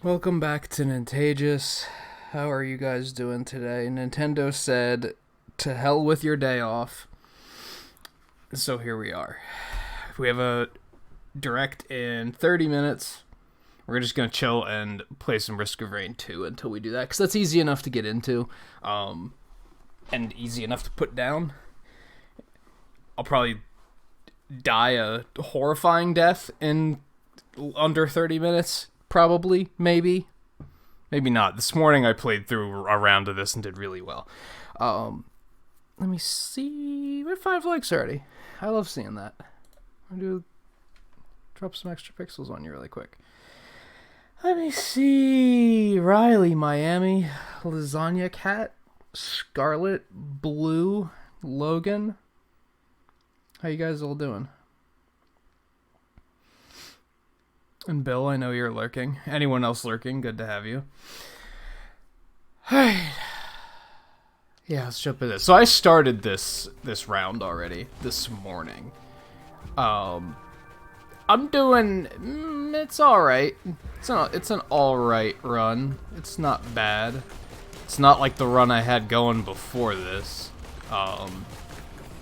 Welcome back to Nintagious. How are you guys doing today? Nintendo said, to hell with your day off. So here we are. We have a direct in 30 minutes. We're just going to chill and play some Risk of Rain 2 until we do that, because that's easy enough to get into, and easy enough to put down. I'll probably die a horrifying death in under 30 minutes. Probably, maybe not. This morning I played through a round of this and did really well. Let me see. We have 5 likes already. I love seeing that. I'm gonna drop some extra pixels on you really quick. Let me see. Riley, Miami, Lasagna Cat, Scarlet, Blue, Logan. How you guys all doing? And Bill, I know you're lurking. Anyone else lurking, good to have you. Alright. Yeah, let's jump into this. So I started this round already this morning. I'm doing... it's alright. It's an alright run. It's not bad. It's not like the run I had going before this.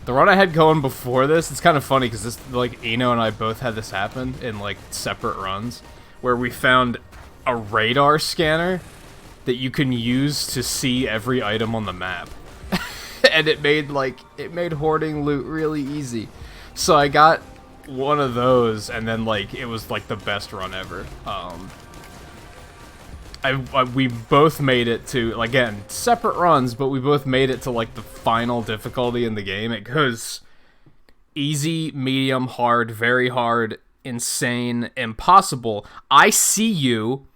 The run I had going before this, it's kind of funny because this, like, Eno and I both had this happen in, like, separate runs, where we found a radar scanner that you can use to see every item on the map. And it made hoarding loot really easy. So I got one of those, and then, like, it was, like, the best run ever. We both made it to, again, separate runs, but we both made it to, like, the final difficulty in the game. It goes easy, medium, hard, very hard, insane, impossible. I see you.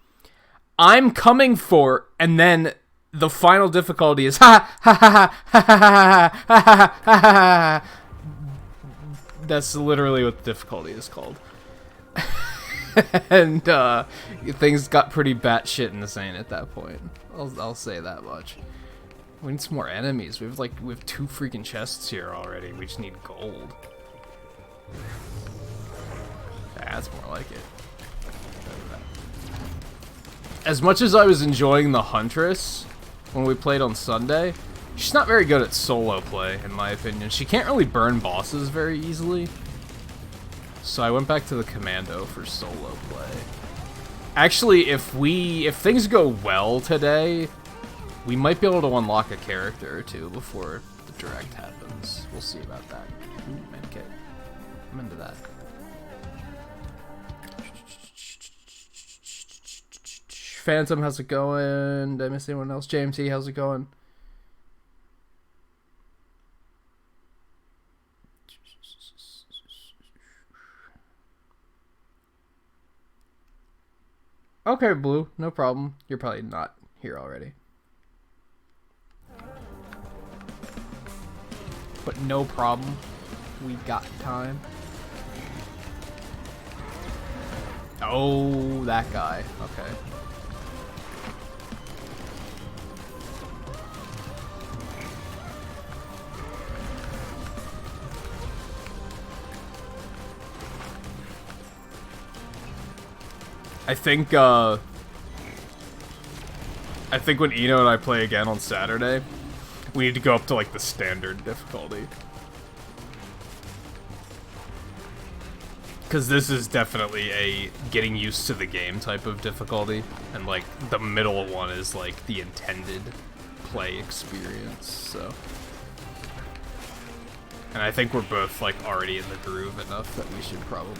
I'm coming for, and then the final difficulty is ha ha ha ha ha ha ha ha ha. That's literally what the difficulty is called. And things got pretty batshit insane at that point. I'll say that much. We need some more enemies. We have 2 freaking chests here already. We just need gold. That's more like it. As much as I was enjoying the Huntress when we played on Sunday, she's not very good at solo play, in my opinion. She can't really burn bosses very easily. So I went back to the Commando for solo play. Actually, if things go well today, we might be able to unlock a character or 2 before the direct happens. We'll see about that. Ooh, medkit. I'm into that. Phantom, how's it going? Did I miss anyone else? JMT, how's it going? Okay, Blue, no problem. You're probably not here already. But no problem. We got time. Oh, that guy. Okay. I think when Eno and I play again on Saturday, we need to go up to, like, the standard difficulty. Because this is definitely a getting used to the game type of difficulty, and, like, the middle one is, like, the intended play experience, so. And I think we're both, like, already in the groove enough that we should probably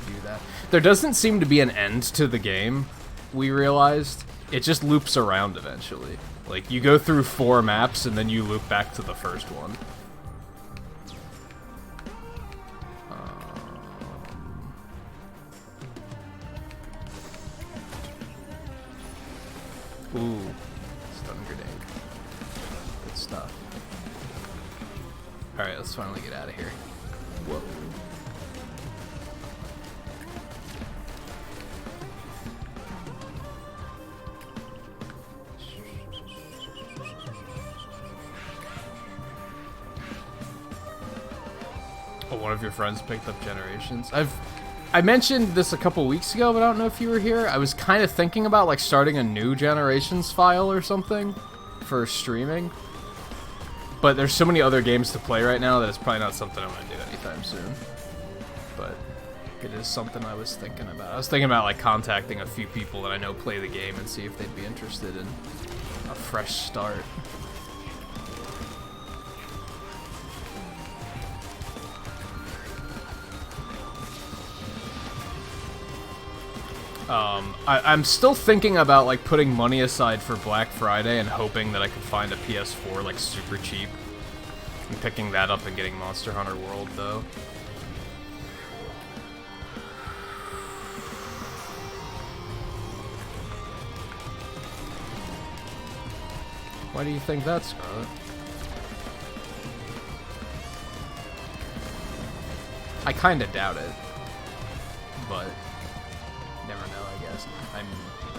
do that. There doesn't seem to be an end to the game, we realized. It just loops around eventually. Like, you go through 4 maps and then you loop back to the first one. Ooh, stun grenade. Good stuff. Alright, let's finally get out of here. Whoa. Oh, one of your friends picked up Generations. I mentioned this a couple weeks ago, but I don't know if you were here. I was kind of thinking about like starting a new Generations file or something for streaming. But there's so many other games to play right now that it's probably not something I'm going to do anytime soon. But it is something I was thinking about. I was thinking about like contacting a few people that I know play the game and see if they'd be interested in a fresh start. I'm still thinking about like putting money aside for Black Friday and hoping that I can find a PS4 like super cheap. I'm picking that up and getting Monster Hunter World though. Why do you think that, Scarlet? I kinda doubt it, but never know, I guess.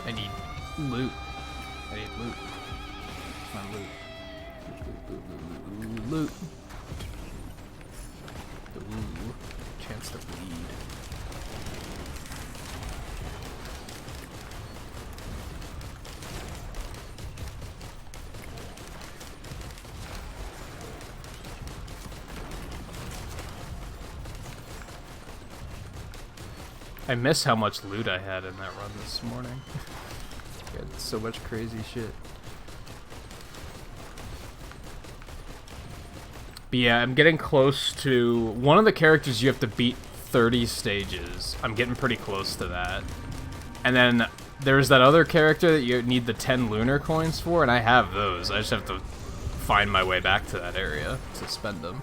I need loot. I need loot. My loot. Loot. Ooh, chance to bleed. I miss how much loot I had in that run this morning. I had so much crazy shit. But yeah, I'm getting close to... One of the characters you have to beat 30 stages. I'm getting pretty close to that. And then there's that other character that you need the 10 lunar coins for, and I have those. I just have to find my way back to that area to spend them.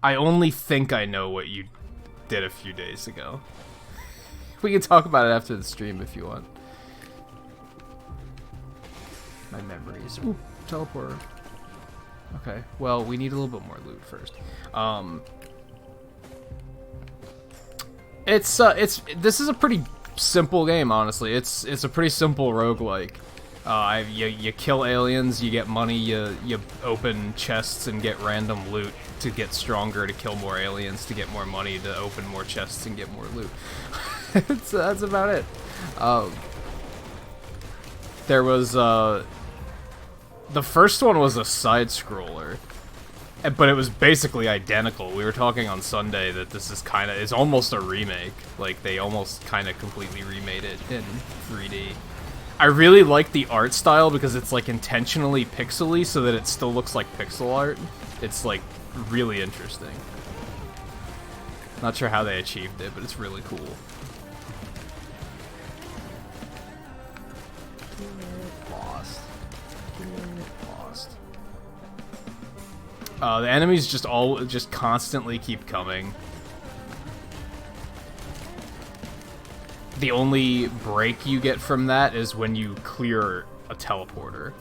I only think I know what you did a few days ago. We can talk about it after the stream if you want. My memories. Ooh, teleporter. Okay, well, we need a little bit more loot first. This is a pretty simple game, honestly. It's a pretty simple roguelike. You kill aliens, you get money, you open chests and get random loot to get stronger, to kill more aliens, to get more money, to open more chests and get more loot. That's about it. There was, the first one was a side-scroller, but it was basically identical. We were talking on Sunday that this is it's almost a remake. Like, they almost kind of completely remade it in 3D. I really like the art style because it's like intentionally pixely so that it still looks like pixel art. It's like really interesting. Not sure how they achieved it, but it's really cool. Lost. The enemies just constantly keep coming. The only break you get from that is when you clear a teleporter.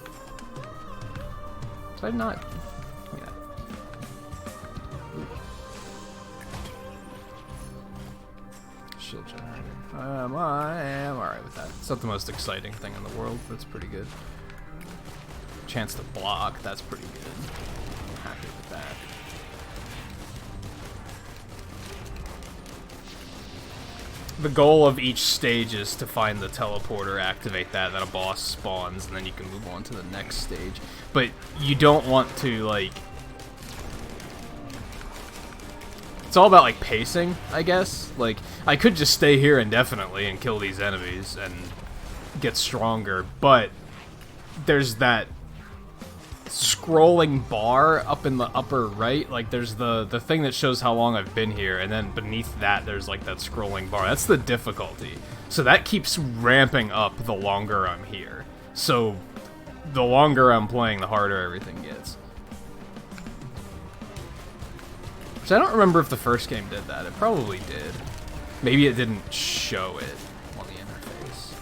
Did I not? Yeah. Shield generator. I am alright with that. It's not the most exciting thing in the world, but it's pretty good. Chance to block, that's pretty good. I'm happy with that. The goal of each stage is to find the teleporter, activate that, then a boss spawns, and then you can move on to the next stage. But you don't want to, like... It's all about, like, pacing, I guess. Like, I could just stay here indefinitely and kill these enemies and get stronger, but there's that scrolling bar up in the upper right. Like, there's the thing that shows how long I've been here, and then beneath that there's like that scrolling bar. That's the difficulty. So that keeps ramping up the longer I'm here. So the longer I'm playing, the harder everything gets. Which I don't remember if the first game did that. It probably did. Maybe it didn't show it on the interface.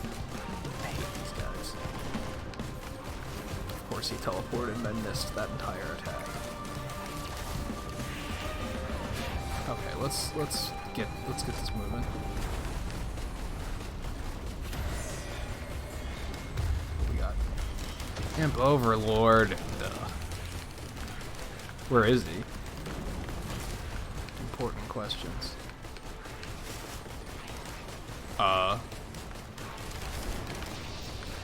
I hate these guys. Of course he teleported and then missed that entire attack. Okay, let's get this moving. What we got? Imp Overlord. Where is he? Important questions.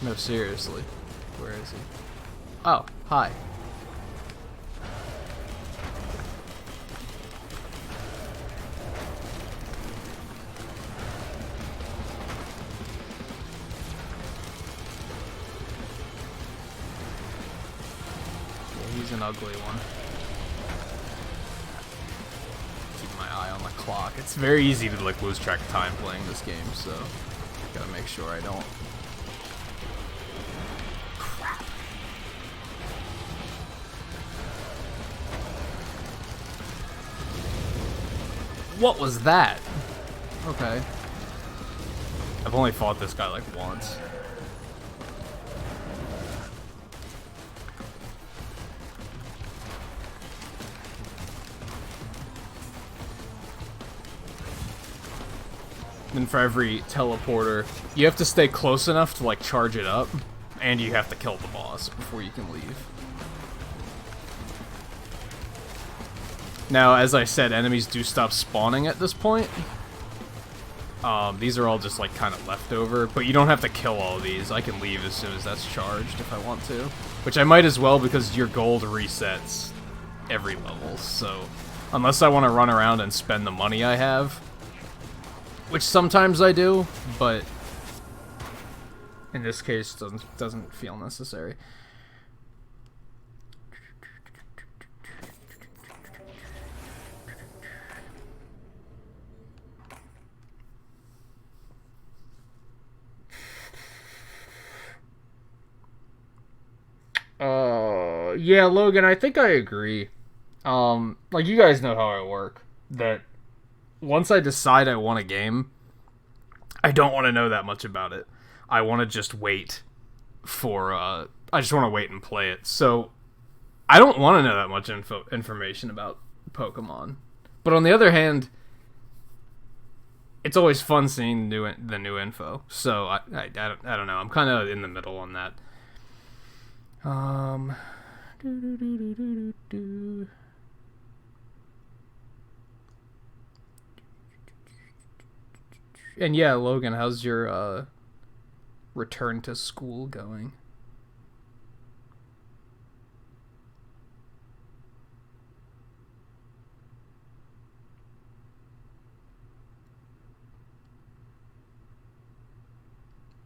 No, seriously. Where is he? Oh, hi. Yeah, he's an ugly one. Keep my eye on the clock. It's very easy to like lose track of time playing this game, so gotta make sure I don't. Crap. What was that? Okay. I've only fought this guy like once. And for every teleporter, you have to stay close enough to like charge it up, and you have to kill the boss before you can leave. Now, as I said, enemies do stop spawning at this point. These are all just like kind of leftover, but you don't have to kill all of these. I can leave as soon as that's charged if I want to, which I might as well because your gold resets every level. So unless I want to run around and spend the money I have, which sometimes I do, but in this case doesn't feel necessary. Yeah, Logan, I think I agree. Like, you guys know how I work. That once I decide I want a game, I don't want to know that much about it. I want to just wait for, I just want to wait and play it. So, I don't want to know that much information about Pokemon. But on the other hand, it's always fun seeing the new info. So, I don't know. I'm kind of in the middle on that. And yeah, Logan, how's your return to school going?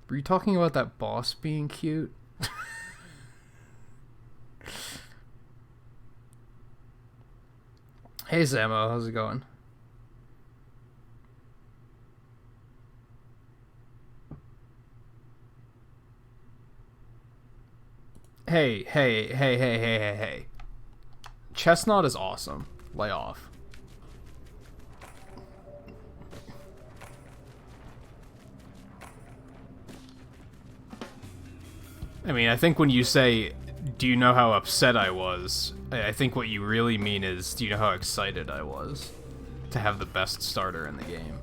Were you talking about that boss being cute? Hey Samo, how's it going? Hey. Chestnut is awesome. Lay off. I mean, I think when you say, do you know how upset I was? I think what you really mean is, do you know how excited I was to have the best starter in the game?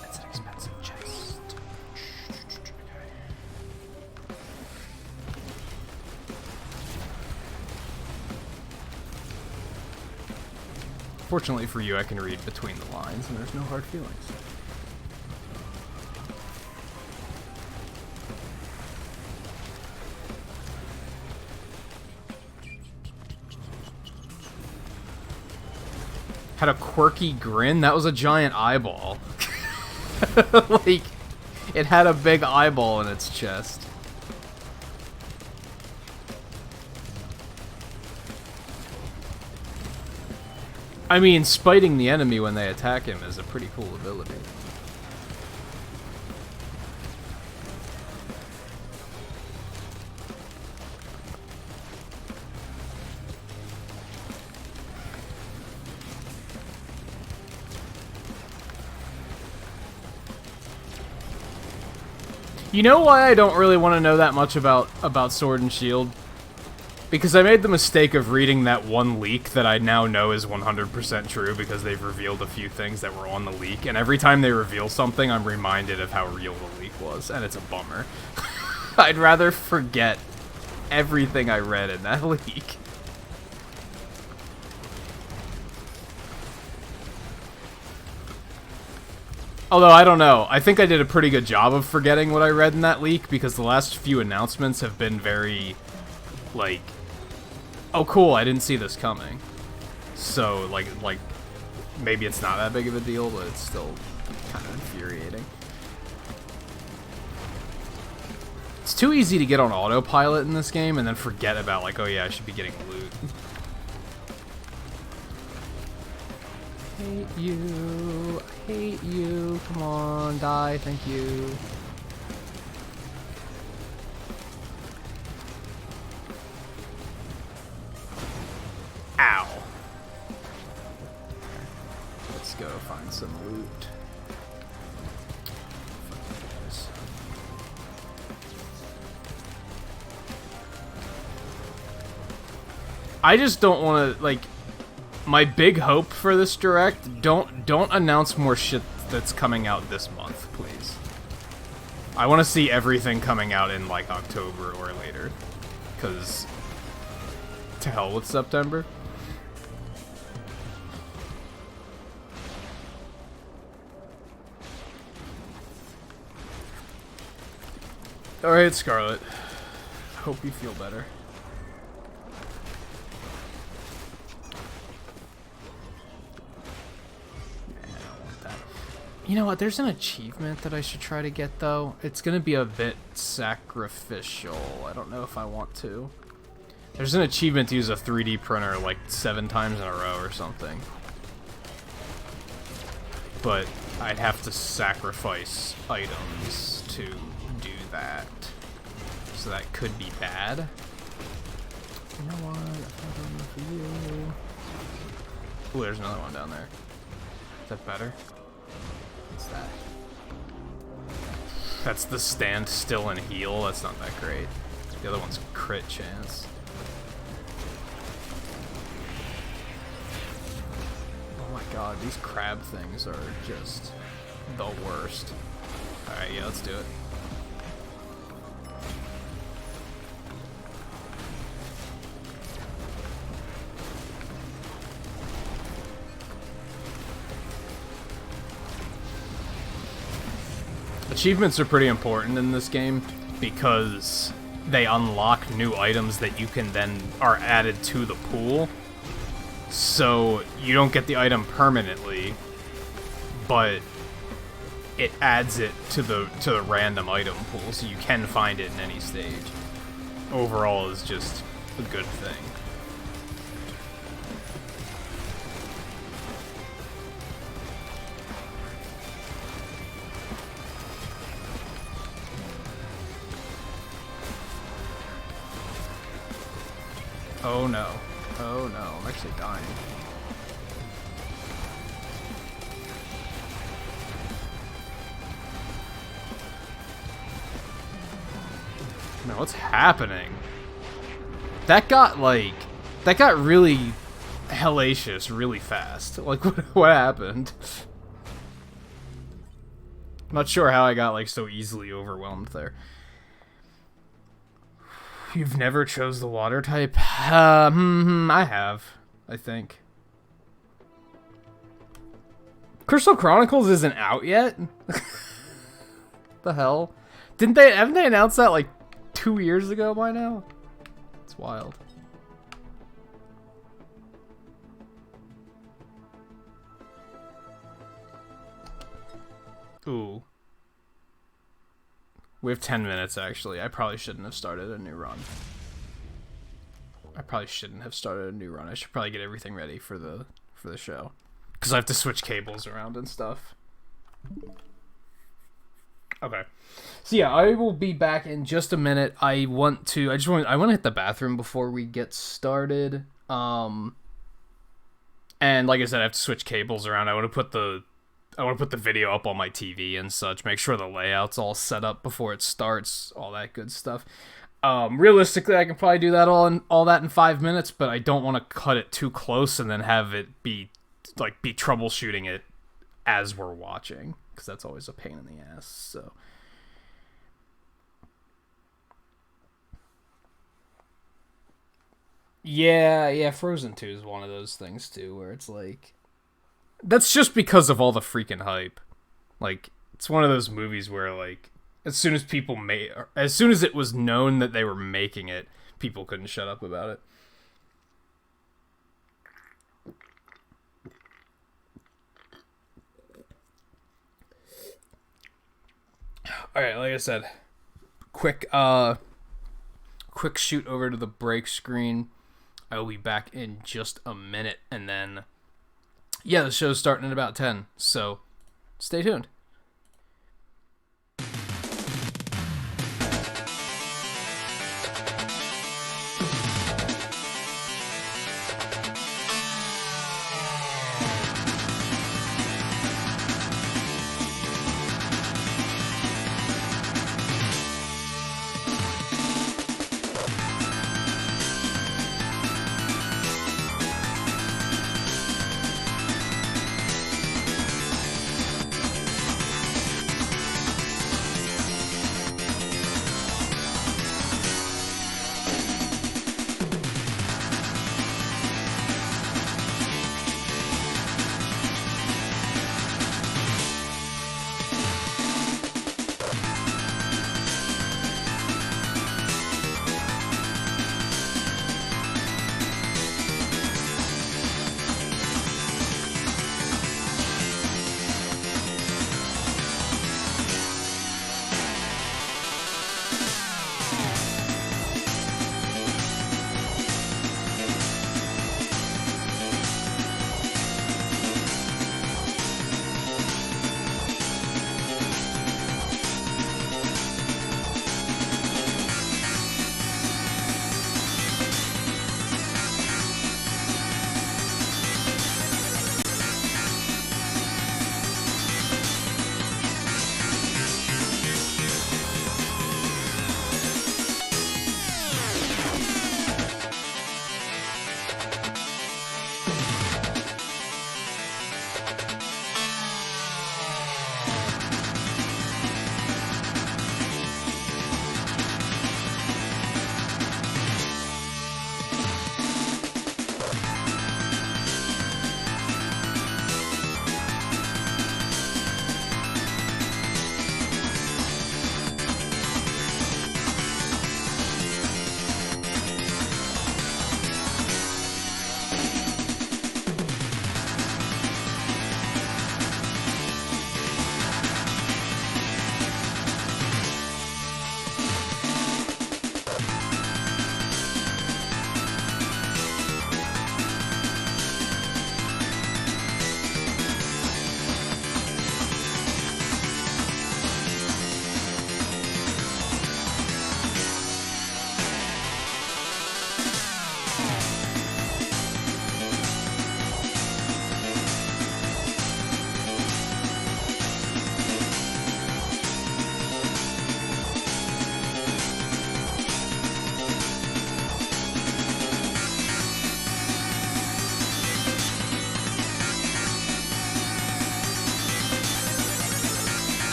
That's an expensive chest. Fortunately for you, I can read between the lines, and there's no hard feelings. Had a quirky grin? That was a giant eyeball. Like, it had a big eyeball in its chest. I mean, spiting the enemy when they attack him is a pretty cool ability. You know why I don't really want to know that much about Sword and Shield? Because I made the mistake of reading that one leak that I now know is 100% true because they've revealed a few things that were on the leak, and every time they reveal something, I'm reminded of how real the leak was, and it's a bummer. I'd rather forget everything I read in that leak. Although, I don't know. I think I did a pretty good job of forgetting what I read in that leak, because the last few announcements have been very, like, oh cool, I didn't see this coming. So, like, maybe it's not that big of a deal, but it's still kind of infuriating. It's too easy to get on autopilot in this game and then forget about, like, oh yeah, I should be getting loot. Hate you. I hate you. Come on, die. Thank you. Ow. Let's go find some loot. I just don't want to, like, my big hope for this direct, don't announce more shit that's coming out this month, please. I want to see everything coming out in, like, October or later. Because, to hell with September. Alright, Scarlet. Hope you feel better. You know what, there's an achievement that I should try to get, though. It's gonna be a bit sacrificial. I don't know if I want to. There's an achievement to use a 3D printer, like, 7 times in a row or something. But I'd have to sacrifice items to do that. So that could be bad. You know what, I found one for you. Ooh, there's another one down there. Is that better? That? That's the stand still and heal. That's not that great. The other one's crit chance. Oh my god, these crab things are just the worst. Alright, yeah, let's do it. Achievements are pretty important in this game because they unlock new items that you can then are added to the pool. So you don't get the item permanently, but it adds it to the random item pool, so you can find it in any stage. Overall is just a good thing. Oh no. Oh no, I'm actually dying. Man, what's happening? That got really hellacious really fast. Like, what happened? I'm not sure how I got, like, so easily overwhelmed there. You've never chose the water type? I have, I think. Crystal Chronicles isn't out yet? The hell? Haven't they announced that like 2 years ago by now? It's wild. Ooh. We have 10 minutes, actually. I probably shouldn't have started a new run. I should probably get everything ready for the show. Because I have to switch cables around and stuff. Okay. So yeah, I will be back in just a minute. I want to hit the bathroom before we get started. And like I said, I have to switch cables around. I want to put the put the video up on my TV and such, make sure the layout's all set up before it starts, all that good stuff. Realistically, I can probably do that all that in 5 minutes, but I don't want to cut it too close and then have it be troubleshooting it as we're watching, because that's always a pain in the ass. So yeah, Frozen 2 is one of those things too, where it's like, that's just because of all the freaking hype. Like, it's one of those movies where, like, as soon as it was known that they were making it, people couldn't shut up about it. All right, like I said, quick shoot over to the break screen. I will be back in just a minute, and then yeah, the show's starting at about 10, so stay tuned.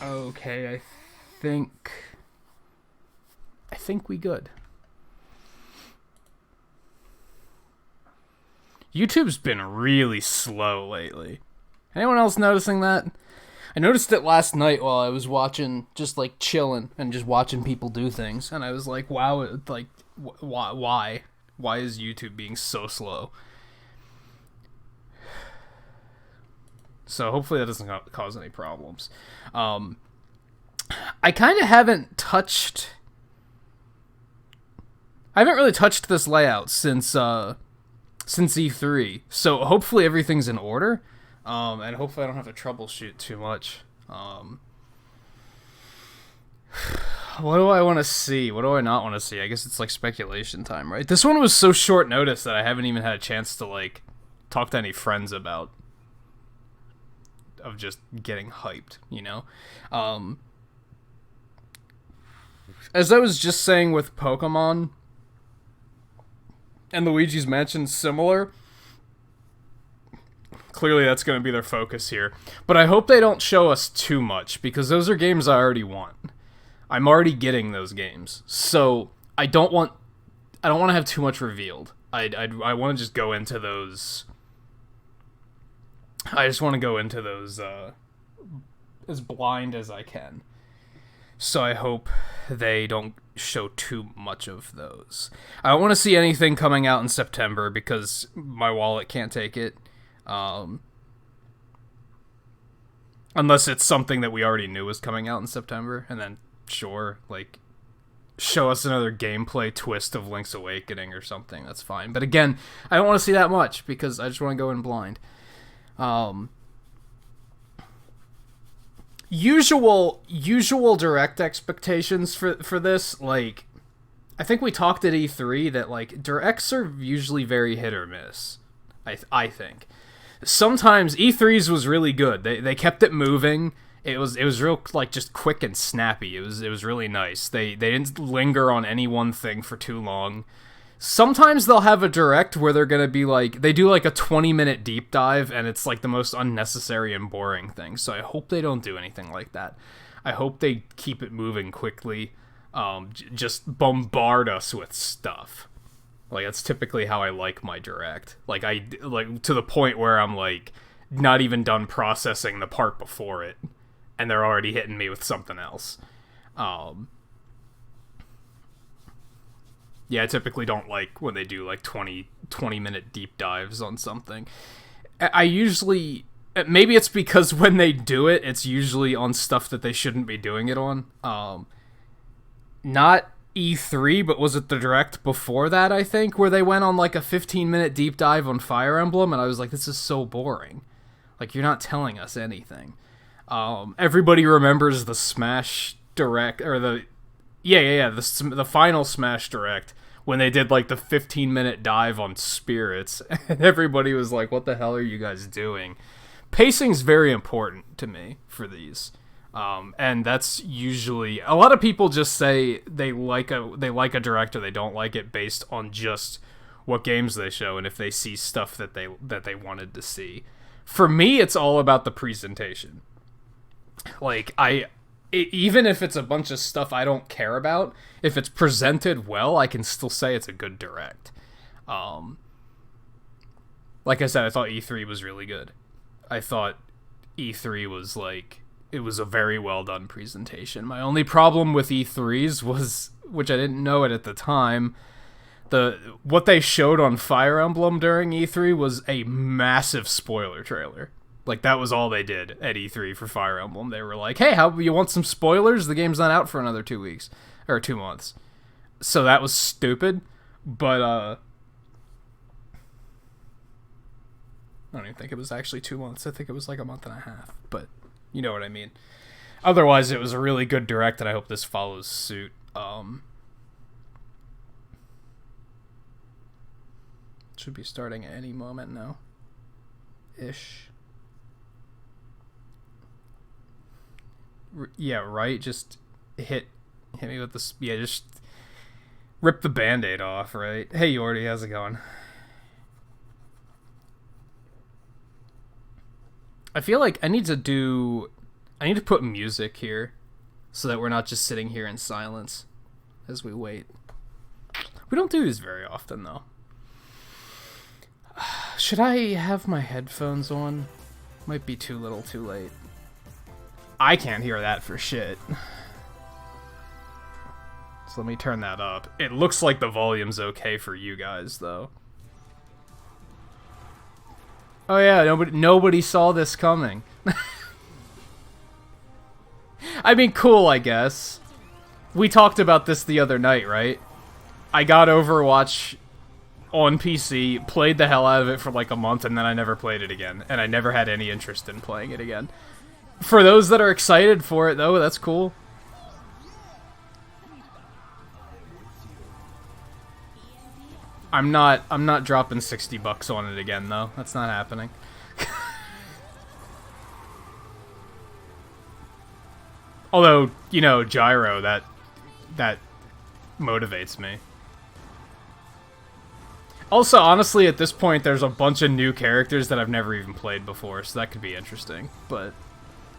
Okay, I think we good. YouTube's been really slow lately. Anyone else noticing that? I noticed it last night while I was watching, just like chilling and just watching people do things, and I was like, wow, like, why? Why is YouTube being so slow? So hopefully that doesn't cause any problems. I kind of haven't touched... I haven't really touched this layout since E3, so hopefully everything's in order, and hopefully I don't have to troubleshoot too much. What do I want to see? What do I not want to see? I guess it's like speculation time, right? This one was so short notice that I haven't even had a chance to like talk to any friends about of just getting hyped, you know? As I was just saying with Pokémon and Luigi's Mansion similar, clearly that's going to be their focus here. But I hope they don't show us too much, because those are games I already want. I'm already getting those games. So I don't want to have too much revealed. I want to just go into those... I just want to go into those as blind as I can. So I hope they don't show too much of those. I don't want to see anything coming out in September because my wallet can't take it. Unless it's something that we already knew was coming out in September. And then, sure, like, show us another gameplay twist of Link's Awakening or something. That's fine. But again, I don't want to see that much because I just want to go in blind. Usual direct expectations for this, like, I think we talked at E3 that, like, directs are usually very hit or miss. I think sometimes E3's was really good. They kept it moving. It was real, like, just quick and snappy. It was really nice. They didn't linger on any one thing for too long. Sometimes they'll have a direct where they're going to be like, they do like a 20-minute deep dive, and it's like the most unnecessary and boring thing. So I hope they don't do anything like that. I hope they keep it moving quickly. Just bombard us with stuff. Like, that's typically how I like my direct. Like, to the point where I'm like, not even done processing the part before it, and they're already hitting me with something else. Yeah, I typically don't like when they do like 20-minute deep dives on something. I usually... Maybe it's because when they do it, it's usually on stuff that they shouldn't be doing it on. Not E3, but was it the direct before that, I think, where they went on like a 15-minute deep dive on Fire Emblem, and I was like, this is so boring. Like, you're not telling us anything. Everybody remembers the Smash Direct, or the... Yeah, the final Smash Direct, when they did, like, the 15-minute dive on Spirits, and everybody was like, what the hell are you guys doing? Pacing's very important to me for these. And that's usually... A lot of people just say they like a direct or they don't like it based on just what games they show and if they see stuff that they wanted to see. For me, it's all about the presentation. Like, even if it's a bunch of stuff I don't care about, if it's presented well, I can still say it's a good direct. Like I said, I thought E3 was really good. I thought E3 was like, it was a very well done presentation. My only problem with E3s was, which I didn't know it at the time, what they showed on Fire Emblem during E3 was a massive spoiler trailer. Like, that was all they did at E3 for Fire Emblem. They were like, hey, how you want some spoilers? The game's not out for another 2 weeks. Or 2 months. So that was stupid. But, I don't even think it was actually 2 months. I think it was like a month and a half. But, you know what I mean. Otherwise, it was a really good direct, and I hope this follows suit. Should be starting at any moment now. Ish. Yeah, right? Just hit me with this. Yeah, just rip the Band-Aid off, right? Hey, Yordi, how's it going? I feel like I need to put music here so that we're not just sitting here in silence as we wait. We don't do these very often, though. Should I have my headphones on? Might be too little too late. I can't hear that for shit. So let me turn that up. It looks like the volume's okay for you guys, though. Oh yeah, nobody saw this coming. I mean, cool, I guess. We talked about this the other night, right? I got Overwatch on PC, played the hell out of it for like a month, and then I never played it again. And I never had any interest in playing it again. For those that are excited for it, though, that's cool. I'm not dropping $60 on it again, though. That's not happening. Although, you know, Gyro, that motivates me. Also, honestly, at this point, there's a bunch of new characters that I've never even played before, so that could be interesting. But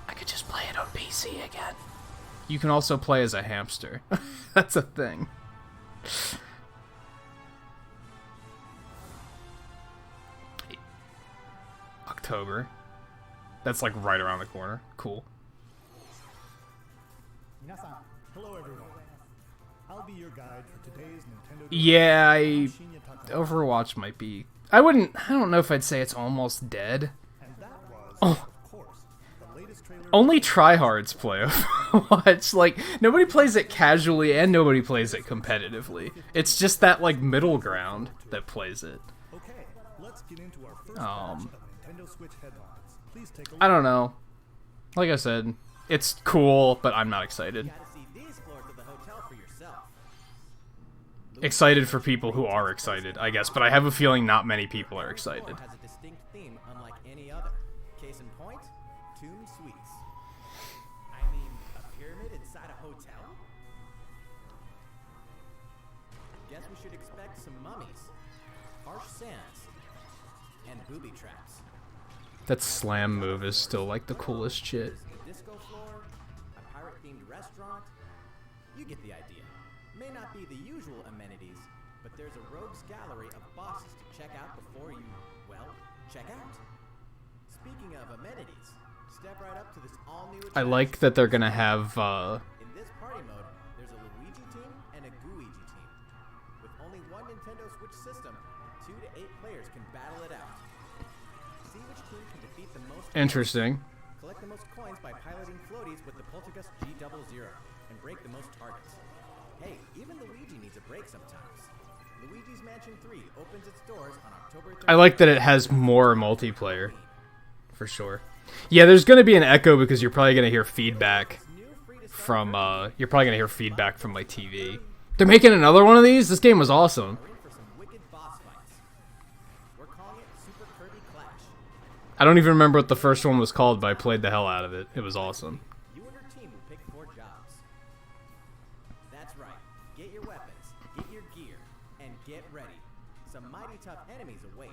I could just play it on PC again. You can also play as a hamster. That's a thing. October. That's like right around the corner. Cool. Hello everyone. I'll be your guide for today's Nintendo. Yeah, Overwatch might be. I don't know if I'd say it's almost dead. And that was, oh. Of course, the latest trailer. Only tryhards play Overwatch. Like, nobody plays it casually and nobody plays it competitively. It's just that, like, middle ground that plays it. Okay, let's get into our first batch of Nintendo Switch headlines. Please take a look. I don't know. Like I said, it's cool, but I'm not excited. Excited for people who are excited, I guess, but I have a feeling not many people are excited. Has a distinct theme unlike any other. Case in point, Tomb Suites. I mean, a pyramid inside a hotel? Guess we should expect some mummies, harsh sands, and booby traps. That slam move is still like the coolest shit. A disco floor, a pirate-themed restaurant. You get the idea. May not be the usual amenities, but there's a rogues gallery of bosses to check out before you, well, check out. Speaking of amenities, step right up to this all-new I like that they're gonna have, In this party mode, there's a Luigi team and a Gooigi team. With only one Nintendo Switch system, 2 to 8 players can battle it out. See which team can defeat the most. Interesting. Collect the most coins by piloting floaties with the Poltergust G00 and break the most targets. Hey, even Luigi needs a break sometimes. Luigi's Mansion 3 opens its doors on October 3rd. I like that it has more multiplayer. For sure. Yeah, there's gonna be an echo because you're probably gonna hear feedback from, you're probably gonna hear feedback from my TV. They're making another one of these? This game was awesome. I don't even remember what the first one was called, but I played the hell out of it. It was awesome. You and your team will pick 4 jobs. That's right. Get your weapons, get your gear, and get ready. Some mighty tough enemies await.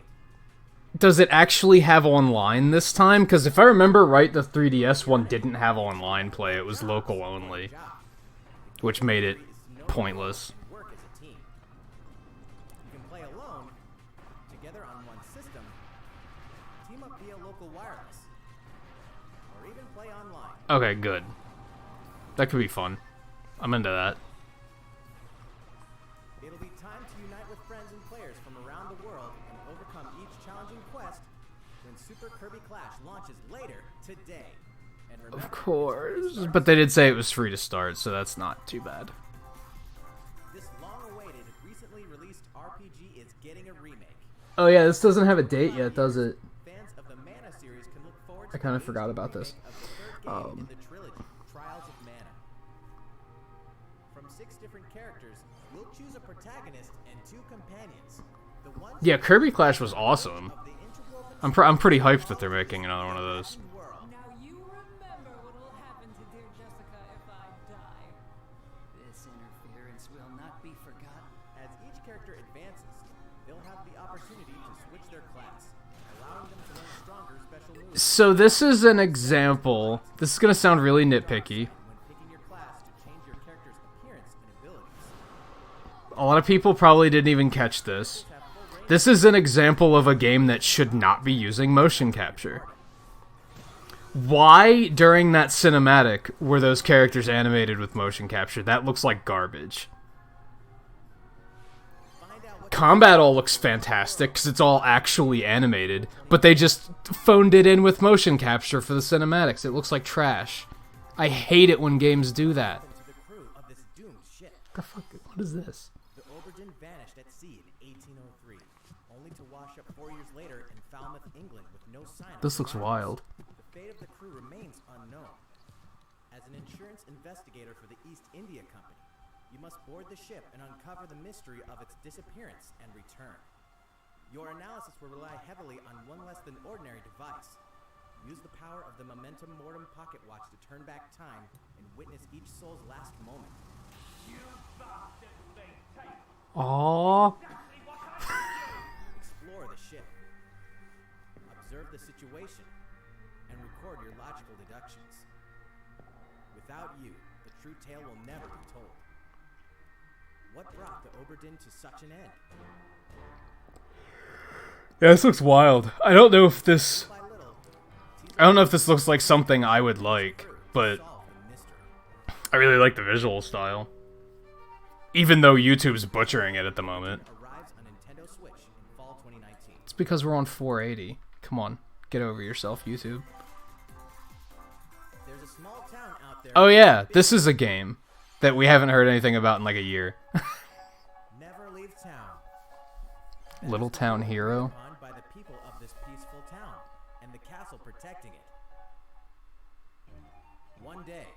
Does it actually have online this time? Because if I remember right, the 3DS one didn't have online play. It was local only, which made it pointless. Work as a team. You can play alone, together on one system, team up via local wireless, or even play online. Okay, good. That could be fun. I'm into that. It'll be time to unite with friends and players from around the world and overcome each challenging quest when Super Kirby Clash launches later today. And remember, Of course. But they did say it was free to start, so that's not too bad. this long-awaited, recently released RPG is getting a remake. Oh yeah, this doesn't have a date yet, does it? Fans of the Mana series can look forward to I kind of the forgot about this. remake of the third game in the trilogy, Trials of Mana. From 6 different characters, you'll choose a protagonist and 2 companions. The ones Yeah, Kirby Clash was awesome. of the integral I'm pretty hyped that they're making another one of those. world. Now you remember what will happen to dear Jessica if I die. This interference will not be forgotten. As each character advances, they'll have the opportunity to switch their class, allowing them to learn stronger special moves So this is an example. This is gonna sound really nitpicky. when picking your class to change your character's appearance and abilities. A lot of people probably didn't even catch this. This is an example of a game that should not be using motion capture. Why, during that cinematic, were those characters animated with motion capture? That looks like garbage. Find out what combat all looks fantastic because it's all actually animated, but they just phoned it in with motion capture for the cinematics. It looks like trash. I hate it when games do that. To the crew of this doomed ship. The fuck? What is this? The Aubergine vanished at sea in 1803, only to wash up 4 years later in Falmouth, England, with no sign of This looks survivors. wild. The fate of the crew remains unknown. As an insurance investigator for the East India Company, you must board the ship and uncover the mystery of its disappearance and return. Your analysis will rely heavily on one less than ordinary device. Use the power of the Momentum Mortem pocket watch to turn back time and witness each soul's last moment. Aww. Explore the ship. Observe the situation and record your logical deductions. Without you, the true tale will never be told. What brought the Aubergine to such an end? Yeah, this looks wild. I don't know if this By little, looks like something I would like, but solve the mystery. I really like the visual style. Even though YouTube's butchering it at the moment. Arrives on Nintendo Switch in fall 2019. It's because we're on 480. Come on, get over yourself, YouTube. There's a small town out there. Oh yeah, this is a game that we haven't heard anything about in like a year. Never leave town. Little Town Hero. Owned by the people of this peaceful town and the castle protecting it. One day,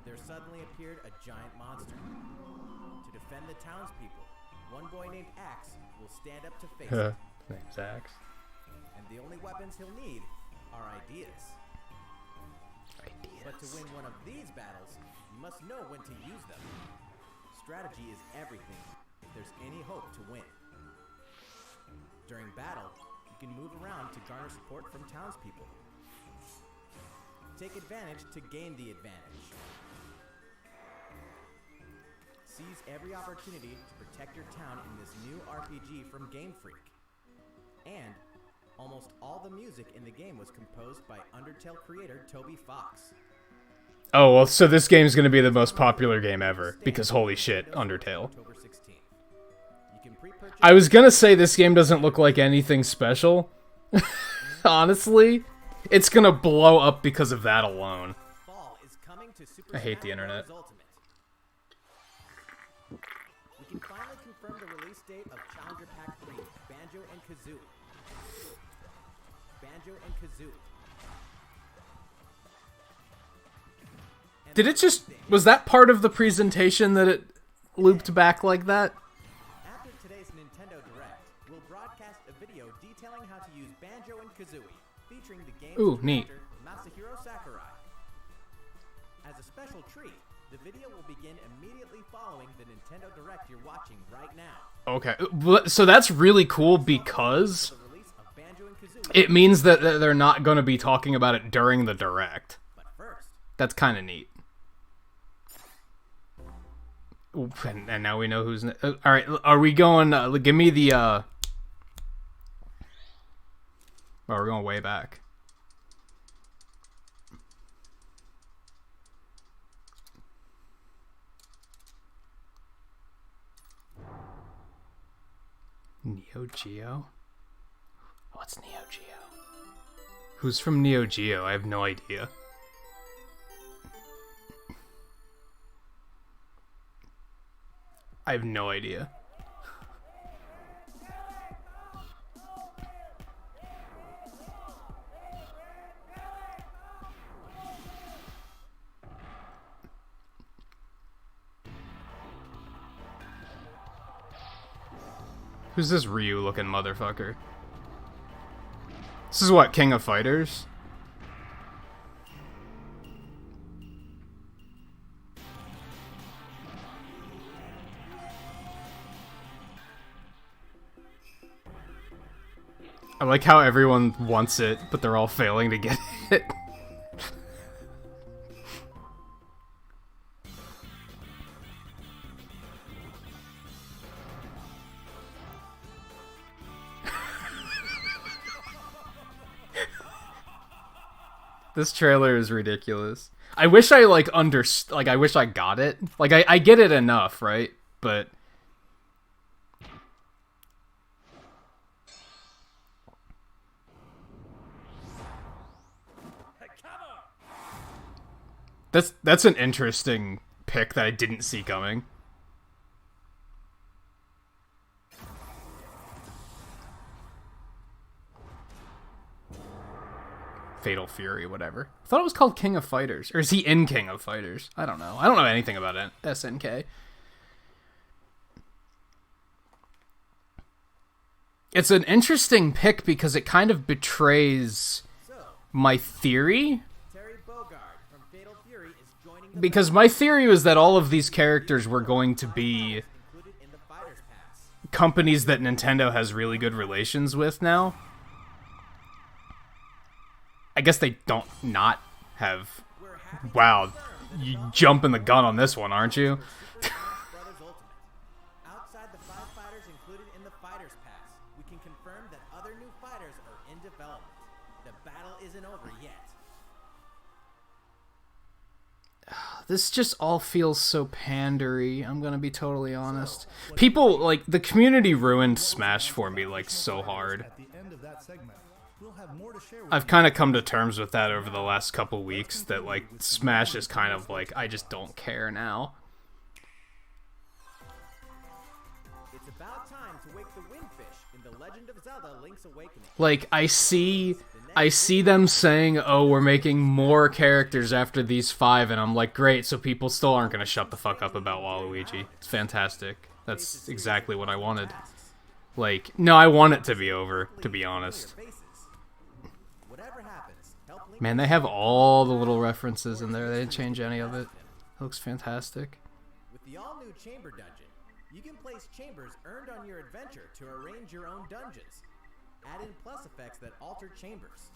there suddenly appeared a giant monster. To defend the townspeople, one boy named Axe will stand up to face it. Name's Axe. And the only weapons he'll need are ideas. But to win one of these battles, you must know when to use them. Strategy is everything if there's any hope to win. During battle, you can move around to garner support from townspeople. Take advantage to gain the advantage. Seize every opportunity to protect your town in this new RPG from Game Freak. And almost all the music in the game was composed by Undertale creator Toby Fox. Oh, well, so this game's gonna be the most popular game ever, because holy shit, Undertale. October 16th. You can pre-purchase I was gonna say this game doesn't look like anything special. Honestly, it's gonna blow up because of that alone. Fall is coming to Super I hate the Smash internet. Bros. Ultimate. We can finally confirm the release date of Challenger Pack 3, Banjo and Kazooie. Banjo and Kazooie. And Did it just... Was that part of the presentation that it looped back like that? after today's Nintendo Direct, we'll broadcast a video detailing how to use Banjo and Kazooie, featuring the game's Ooh, neat. director, Masahiro Sakurai. As a special treat, the video will begin immediately following the Nintendo Direct you're watching right now. Okay, so that's really cool because The release of Banjo and Kazooie. it means that they're not going to be talking about it during the Direct. But first, That's kind of neat. Oof, and now we know who's... Alright, are we going... give me the... Oh, we're going way back. Neo Geo? What's Neo Geo? Who's from Neo Geo? I have no idea. I have no idea. Who's this Ryu looking motherfucker? This is what, King of Fighters? I like how everyone wants it, but they're all failing to get it. This trailer is ridiculous. I wish I, like, I wish I got it. Like, I get it enough, right? But That's an interesting pick that I didn't see coming. Fatal Fury, whatever. I thought it was called King of Fighters. Or is he in King of Fighters? I don't know. I don't know anything about SNK. It's an interesting pick because it kind of betrays my theory. Because my theory was that all of these characters were going to be companies that Nintendo has really good relations with now. I guess they don't not have... Wow, you jumping the gun on this one, aren't you? Outside the 5 fighters included in the Fighters Pass, we can confirm that other new fighters are in development. The battle isn't over yet. This just all feels so pandery, I'm gonna be totally honest. People, like, the community ruined Smash for me, like, so hard. At the end of that segment, we'll have more to share with I've kind of come to terms with that over the last couple weeks, that, like, Smash is kind of like, I just don't care now. It's about time to wake the Windfish in The Legend of Zelda: Link's Awakening. Like, I see them saying, oh, we're making more characters after these 5, and I'm like, great, so people still aren't gonna shut the fuck up about Waluigi. It's fantastic. That's exactly what I wanted. Like, no, I want it to be over, to be honest. Man, they have all the little references in there. They didn't change any of it. It looks fantastic. With the all-new Chamber Dungeon, you can place chambers earned on your adventure to arrange your own dungeons. Add in plus effects that alter chambers.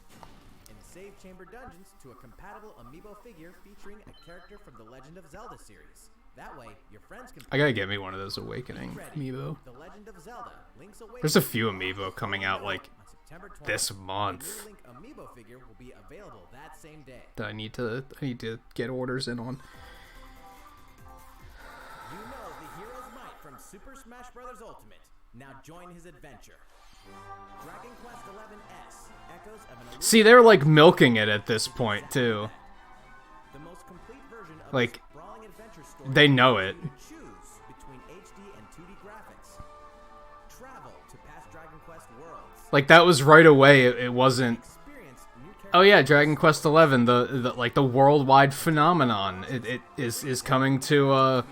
And save Chamber Dungeons to a compatible amiibo figure featuring a character from the Legend of Zelda series. That way, your friends can... I gotta get me one of those Awakening amiibo. The Legend of Zelda: Link's Awakening. There's a few amiibo coming out, like, On September 20th, this the new month Link amiibo figure will be available that same day. that I need to get orders in on. You know the hero's might from Super Smash Bros. Ultimate. Now join his adventure. Dragon Quest XI-S, echoes of an See, they're, like, milking it at this point, too. the most complete version of Like, this brawling adventure story. they know it. Choose between HD and 2D graphics. Travel to past Dragon Quest worlds. Like, that was right away. It wasn't... Experience new characters. Oh yeah, Dragon Quest XI, the worldwide phenomenon. It is coming to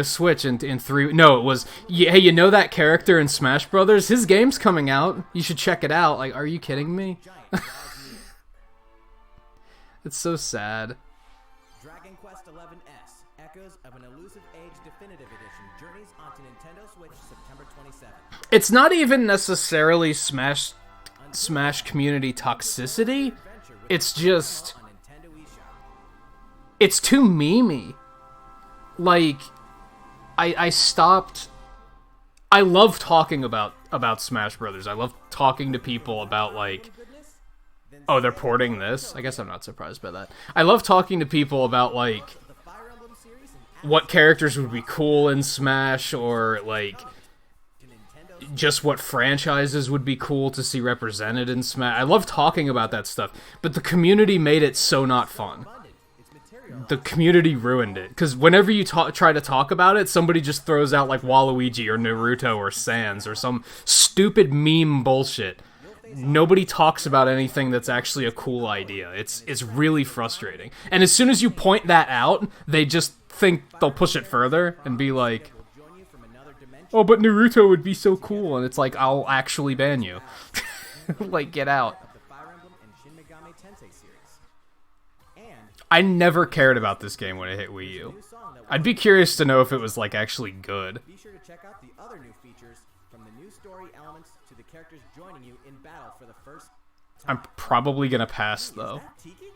Switch in 3. No, it was. Hey, you know that character in Smash Brothers? His game's coming out. You should check it out. Like, are you kidding me? Giant draws near. It's so sad. Dragon Quest XI-S, echoes of an elusive age definitive edition, journeys onto Nintendo Switch September 27th. It's not even necessarily Smash community toxicity. It's just, On Nintendo eShop. it's too memey. Like, I stopped. I love talking about Smash Brothers. I love talking to people about, like, oh, they're porting this? I guess I'm not surprised by that. I love talking to people about, like, The Fire Emblem series and what characters would be cool in Smash, or, like, to Nintendo just what franchises would be cool to see represented in Smash. I love talking about that stuff, but the community made it so not fun. abundant. Its material The community ruined it, because whenever you try to talk about it, somebody just throws out, like, Waluigi or Naruto or Sans or some stupid meme bullshit. Nobody talks about anything that's actually a cool idea. It's really frustrating. And as soon as you point that out, they just think they'll push it further and be like, will join you from another dimension. oh, but Naruto would be so cool. And it's like, I'll actually ban you. Like, get out. The Fire Emblem and Shin Megami Tensei series. And I never cared about this game when it hit Wii U. new song that I'd be curious to know if it was, like, actually good. be sure to check out the other new features, from the new story elements to the characters joining you in battle for the first time. I'm probably gonna pass, though. Is that Tiki?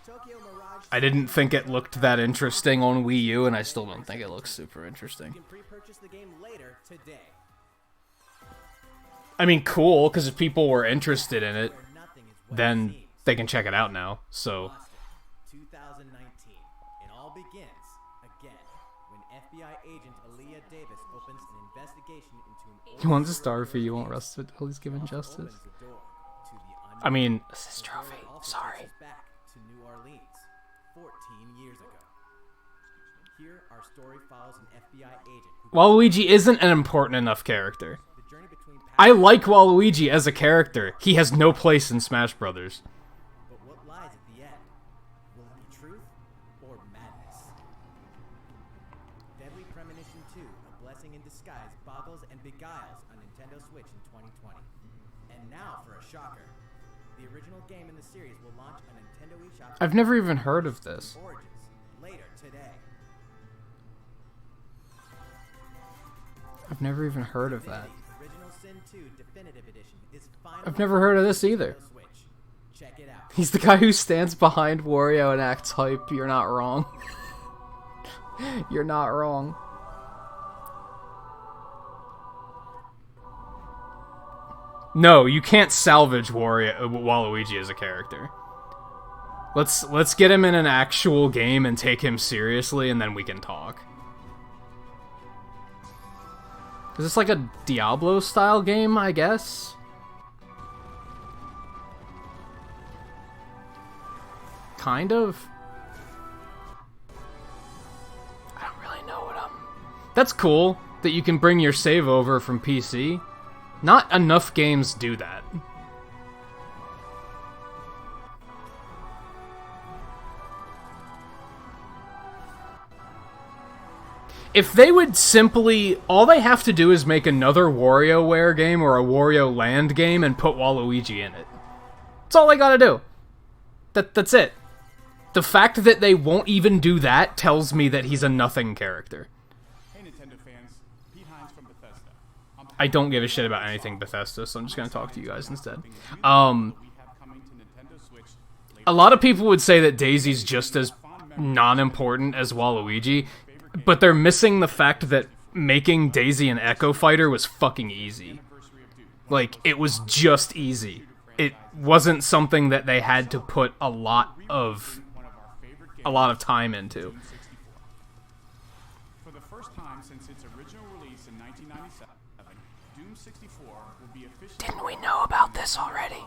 Tokyo Mirage I didn't think it looked that interesting on Wii U, and I still don't think it looks super interesting. You can pre-purchase the game later today. I mean, cool, because if people were interested in it, Where nothing is what it then seems. they can check it out now. So, Boston, 2019. It all begins again when FBI agent Aaliyah Davis opens an investigation into an he wants a star fee, you won't rest it till he's given justice. opens the door to the I mean, The this story trophy. also Sorry. takes us back to New Orleans. 14 years ago. Here, our story follows an FBI agent who Waluigi isn't an important enough character. the journey between I like Waluigi as a character. He has no place in Smash Brothers. but what lies at the end? Will it be truth or madness? Deadly Premonition 2, A Blessing in Disguise, boggles and beguiles on Nintendo Switch in 2020. And now for a shocker. The original game in the series will launch on Nintendo eShop I've never even heard of this. Origins later today. I've never even heard of that. The Original Sin 2 Definitive Edition is finally I've never heard of this either. Nintendo Switch. Check it out. He's the guy who stands behind Wario and acts hype. You're not wrong. You're not wrong. No, you can't salvage Waluigi as a character. Let's get him in an actual game and take him seriously, and then we can talk. Is this like a Diablo-style game, I guess? Kind of. I don't really know what I'm... That's cool, that you can bring your save over from PC. Not enough games do that. If they would simply... All they have to do is make another WarioWare game or a Wario Land game and put Waluigi in it. That's all they gotta do. That's it. The fact that they won't even do that tells me that he's a nothing character. Hey Nintendo fans, Pete Hines from Bethesda. I don't give a shit about anything Bethesda, so I'm just gonna talk to you guys instead. We have coming to Nintendo Switch later. A lot of people would say that Daisy's just as non-important as Waluigi, but they're missing the fact that making Daisy an Echo Fighter was fucking easy. Like, it was just easy. It wasn't something that they had to put a lot of time into. For the first time since its original release in 1997, Doom 64 will be officially... Didn't we know about this already?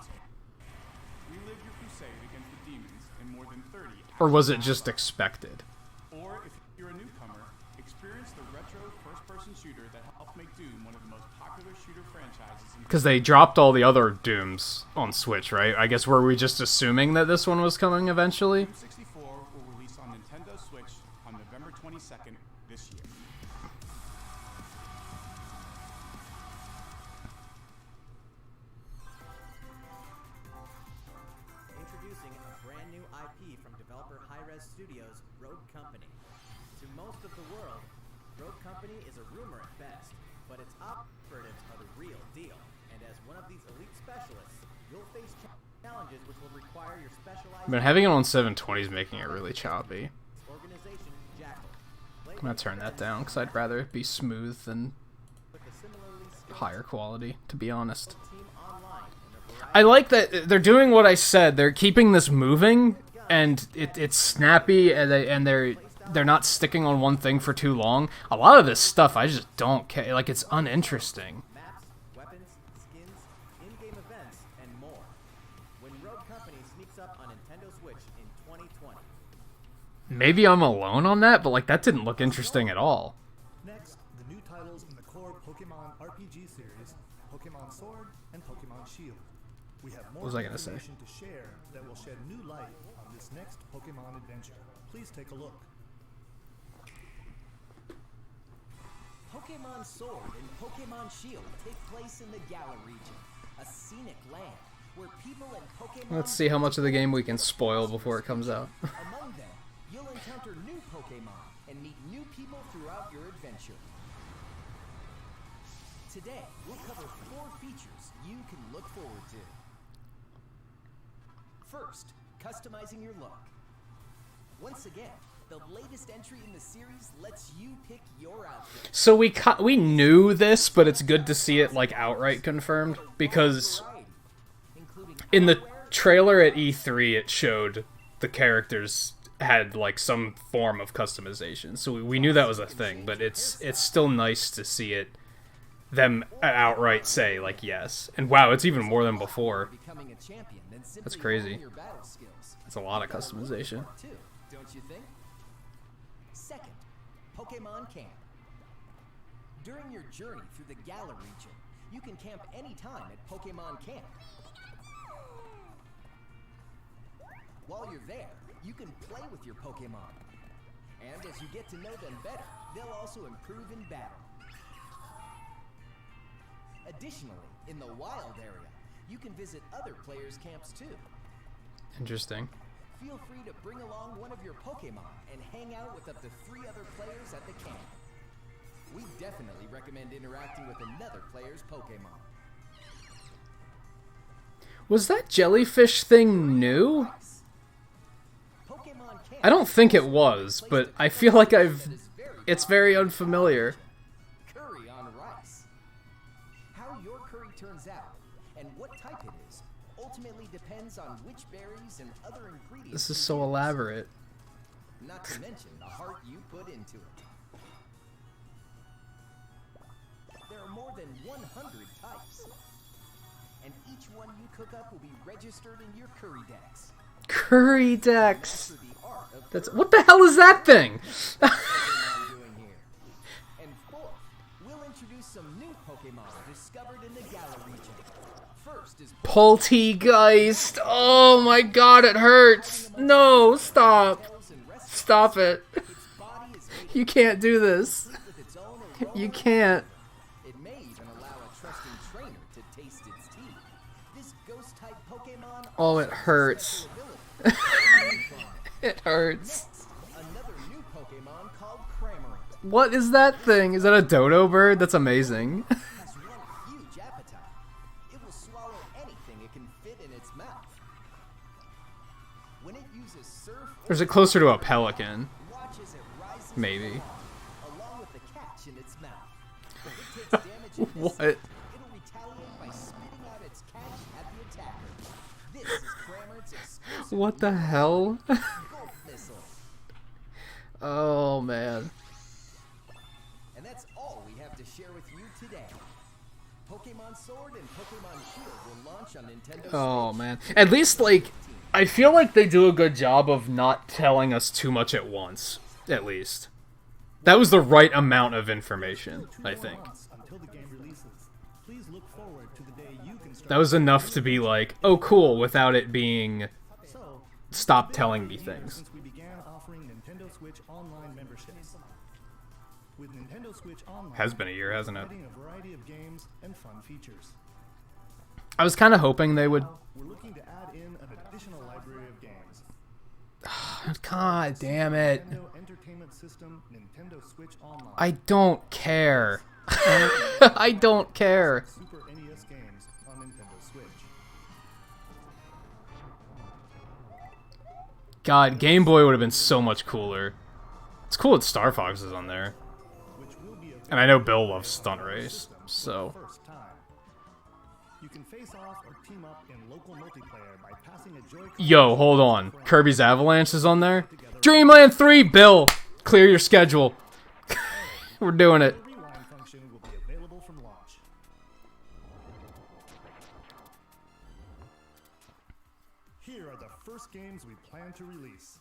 Relive your crusade against the demons in more than 30... Or was it just expected? Or, if you're a newcomer, experience the retro first-person shooter that helped make Doom one of the most popular shooter franchises in... Because they dropped all the other Dooms on Switch, right? I guess were we just assuming that this one was coming eventually? Doom 64 will release on Nintendo Switch on November 22nd this year. Introducing a brand new IP from developer Hi-Rez Studios, Rogue Company. To most of the world, Rogue Company is a rumor at best, but its operatives are the real deal. And as one of these elite specialists, you'll face challenges which will require your specialized... But having it on 720 is making it really choppy. organization, Jackal. I'm gonna turn that down, because I'd rather it be smooth than With a similarly skilled higher quality, to be honest. team online and a variety I like that they're doing what I said. They're keeping this moving, and it's snappy, and they're not sticking on one thing for too long. A lot of this stuff I just don't care. Like, it's uninteresting. maps, weapons, skins, in-game events, and more. When Rogue Company sneaks up on Nintendo Switch in 2020. Maybe I'm alone on that, but like that didn't look interesting at all. Next, the new titles in the core Pokémon RPG series, Pokémon Sword and Pokémon Shield. We have more What was I gonna say? information to share that will shed new light on this next Pokémon adventure. Please take a look. Pokémon Sword and Pokémon Shield take place in the Galar region, a scenic land where people and Pokémon... Let's see how much of the game we can spoil before it comes out. Among them, you'll encounter new Pokémon and meet new people throughout your adventure. Today, we'll cover 4 features you can look forward to. First, customizing your look. Once again, the latest entry in the series lets you pick your outfit. So we knew this, but it's good to see it like outright confirmed, because in the trailer at E3 it showed the characters had like some form of customization. So we knew that was a thing, but it's still nice to see them outright say like yes. And wow, it's even more than before. Becoming a champion than simply That's crazy. honing your battle skills. It's a lot of customization. Too. don't you think? Second, Pokémon Camp. During your journey through the Galar region, you can camp anytime at Pokémon Camp. While you're there, you can play with your Pokémon. And as you get to know them better, they'll also improve in battle. Additionally, in the wild area, you can visit other players' camps too. Interesting. Feel free to bring along one of your Pokémon and hang out with up to 3 other players at the camp. We definitely recommend interacting with another player's Pokémon. Was that jellyfish thing new? Pokémon Camp I don't think it was, but I feel like it's very unfamiliar. curry on rice. How your curry turns out and what type it is ultimately depends on which berries and other ingredients. This is you so use. elaborate. Not to mention the heart you put into it. There are more than 100 types. And each one you cook up will be registered in your curry decks. Curry decks. Master the art of That's curry. what the hell is that thing? What Pokemon doing here? And fourth, we'll introduce some new Pokemon discovered in the Galar region. First is Poltegeist. Oh my god, it hurts. No, stop. Bells and Rescue. Stop it. Its body is made You can't do this. with its own aroma. You can't. It may even allow a trusting trainer to taste its teeth. This ghost-type Pokemon Oh, it also has a hurts. special ability. It hurts. Next, another new Pokemon called Cramorant. What is that thing? Is that a dodo bird? That's amazing. Has one huge appetite. It will swallow anything it can fit in its mouth. When it uses surf Or is it closer to a pelican? watch as it rises Maybe. along with the catch in its mouth. If it takes damage in this, What? it'll retaliate by spitting out its catch at the attacker. This is Cramorant's exclusive What the hell? Golf Missile. Oh man. And that's all we have to share with you today. Pokemon Sword and Pokemon Shield will launch on Nintendo Oh Switch. man. At least like I feel like they do a good job of not telling us too much at once. At least. That was the right amount of information, I think. Until the game releases. Please look forward to the day you can start. That was enough to be like, oh cool, without it being So, stop telling me things. since we began offering Nintendo Switch Online memberships. With Nintendo Switch Online, Has been a year, hasn't it? we're getting a variety of games and fun features. I was kind of hoping they would. Now, we're looking to add in an additional library of games. God damn it. Nintendo Entertainment System, Nintendo Switch Online, I don't care. I don't care. Super NES games on Nintendo Switch. God, Game Boy would have been so much cooler. It's cool that Star Fox is on there. Which will be And I know Bill loves Stunt Race, so. first time. You can face off or team up in local multiplayer by passing a Joy-Con. Yo, hold on. Kirby's Avalanche is on there? Dreamland 3, Bill! Clear your schedule. We're doing it. The rewind function will be available from launch. Here are the first games we plan to release.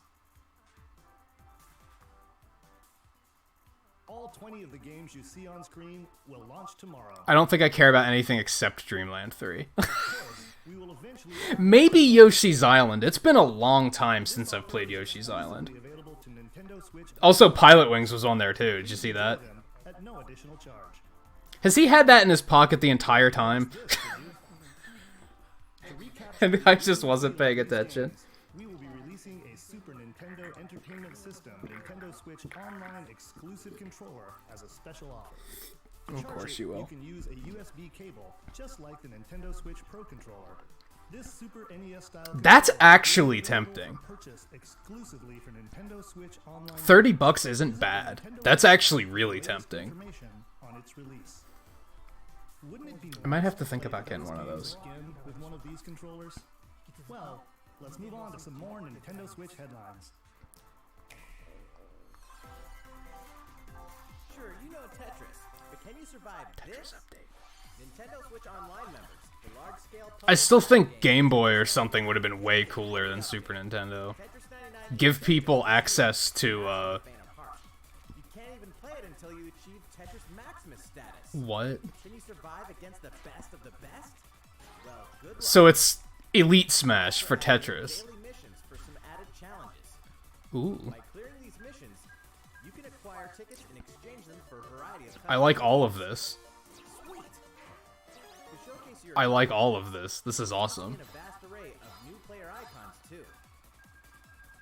All 20 of the games you see on screen will launch tomorrow. I don't think I care about anything except Dreamland 3. We will eventually Maybe Yoshi's Island. It's been a long time since I've played Yoshi's Island. be available to Nintendo Switch Also, Pilot Wings was on there too. Did you see that? them at no additional charge. Has he had that in his pocket the entire time? And I just wasn't paying attention. We will be releasing a Super Nintendo Entertainment System Nintendo Switch Online exclusive controller as a special offer. To Of charge course it, you will. You can use a USB cable, just like the Nintendo Switch Pro controller. This Super NES style That's controller actually is available tempting. for purchase exclusively for Nintendo Switch Online. $30 isn't bad. That's actually really tempting. Information on its release. Wouldn't it be I might nice have to think about play getting one of games those. again with one of these controllers? Well, let's move on to some more Nintendo Switch headlines. Sure, you know Tetris, but can you survive this? Nintendo Switch Online members, the large-scale I still think Game Boy or something would have been way cooler than Super Nintendo. Tetris 99 give people access to, You can't even play it until you achieve Tetris Maximus status. what? Can you survive against the best of the best? Well, good luck. So it's Elite Smash for Tetris. Daily missions for some added challenges. Ooh. By clearing these missions, you can acquire tickets and exchange them for a variety of I like all of this. Sweet. To showcase your I like all of this. This is awesome. in a vast array of new player icons too.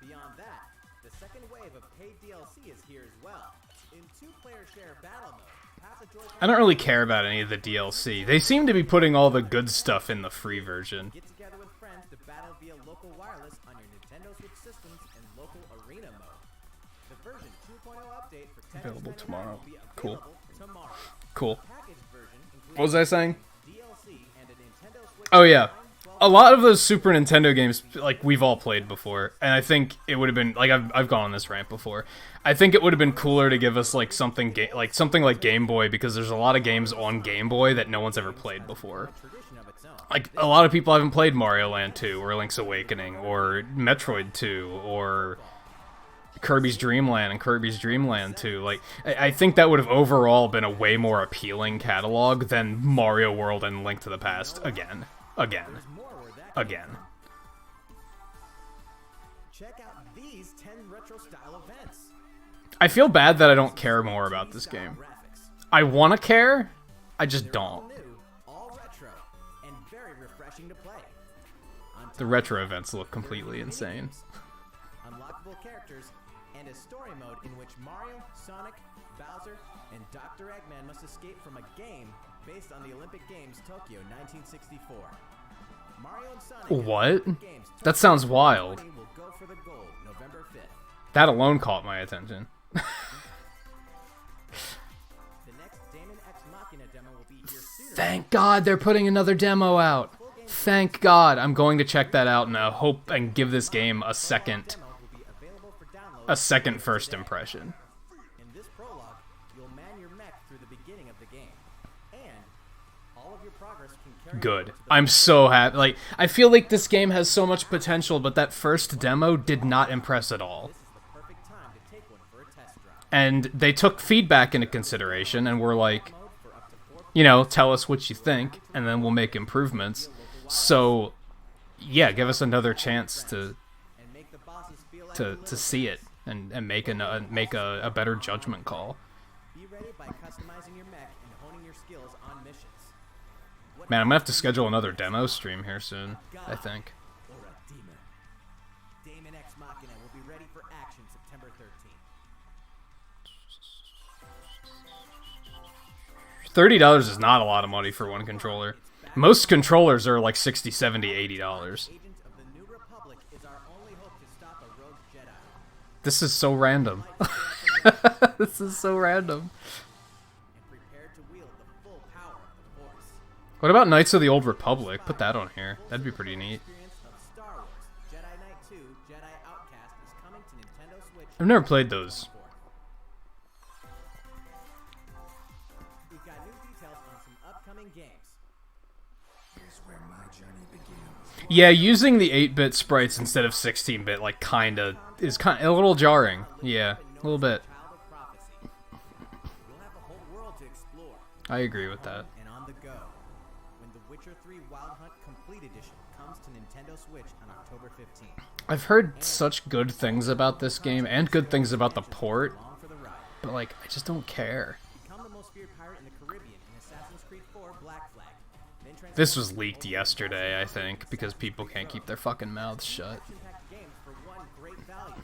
Beyond that, the second wave of paid DLC is here as well. In two-player share battle mode, pass a Joy-Con I don't really care about any of the DLC. They seem to be putting all the good stuff in the free version. get together with friends to battle via local wireless on your Nintendo Switch systems and local arena mode. The version 2.0 update for Tetris Available 99 tomorrow. will be Cool. available tomorrow. Cool. Packaged version includes What was I saying? DLC and a Nintendo Switch Oh yeah. 9, 12, A lot of those Super Nintendo games, like, we've all played before, and I think it would have been, like, I've gone on this rant before. I think it would have been cooler to give us, like, something like Game Boy, because there's a lot of games on Game Boy that no one's ever played before. tradition of its own. Like, a lot of people haven't played Mario Land 2, or Link's Awakening, or Metroid 2, or Kirby's Dream Land and Kirby's Dream Land 2. Like, I think that would have overall been a way more appealing catalog than Mario World and Link to the Past again. More where that Again. Check out these 10 retro style events. I feel bad that I don't care more about this game. Graphics. I want to care, I just All don't. new, all retro, and very refreshing to play. On top The retro events look completely insane. unlockable characters, and a story mode in which Mario, Sonic, Bowser, and Dr. Eggman must escape from a game based on the Olympic Games Tokyo 1964. Mario and Sonic and the What? Olympic Games That Tokyo sounds wild. 2020 will go for the gold November 5th. That alone caught my attention. The next Damon X Machina demo will be here sooner. Thank God they're putting another demo out. Thank God. I'm going to check that out and hope and give this game a second Demo will be available for download. first impression. In this prologue, you'll man your mech through the beginning of the game, and all of your progress can carry Good. over to the I'm so happy. Like, I feel like this game has so much potential, but that first demo did not impress at all. This is the perfect time to take one for a test drive. And they took feedback into consideration and were like, Mode for up to 4 you know, tell us what you think, and then we'll make improvements. So, yeah, give us another chance to and make the bosses feel like to see it and make a better judgment call. Be ready by customizing your mech and honing your skills on missions. Man, I'm gonna have to schedule another demo stream here soon, I think. Or a demon. Damon X Machina will be ready for action September 13th. $30 is not a lot of money for one controller. Most controllers are like $60, $70, $80. Agent of the New Republic is our only hope to stop a rogue Jedi. This is so random. This is so random. And prepare to wield the full power of the Force. What about Knights of the Old Republic? Put that on here. That'd be pretty neat. Experience of Star Wars Jedi Knight 2 Jedi Outcast is coming to Nintendo Switch. I've never played those. We've got new details on some upcoming games. Yeah, using the 8-bit sprites instead of 16-bit, like, is a little jarring. Yeah, a little bit. Child of Prophecy. You'll have a whole world to explore. I agree with that. And on the go. When The Witcher 3 Wild Hunt Complete Edition comes to Nintendo Switch on October 15th. I've heard such good things about this game, and good things about the port, Along for the ride. but, like, I just don't care. Become the most feared pirate in the Caribbean in Assassin's Creed 4 Black Flag. Then transform This was leaked yesterday, I think, because people can't keep their fucking mouths shut. action-packed games for one great value.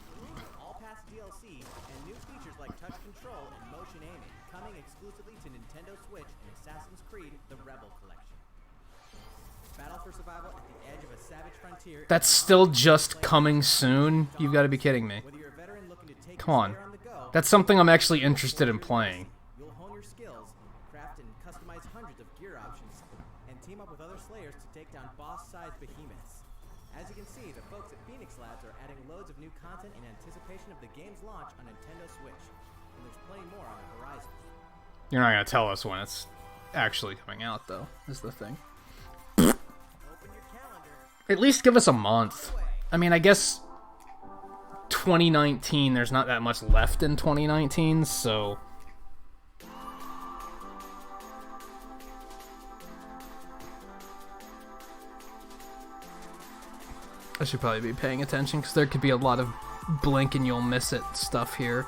All past DLC and new features like touch control and motion aiming coming exclusively to Nintendo Switch in Assassin's Creed: The Rebel Collection. Battle for survival at the edge of a savage frontier. That's still just coming soon? You've got to be kidding me. Whether you're a veteran looking to take Come on. your on the go, That's something I'm actually interested in playing. you'll hone your skills, craft and customize hundreds of gear options, and team up with other slayers to take down boss-sized behemoths. As you can see, the folks at Phoenix Labs are adding loads of new content in anticipation of the game's launch on Nintendo Switch, and there's plenty more on the horizon. You're not going to tell us when it's actually coming out, though, is the thing. Open your calendar. At least give us a month. I mean, I guess 2019, there's not that much left in 2019, so... I should probably be paying attention, because there could be a lot of blink and you'll miss it stuff here.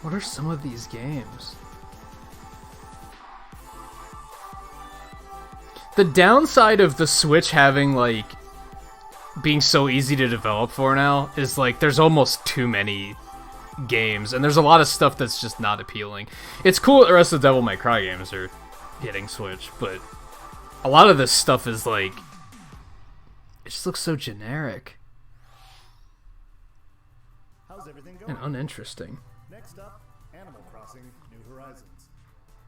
What are some of these games? The downside of the Switch having, like, being so easy to develop for now is, like, there's almost too many games, and there's a lot of stuff that's just not appealing. It's cool that the rest of the Devil May Cry games are hitting Switch, but a lot of this stuff is, like, it just looks so generic. How's everything And going? uninteresting. Next up, Animal Crossing New Horizons.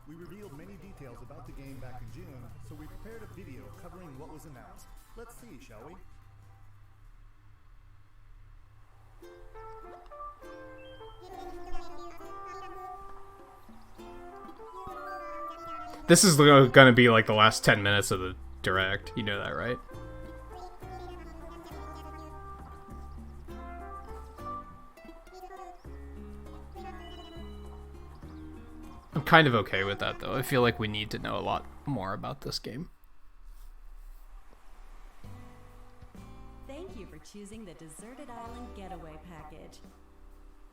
We revealed many details about the game back in June, so we prepared a video covering what was announced. Let's see, shall we? This is gonna be like the last 10 minutes of the Direct. You know that, right? I'm kind of okay with that, though. I feel like we need to know a lot more about this game. Thank you for choosing the Deserted Island Getaway Package.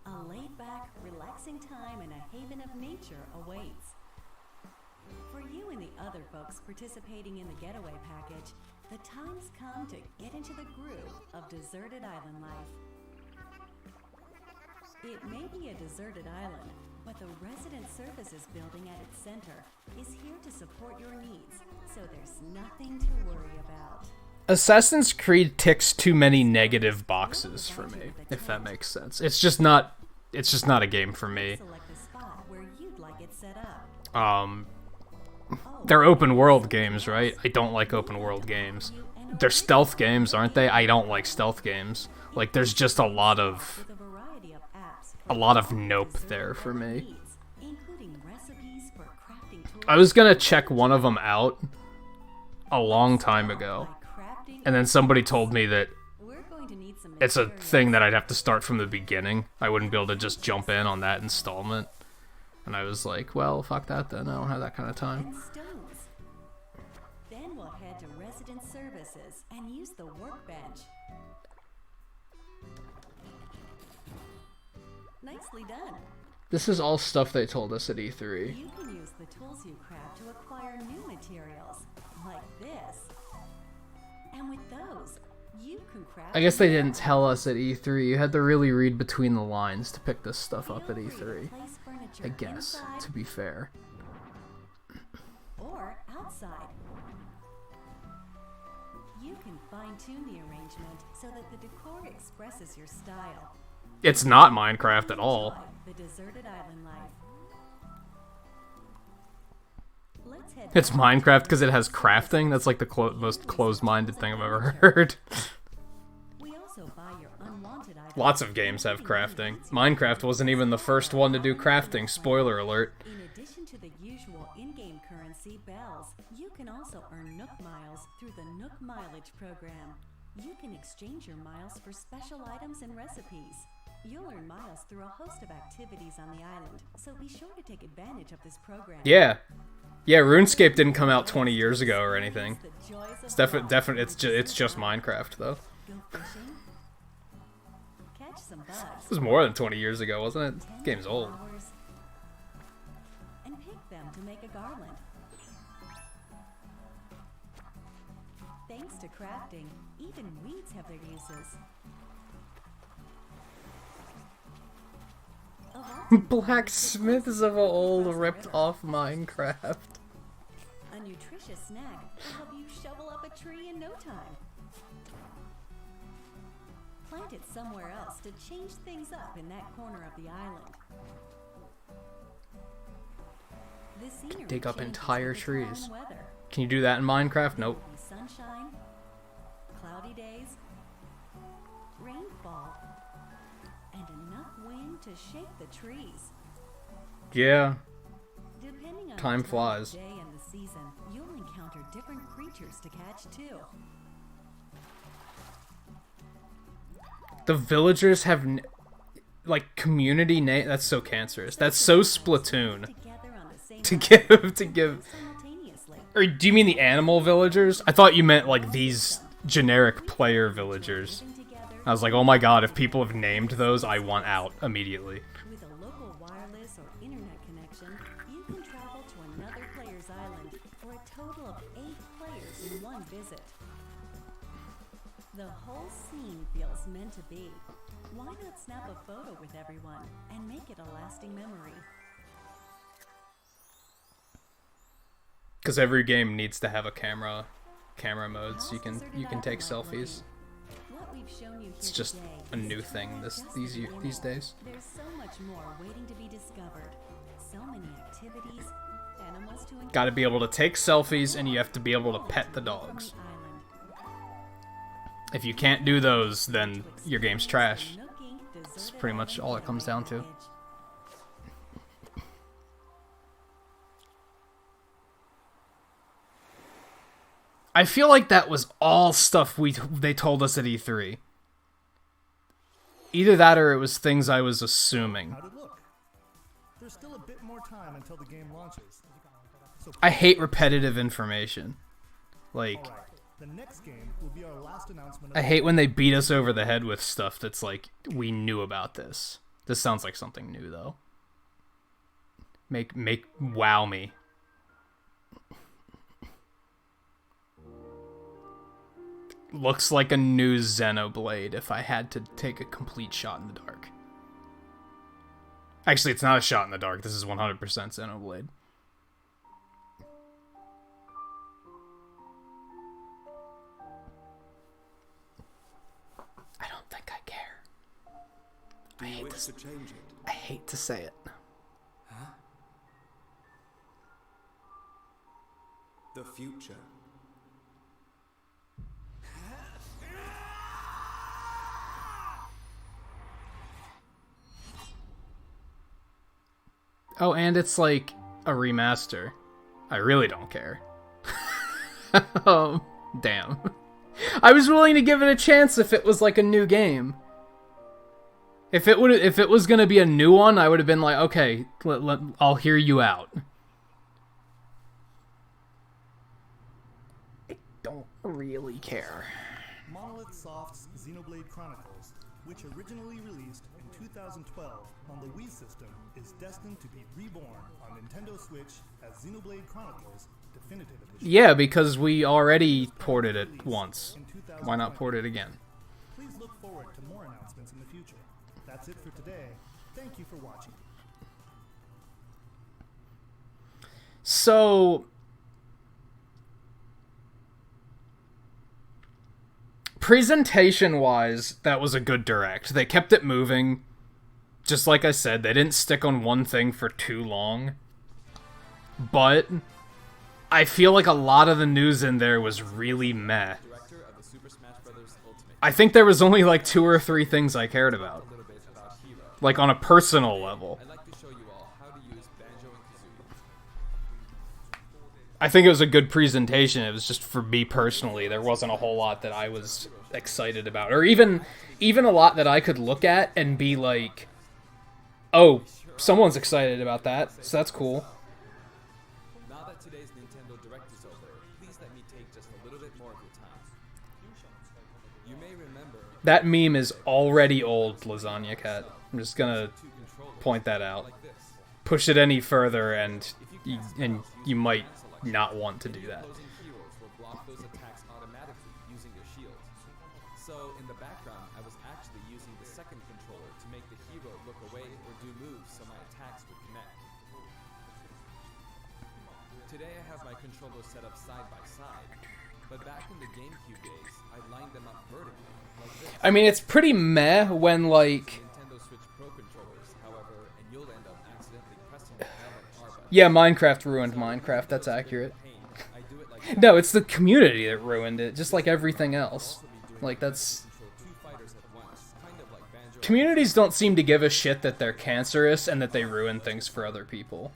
A laid-back, relaxing time and a haven of nature awaits. For you and the other folks participating in the Getaway Package, the time's come to get into the groove of deserted island life. It may be a deserted island, but the Resident Services building at its center is here to support your needs, so there's nothing to worry about. Assassin's Creed ticks too many negative boxes for me, if that makes sense. It's just not a game for me. Select the spot where you'd like it set up. They're open world games, right? I don't like open world games. They're stealth games, aren't they? I don't like stealth games. Like, there's just a lot of With a variety of apps nope there for me. needs, including recipes for crafting tools. I was gonna check one of them out a long time ago, by crafting and then somebody told me that we're going to need some it's a materials thing that I'd have to start from the beginning. I wouldn't be able to just jump in on that installment. And I was like, well, fuck that then. I don't have that kind of time. and stones. Then we'll head to Resident Services and use the workbench. Nicely done. This is all stuff they told us at E3. You can use the tools you craft to acquire new materials, like this. And with those, you can craft. I guess they didn't tell us at E3. You had to really read between the lines to pick this stuff up at Feel free to E3. place furniture I guess, inside to be fair. or outside. You can fine-tune the arrangement so that the decor expresses your style. It's not Minecraft at all. Enjoy the deserted island life. Let's head It's Minecraft because it has crafting. That's like the most closed-minded thing I've ever heard. We also buy your unwanted items. Lots of games have crafting. Minecraft wasn't even the first one to do crafting. Spoiler alert. In addition to the usual in-game currency, bells, you can also earn Nook Miles through the Nook Mileage program. You can exchange your miles for special items and recipes. You'll earn miles through a host of activities on the island, so be sure to take advantage of this program. Yeah. Yeah, RuneScape didn't come out 20 years ago or anything. The joys of It's life. definitely it's just Minecraft though. Go fishing, catch some bugs. This was more than 20 years ago, wasn't it? This game's old. Flowers, and pick them to make a garland. Thanks to crafting, even weeds have their uses. Of all Blacksmiths of old ripped off Minecraft. a nutritious snack will help you shovel up a tree in no time. plant it somewhere else to change things up in that corner of the island. The scenery Dig up changes entire with the trees. time and weather. Can you do that in Minecraft? There will Nope. be sunshine, cloudy days, rainfall, and enough wind to shake the trees. Yeah. Depending on Time the time flies. of day and the season, you'll encounter different creatures to catch too. The villagers have like community name. That's so cancerous. That's so Splatoon. Together on the same To island give. simultaneously. Or do you mean the animal villagers? I thought you meant like these generic player villagers. Living together I was like, oh my god, if people have named those, I want out immediately. with a local wireless or internet connection, you can travel to another player's island for a total of 8 players in one visit. The whole scene feels meant to be. Why not snap a photo with everyone and make it a lasting memory? Because every game needs to have a camera mode, so you can take selfies. What we've shown you It's here just today a is new just thing the these beginning. days. There's so much more waiting to be discovered. So many activities, animals to encounter. Got to be able to take selfies, and you have to be able to pet the dogs. If you can't do those, then your game's trash. That's pretty much all it comes down to. I feel like that was all stuff they told us at E3. Either that or it was things I was assuming. How'd it look? There's still a bit more time until the game launches. So I hate repetitive information. Like, alright, the next game will be our last announcement of I hate when they beat us over the head with stuff that's like, we knew about this. This sounds like something new, though. Wow me. Looks like a new Xenoblade if I had to take a complete shot in the dark. Actually, it's not a shot in the dark. This is 100% Xenoblade. I don't think I care. I hate to say it. The future. Oh, and it's like a remaster. I really don't care. Damn. I was willing to give it a chance if it was like a new game. If it was gonna be a new one, I would have been like, okay, I'll hear you out. I don't really care. Monolith Soft's Xenoblade Chronicles, which originally released in 2012 on the Wii system, is destined to be reborn on Nintendo Switch as Xenoblade Chronicles Definitive Edition. Yeah, because we already ported it once. Why not port it again? Please look forward to more announcements in the future. That's it for today. Thank you for watching. So, presentation-wise, that was a good direct. They kept it moving. Just like I said, they didn't stick on one thing for too long. But I feel like a lot of the news in there was really meh. Director of the Super Smash Bros. Ultimate. I think there was only like 2 or 3 things I cared about. A little bit about Hero. Like on a personal level. I'd like to show you all how to use Banjo and Kazooie. I think it was a good presentation. It was just for me personally. There wasn't a whole lot that I was excited about. Or even a lot that I could look at and be like, oh, someone's excited about that, so that's cool. Now that today's Nintendo Direct is over, please let me take just a little bit more of your time. You may remember That meme is already old, Lasagna Cat. I'm just gonna two controllers point that out. like this. Push it any further and you might not want to do that. Opposing heroes will block those attacks automatically using their shields. So in the background, I was actually using the second controller to make the hero look away or do moves so my attacks would connect. Today I have my controllers set up side by side. But back in the GameCube days, I lined them up vertically, like this. I mean, it's pretty meh when, like... Nintendo Switch Pro controllers, however, and you'll end up accidentally pressing the L and R button. Yeah, Minecraft ruined Minecraft, that's accurate. I do it like No, it's the community that ruined it, just like everything else. Like, that's... control two fighters at once, kind of like Banjo. Communities don't seem to give a shit that they're cancerous and that they ruin things for other people.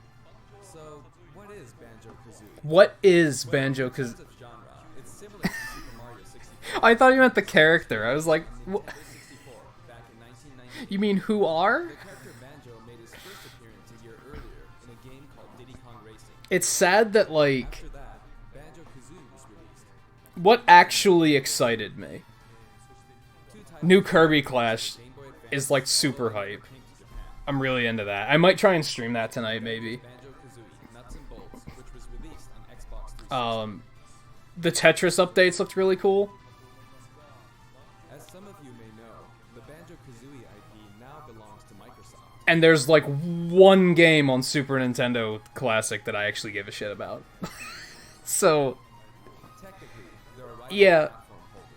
So, what is Banjo-Kazooie? What is Banjo-Kazooie? In terms of genre, it's similar to Super Mario 64. I thought you meant the character. I was like, Nintendo 64, back in 1998. you mean who are? The character Banjo made his first appearance a year earlier in a game called Diddy Kong Racing. It's sad that, like, After that, Banjo-Kazooie was released. what actually excited me? Two titles New Kirby Clash Game Boy Advance is, like, super hype. came to Japan. I'm really into that. I might try and stream that tonight, maybe. Banjo-Kazooie Nuts and Bolts, which was released on Xbox 360. The Tetris updates looked really cool. As some of you may know, the Banjo-Kazooie IP now belongs to Microsoft. And there's, like, one game on Super Nintendo Classic that I actually give a shit about. So, Technically, they're a rival yeah. platform holder.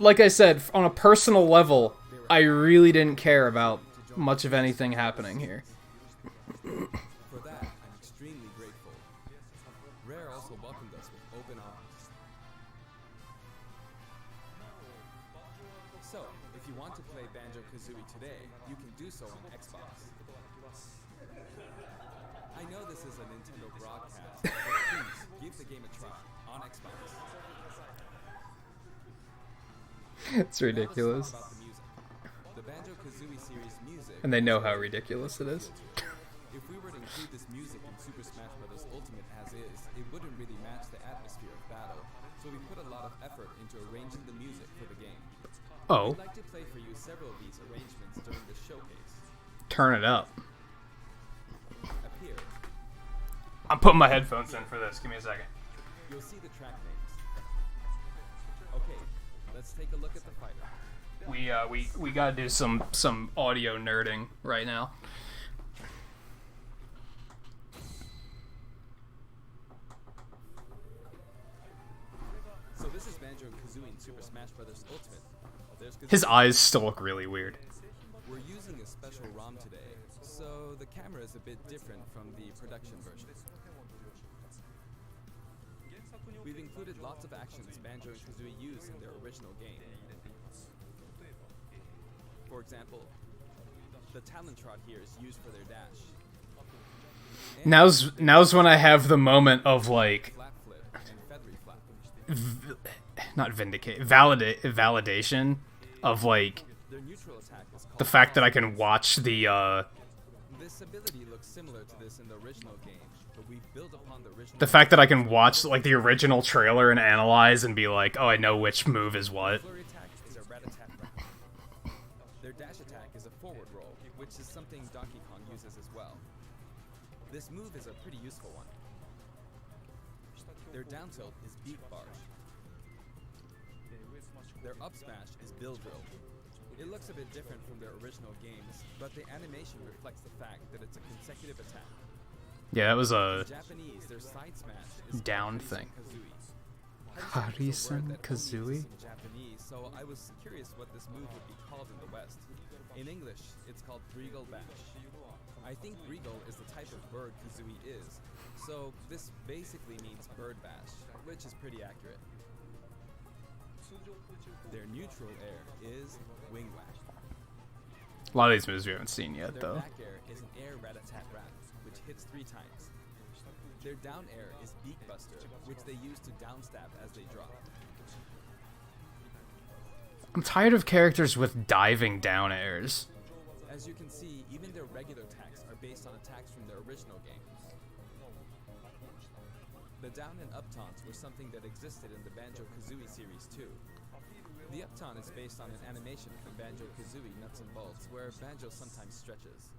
Like I said, on a personal level, I really didn't care about much of anything happening here. For that, I'm extremely grateful. Rare also welcomed us with open arms. So, if you want to play Banjo-Kazooie today, you can do so on Xbox. I know this is a Nintendo broadcast, but please give the game a try on Xbox. It's Now ridiculous. let's talk about the music. The Banjo-Kazooie series music. And they know how ridiculous it is. If we were to include this music in Super Smash Bros. Ultimate as is, it wouldn't really match the atmosphere of battle. So we put a lot of effort into arranging the music for the game. Oh, We'd like to play for you several of these arrangements during the showcase. turn it up. Up here, I'm putting my headphones in for this. Give me a second. you'll see the track names. Okay, let's take a look at the fighter. We gotta do some audio nerding right now. So this is Banjo-Kazooie in Super Smash Bros. Ultimate. There's Kazooie. His eyes still look really weird. We're using a special ROM today, so the camera is a bit different from the production version. We've included lots of actions Banjo and Kazooie use in their original game. For example, the Talon Trot here is used for their dash. And Now's when I have the moment of, like, flat flip and feathery flap. not validation of, like, Their neutral attack is called the fact that I can watch the This ability looks similar to this in the original game, but we've built upon the original. the fact that I can watch, like, the original trailer and analyze and be like, oh, I know which move is what. Flurry attack is a rat-a-tat round. Their dash attack is a forward roll, which is something Donkey Kong uses as well. This move is a pretty useful one. Their down tilt is beak barge. Their up smash is bill drill. It looks a bit different from their original games, but the animation reflects the fact that it's a consecutive attack. Yeah, that was a In Japanese, their side smash is down Harisen thing. Kazooie. Harisen is a word Harisen that only Kazooie? exists in Japanese, so I was curious what this move would be called in the West. In English, it's called Breagle Bash. I think Breagle is the type of bird Kazooie is, so this basically means bird bash, which is pretty accurate. Their neutral air is Wing Whack. A lot of these moves we haven't seen yet, Their though. back air is an air rat-a-tat-rat, which hits 3 times. Their down air is Beak Buster, which they use to downstab as they drop. I'm tired of characters with diving down airs. As you can see, even their regular attacks are based on attacks from their original game. The down and up taunts were something that existed in the Banjo-Kazooie series too. The up taunt is based on an animation from Banjo-Kazooie Nuts and Bolts, where Banjo sometimes stretches.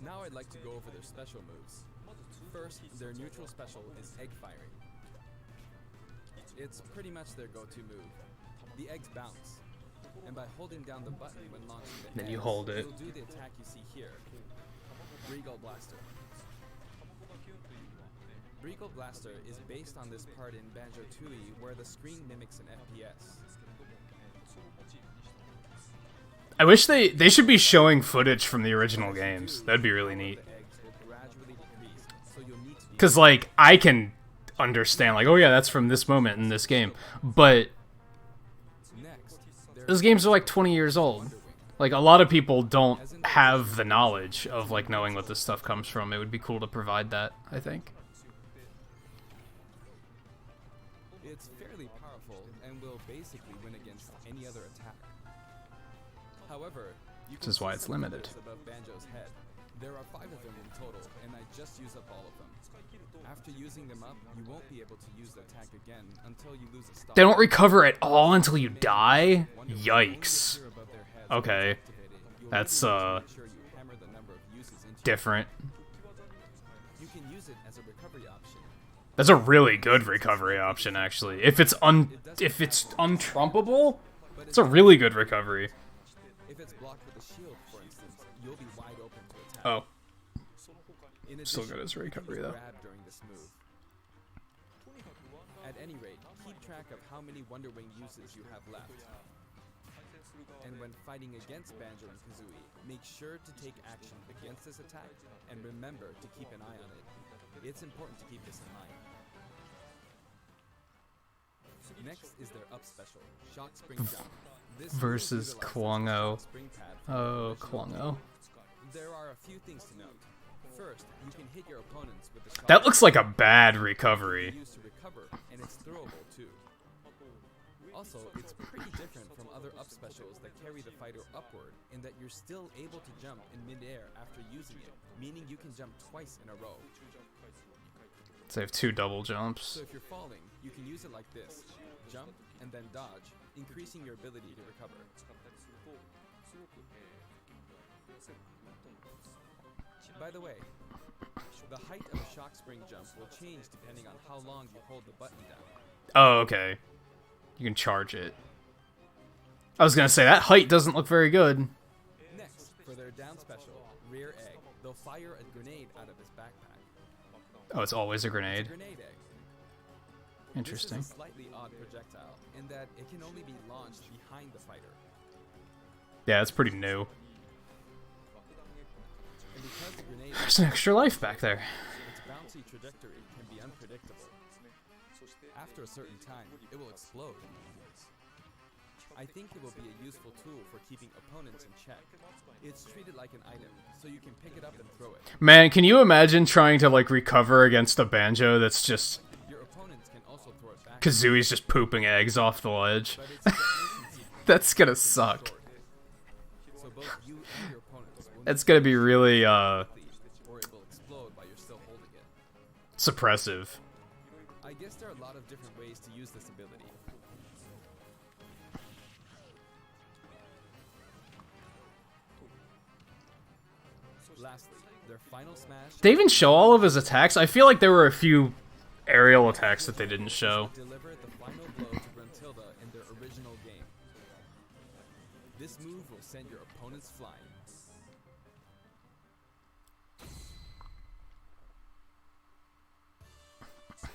Now I'd like to go over their special moves. First, their neutral special is egg firing. It's pretty much their go-to move. The eggs bounce, and by holding down the button when launching the Then you eggs, hold it. you'll do the attack you see here. Breagle Blaster. Breagle Blaster is based on this part in Banjo-Tooie where the screen mimics an FPS. I wish they should be showing footage from the original games. That'd be really neat. Because, like, I can understand, like, oh yeah, that's from this moment in this game. But those games are, like, 20 years old. Like, a lot of people don't have the knowledge of, like, knowing what this stuff comes from. It would be cool to provide that, I think. It's fairly powerful and will basically win against any other attack. However, this is why it's limited. Above Banjo's head. There are 5 of them in total, and I just use up all of them. After using them up, you won't be able to use the attack again until you lose a star. They don't recover at all until you die? Yikes. Okay. That's, different. You can use it as a recovery option. That's a really good recovery option, actually. If it's untrumpable, it's a really good recovery. If it's blocked with a shield, for instance, you'll be wide open to attack. Oh. In Still addition, good as a recovery, you can though. grab during this move. At any rate, keep track of how many Wonder Wing uses you have left. And when fighting against Banjo and Kazooie, make sure to take action against this attack, and remember to keep an eye on it. It's important to keep this in mind. Next is their up special, Shock Spring Jump. This Versus utilizes Kwongo. the spring pad from the Oh, original Kwongo. move. There are a few things to note. First, you can hit your opponents with the shock That looks like a bad recovery. used to recover, and it's throwable too. Also, it's pretty different from other up specials that carry the fighter upward in that you're still able to jump in midair after using it, meaning you can jump twice in a row. So they have 2 double jumps. So if you're falling, you can use it like this. Jump and then dodge, increasing your ability to recover. By the way, the height of a shock spring jump will change depending on how long you hold the button down. Oh, okay. You can charge it. I was gonna say, that height doesn't look very good. Next, for their down special, Rear Egg, they'll fire a grenade out of his backpack. Oh, it's always a It's a grenade. grenade egg. Interesting. This is a slightly odd projectile in that it can only be launched behind the fighter. Yeah, it's pretty new. And because the grenade There's an extra life back there. its bouncy trajectory can be unpredictable. After a certain time, it will explode. I think it will be a useful tool for keeping opponents in check. It's treated like an item, so you can pick it up and throw it. Man, can you imagine trying to, like, recover against a Banjo that's just... Your opponents can also throw it back. Kazooie's just pooping eggs off the ledge. But its detonation sequence That's gonna is suck. short. So both you and your opponents will That's gonna be really, or it will explode while you're still holding it. suppressive. I guess there are a lot of different ways to use this ability. Lastly, their final smash. They even show all of his attacks? I feel like there were a few aerial attacks that they didn't show. Deliver the final blow to Gruntilda in their original game. This move will send your opponents flying.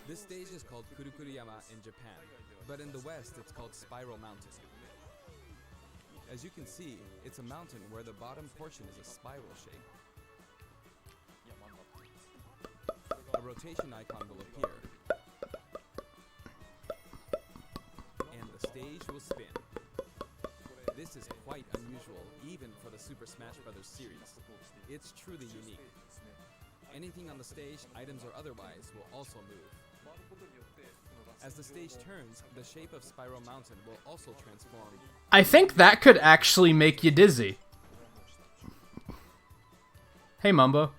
This stage is called Kurukuruyama in Japan, but in the West it's called Spiral Mountain. As you can see, it's a mountain where the bottom portion is a spiral shape. A rotation icon will appear, and the stage will spin. This is quite unusual, even for the Super Smash Bros. Series. It's truly unique. Anything on the stage, items or otherwise, will also move. As the stage turns, the shape of Spiral Mountain will also transform. I think that could actually make you dizzy. Hey, Mumbo.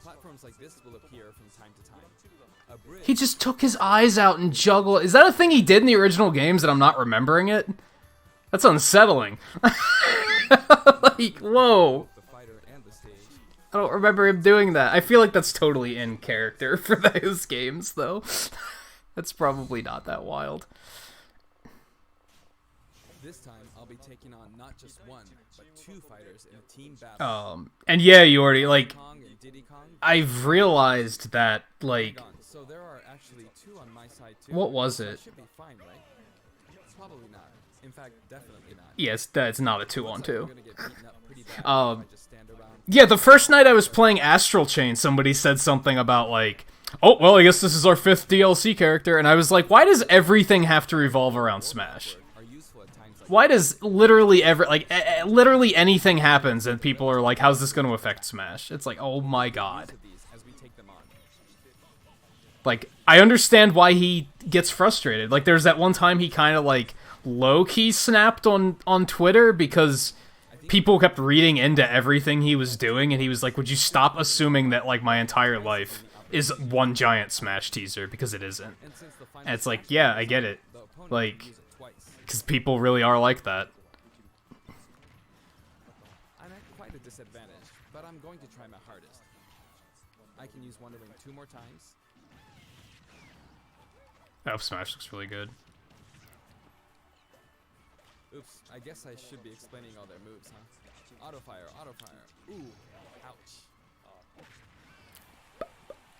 Platforms like this will appear from time to time. A bridge He just took his eyes out and juggled. Is that a thing he did in the original games and I'm not remembering it? That's unsettling. Like, whoa. the fighter and the stage. I don't remember him doing that. I feel like that's totally in character for those games, though. That's probably not that wild. This time, I'll be taking on not just one, but 2 fighters in a team battle. And yeah, you already, like, Kong and Diddy Kong. I've realized that, like, Gone. So So there are actually 2 on my side too. What was So it? should be fine, right? Probably not. In fact, definitely not. Yes, that's not a 2 on Looks like 2. we're gonna get beaten up pretty bad if Um, I just stand around. Yeah, the first night I was playing Astral Chain, somebody said something about, like, oh, well, I guess this is our 5th DLC character, and I was like, why does everything have to revolve around Smash? Are useful at times like Why does literally literally anything happens and people are like, how's this going to affect Smash? It's like, oh my god. these as we take them on. Like, I understand why he gets frustrated. Like, there's that one time he kind of, like, low-key snapped on Twitter because people kept reading into everything he was doing, and he was like, would you stop assuming that, like, my entire life is one giant Smash teaser, because it isn't. And since the final And it's like, yeah, I get it. the opponent Like, can use it twice. because people really are like that. I'm at quite a disadvantage, but I'm going to try my hardest. I can use Wonder Wing 2 more times. Oh, Smash looks really good. Oops, I guess I should be explaining all their moves, huh? Auto fire, auto fire. Ooh, ouch.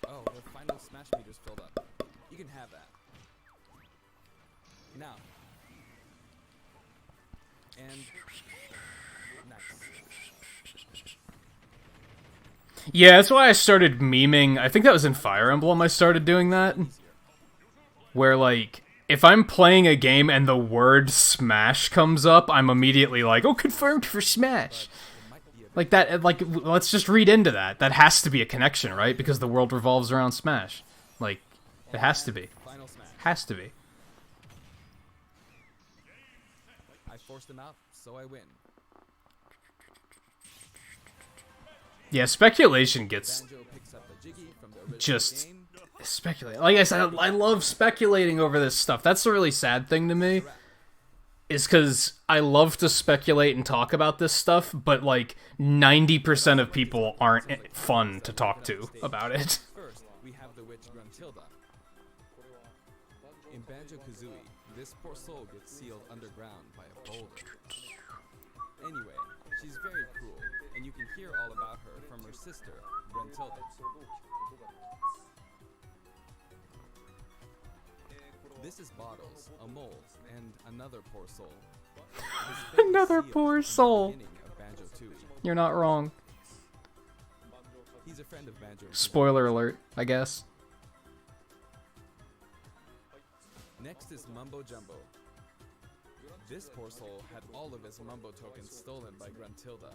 Oh, the final smash meter's filled up. You can have that. Now. And nice. Yeah, that's why I started memeing. I think that was in Fire Emblem I started doing that. Where, like, if I'm playing a game and the word Smash comes up, I'm immediately like, oh, confirmed for Smash. Like that, like, let's just read into that. That has to be a connection, right? Because the world revolves around Smash. Like, it has to be. Final smash. Has to be. I forced him out, so I win. Yeah, speculation gets Banjo picks up the Jiggy from the original just game. speculate. Like I said, I love speculating over this stuff. That's the really sad thing to me. Is because I love to speculate and talk about this stuff, but like 90% of people aren't fun to talk to about it. First, we have the witch Gruntilda. In Banjo-Kazooie, this poor soul gets sealed underground by a boulder. Anyway, she's very cruel, and you can hear all about her from her sister, Gruntilda. This is Bottles, a mole, and another poor soul. His fate is Another sealed poor from the soul. beginning of Banjo-Tooie. You're not wrong. He's a friend of Banjo. Spoiler alert, I guess. Next is Mumbo Jumbo. This poor soul had all of his Mumbo tokens stolen by Gruntilda.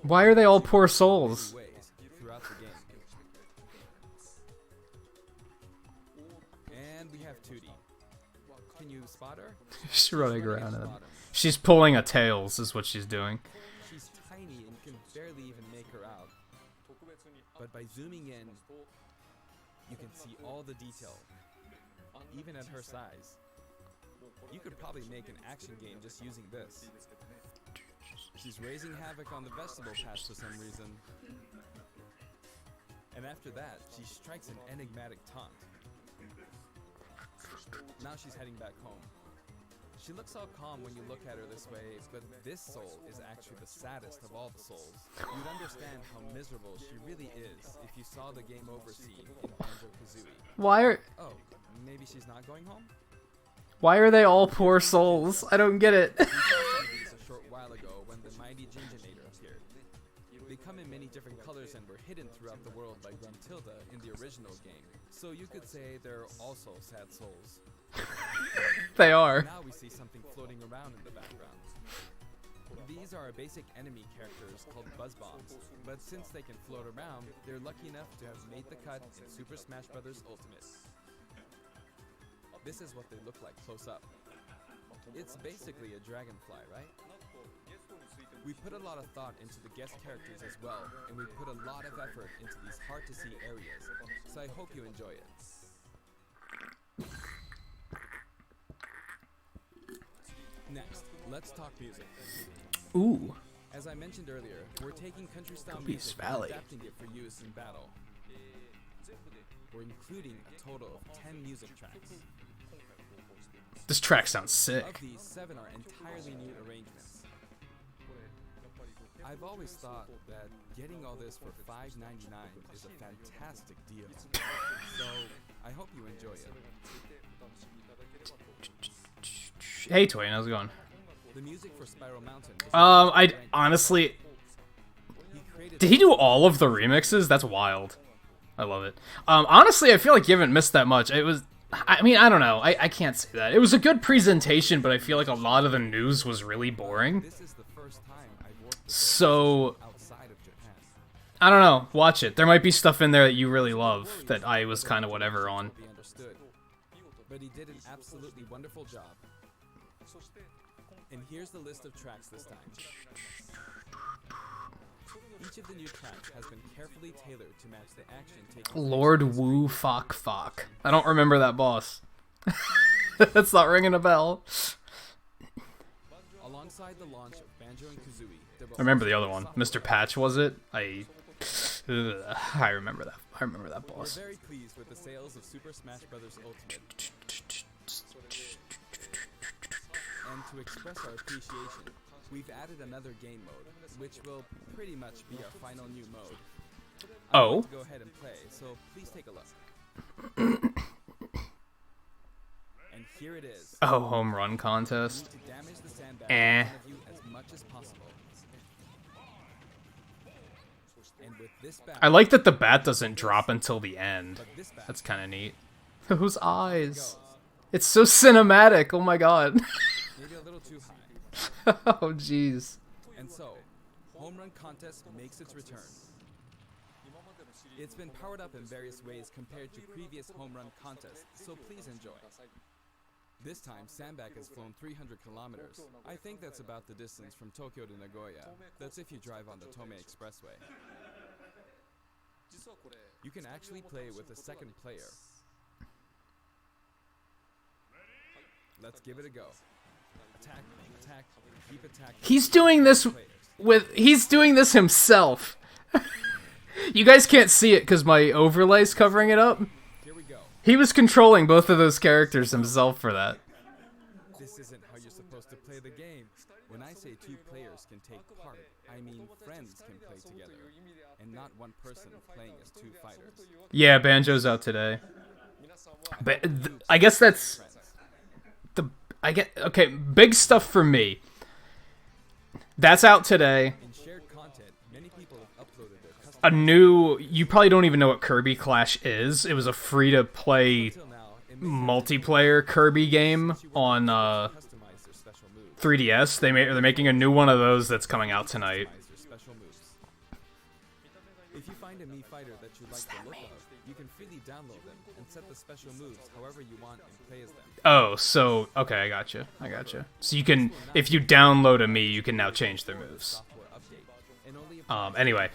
Why are they all poor souls? Ways throughout the game. And we have Tootie. Can you spot her? She's running around. at the And bottom. she's pulling a tails, is what she's doing. She's tiny and can barely even make her out. But by zooming in, you can see all the detail, even at her size. You could probably make an action game just using this. She's raising havoc on the vegetable patch for some reason. And after that, she strikes an enigmatic taunt. Now she's heading back home. She looks all calm when you look at her this way, but this soul is actually the saddest of all the souls. You'd understand how miserable she really is if you saw the game over scene in Banjo-Kazooie. Why Maybe she's not going home? are they all poor souls? I don't get it. We saw some of these a short while ago when the mighty Ginginator appeared. They come in many different colors and were hidden throughout the world by Gruntilda in the original game. So you could say they're also sad souls. They are. Now we see something floating around in the background. These are our basic enemy characters called Buzz Bombs, but since they can float around, they're lucky enough to have made the cut in Super Smash Bros. Ultimate. This is what they look like close up. It's basically a dragonfly, right? We put a lot of thought into the guest characters as well, and we put a lot of effort into these hard-to-see areas, so I hope you enjoy it. Next, let's talk music. Ooh. As I mentioned earlier, we're taking country-style Gobi's music Valley. and adapting it for use in battle. We're including a total of 10 music tracks. This track sounds Of sick. these, 7 are entirely new arrangements. I've always thought that getting all this for $5.99 is a fantastic deal. So, I hope you enjoy it. Hey, Twain, how's it going? The music for Spiral Mountain. I honestly... Did he do all of the remixes? That's wild. I love it. Honestly, I feel like you haven't missed that much. It was... I mean, I don't know. I can't say that. It was a good presentation, but I feel like a lot of the news was really boring. This is the first time I've worked with So... outside of Japan. I don't know. Watch it. There might be stuff in there that you really love that I was kind of whatever on. Be understood. But he did an absolutely wonderful job. And here's the list of tracks this time. Each of the new tracks has been carefully tailored to match the action taking Lord Wu Fok Fok. I don't remember that boss. That's not ringing a bell. alongside the launch of Banjo and Kazooie. I remember the other one. Mr. Patch, was it? I remember that. I remember that We're boss. very pleased with the sales of Super Smash Bros. Ultimate. And to express our appreciation, we've added another game mode, which will pretty much be our final new mode. I'm going to go ahead and play, so please take a look. And here it is. Oh, home run contest. To damage the sandbag Eh. in front of you as much as possible. And with this bat, I like that the bat doesn't drop until the end. but this bat That's kind of neat. Those eyes. It's so cinematic. Oh my god. maybe a little too high. Oh jeez. And so, Home Run Contest makes its return. It's been powered up in various ways compared to previous Home Run Contests, so please enjoy. This time, Sandbag has flown 300 kilometers. I think that's about the distance from Tokyo to Nagoya. That's if you drive on the Tomei Expressway. You can actually play with a second player. Let's give it a go. Attack, attack, keep attacking. He's doing this he's doing this himself. You guys can't see it because my overlay's covering it up. Here we go. He was controlling both of those characters himself for that. This isn't how you're supposed to play the game. When I say two players can take part, I mean friends can play together, and not one person playing as two fighters. Yeah, Banjo's out today. But I guess that's okay, big stuff for me. That's out today. In shared content, many people have uploaded their custom. You probably don't even know what Kirby Clash is. It was a free-to-play Until now, it makes multiplayer Kirby game on customize their special moves. 3DS. They're making a new one of those that's coming out tonight. Customize their special moves. If you find a Mii fighter that you like the look of, you can freely download them and set the special moves however you want and play as them. Oh, so okay, I gotcha. So you can, if you download a Mii, you can now change their moves. Software update. And only Anyway,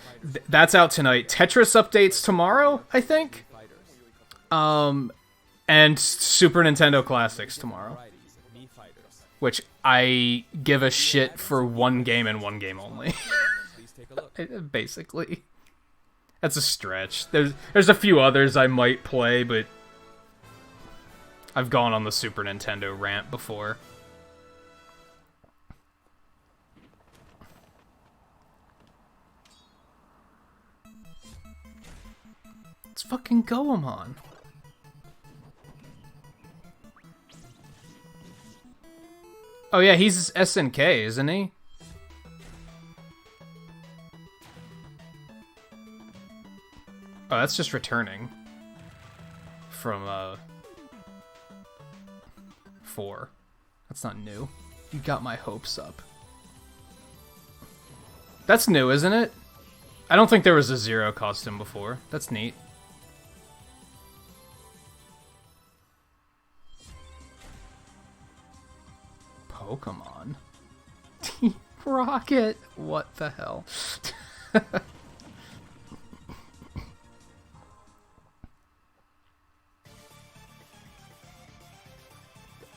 that's out tonight. Tetris updates tomorrow, I think. fighters. And Super Nintendo Classics tomorrow, Varieties of Mii fighters. which I give a shit for one game and one game only. Please take a look. Basically, that's a stretch. There's a few others I might play, but I've gone on the Super Nintendo rant before. It's fucking Goemon. Oh yeah, he's SNK, isn't he? Oh, that's just returning from 4. That's not new. You got my hopes up. That's new, isn't it? I don't think there was a Zero costume before. That's neat. Pokemon. Team Rocket. What the hell?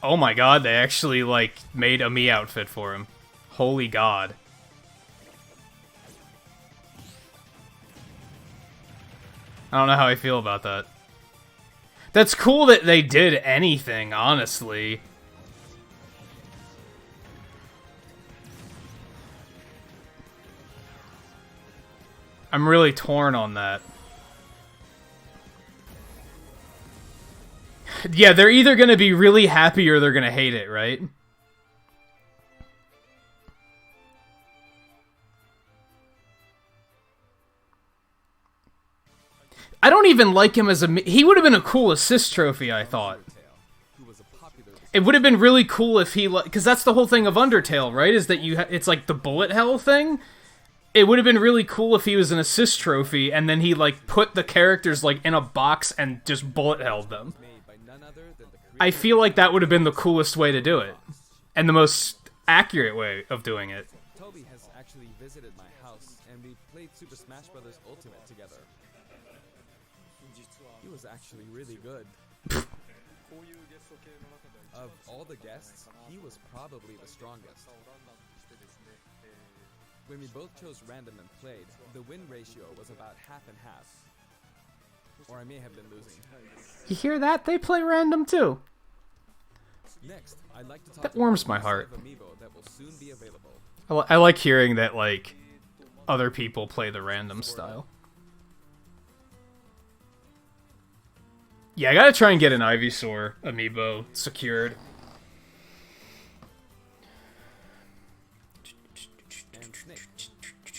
Oh my god, they actually, like, made a Mii outfit for him. Holy god. I don't know how I feel about that. That's cool that they did anything, honestly. I'm really torn on that. Yeah, they're either going to be really happy or they're going to hate it, right? I don't even like him as a... He would have been a cool assist trophy, I thought. It would have been really cool if he... Because that's the whole thing of Undertale, right? Is that it's like the bullet hell thing. It would have been really cool if he was an assist trophy and then he like put the characters like in a box and just bullet held them. I feel like that would have been the coolest way to do it. And the most accurate way of doing it. Toby has actually visited my house and we played Super Smash Bros. Ultimate together. He was actually really good. Of all the guests, he was probably the strongest. When we both chose random and played, the win ratio was about half and half. Or I may have been losing. You hear that? They play random too. Next, I'd like to talk That warms my heart. about Amiibo that will soon be available. I like hearing that like other people play the random style. Yeah, I gotta try and get an Ivysaur amiibo secured.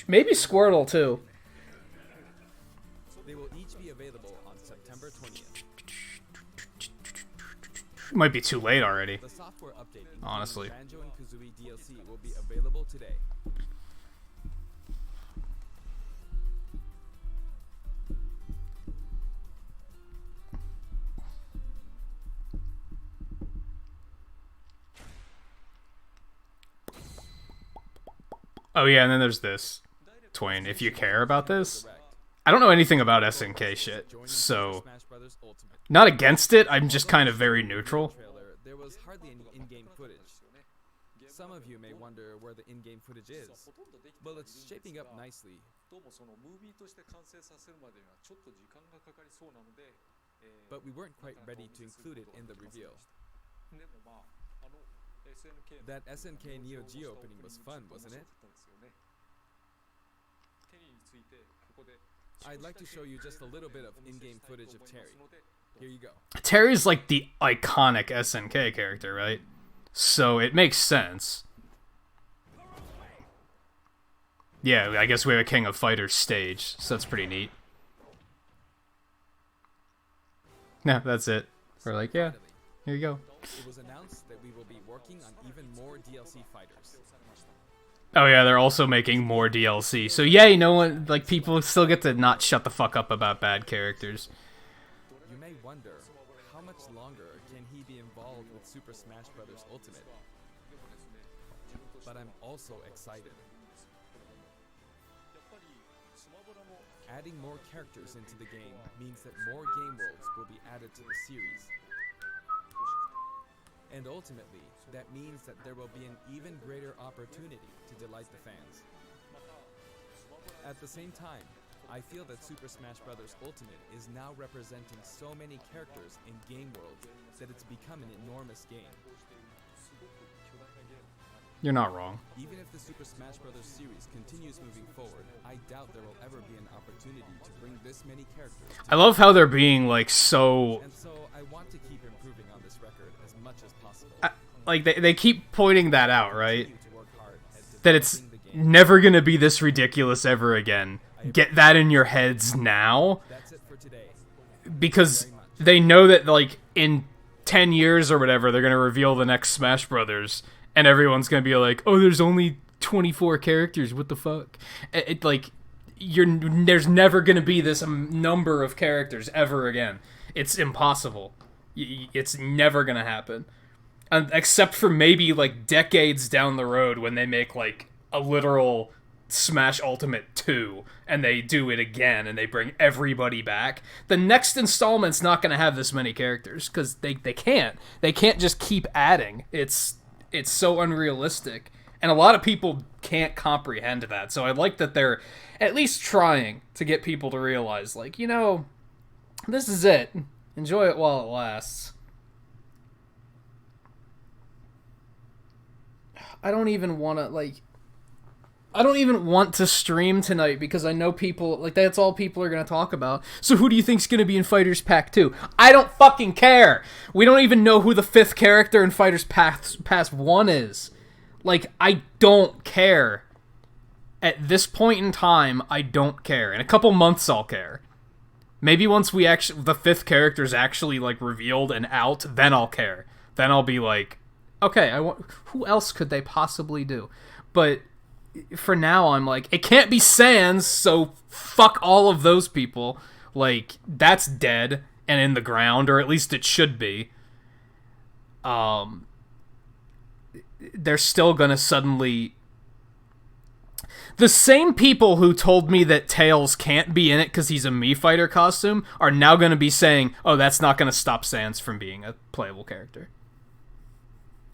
Maybe Squirtle too. They will each be available on September 20th. Might be too late already. The software update, Honestly. Banjo and Kazooie DLC, will be available today. Oh yeah, and then there's this. Twain, if you care about this. I don't know anything about SNK shit, so not against it, I'm just kind of very neutral. There was hardly any in-game footage. Some of you may wonder where the in-game footage is. Well, it's shaping up nicely. But we weren't quite ready to include it in the reveal. That SNK Neo Geo opening was fun, wasn't it? I'd like to show you just a little bit of in-game footage of Terry. Here you go. Terry's like the iconic SNK character, right? So it makes sense. Yeah, I guess we have a King of Fighters stage, so that's pretty neat. No, that's it. We're like, yeah, here you go. It was announced that we will be working on even more DLC fighters. Oh yeah, they're also making more DLC. So yay, no one, like, people still get to not shut the fuck up about bad characters. You may wonder, how much longer can he be involved with Super Smash Bros. Ultimate? But I'm also excited. Adding more characters into the game means that more game worlds will be added to the series. And ultimately, that means that there will be an even greater opportunity to delight the fans. At the same time, I feel that Super Smash Bros. Ultimate is now representing so many characters in game worlds that it's become an enormous game. You're not wrong. Even if the Super Smash Bros. Series continues moving forward, I doubt there will ever be an opportunity to bring this many characters. I love how they're being, like, so... And so, I want to keep improving on this record as much as possible. Like, they keep pointing that out, right? That it's never gonna be this ridiculous ever again. Get that in your heads now. That's it for today. Because they know that, like, in 10 years or whatever, they're gonna reveal the next Smash Brothers, and everyone's gonna be like, oh, there's only 24 characters, what the fuck? There's never gonna be this number of characters ever again. It's impossible. It's never gonna happen. Except for maybe, like, decades down the road when they make, like, a literal Smash Ultimate 2, and they do it again, and they bring everybody back. The next installment's not going to have this many characters, because they can't. They can't just keep adding. It's so unrealistic. And a lot of people can't comprehend that, so I like that they're at least trying to get people to realize, like, you know, this is it. Enjoy it while it lasts. I don't even want to, like... I don't even want to stream tonight because I know people, like, that's all people are going to talk about. So who do you think's going to be in Fighters Pack 2? I don't fucking care! We don't even know who the 5th character in Fighters Pass 1 is. Like, I don't care. At this point in time, I don't care. In a couple months, I'll care. Maybe once the 5th character's actually, like, revealed and out, then I'll care. Then I'll be like, okay, who else could they possibly do? But for now, I'm like, it can't be Sans, so fuck all of those people. Like, that's dead and in the ground, or at least it should be. They're still gonna suddenly... The same people who told me that Tails can't be in it because he's a Mii Fighter costume are now gonna be saying, oh, that's not gonna stop Sans from being a playable character.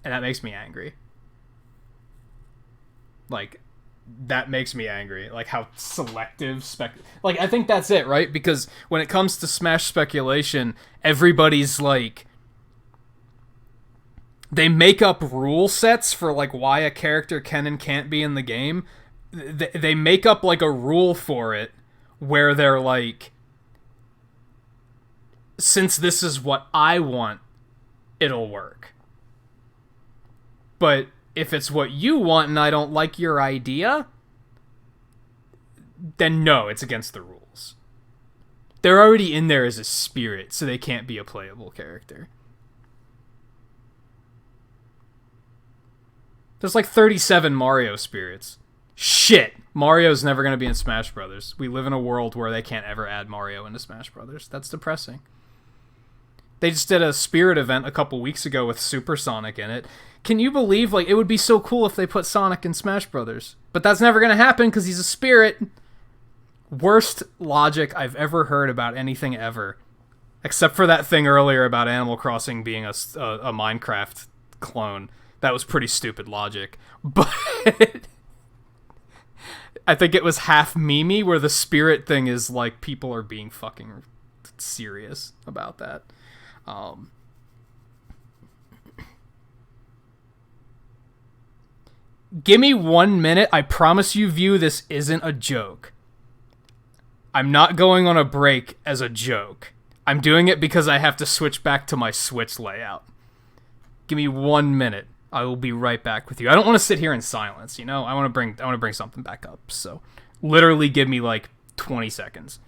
And that makes me angry. Like, that makes me angry. Like, how selective like, I think that's it, right? Because when it comes to Smash speculation, everybody's like... They make up rule sets for, like, why a character can and can't be in the game. They make up, like, a rule for it where they're like... Since this is what I want, it'll work. But if it's what you want and I don't like your idea, then no, it's against the rules. They're already in there as a spirit, so they can't be a playable character. There's like 37 Mario spirits. Shit! Mario's never going to be in Smash Brothers. We live in a world where they can't ever add Mario into Smash Brothers. That's depressing. They just did a spirit event a couple weeks ago with Super Sonic in it. Can you believe, like, it would be so cool if they put Sonic in Smash Brothers? But that's never going to happen because he's a spirit. Worst logic I've ever heard about anything ever. Except for that thing earlier about Animal Crossing being a Minecraft clone. That was pretty stupid logic. But I think it was half meme-y where the spirit thing is like people are being fucking serious about that. Give me 1 minute. I promise you, View, this isn't a joke. I'm not going on a break as a joke. I'm doing it because I have to switch back to my Switch layout. Give me 1 minute. I will be right back with you. I don't want to sit here in silence, you know? I want to bring something back up. So, literally give me like 20 seconds.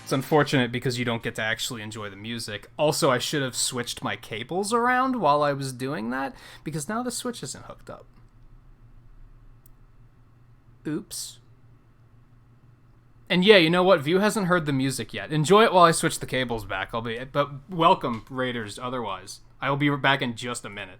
It's unfortunate because you don't get to actually enjoy the music. Also, I should have switched my cables around while I was doing that, because now the Switch isn't hooked up. Oops. And yeah, you know what? View hasn't heard the music yet. Enjoy it while I switch the cables back. But welcome, Raiders, otherwise. I will be back in just a minute.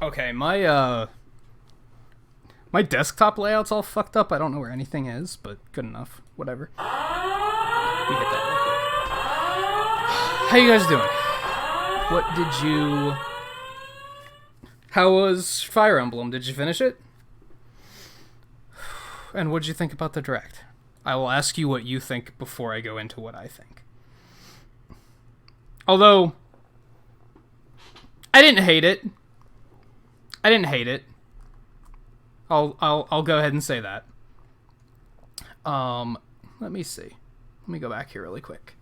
Okay, my desktop layout's all fucked up. I don't know where anything is, but good enough. Whatever. We hit that real quick. How you guys doing? How was Fire Emblem? Did you finish it? And what'd you think about the Direct? I will ask you what you think before I go into what I think. Although, I didn't hate it. I'll go ahead and say that. Let me see. Let me go back here really quick.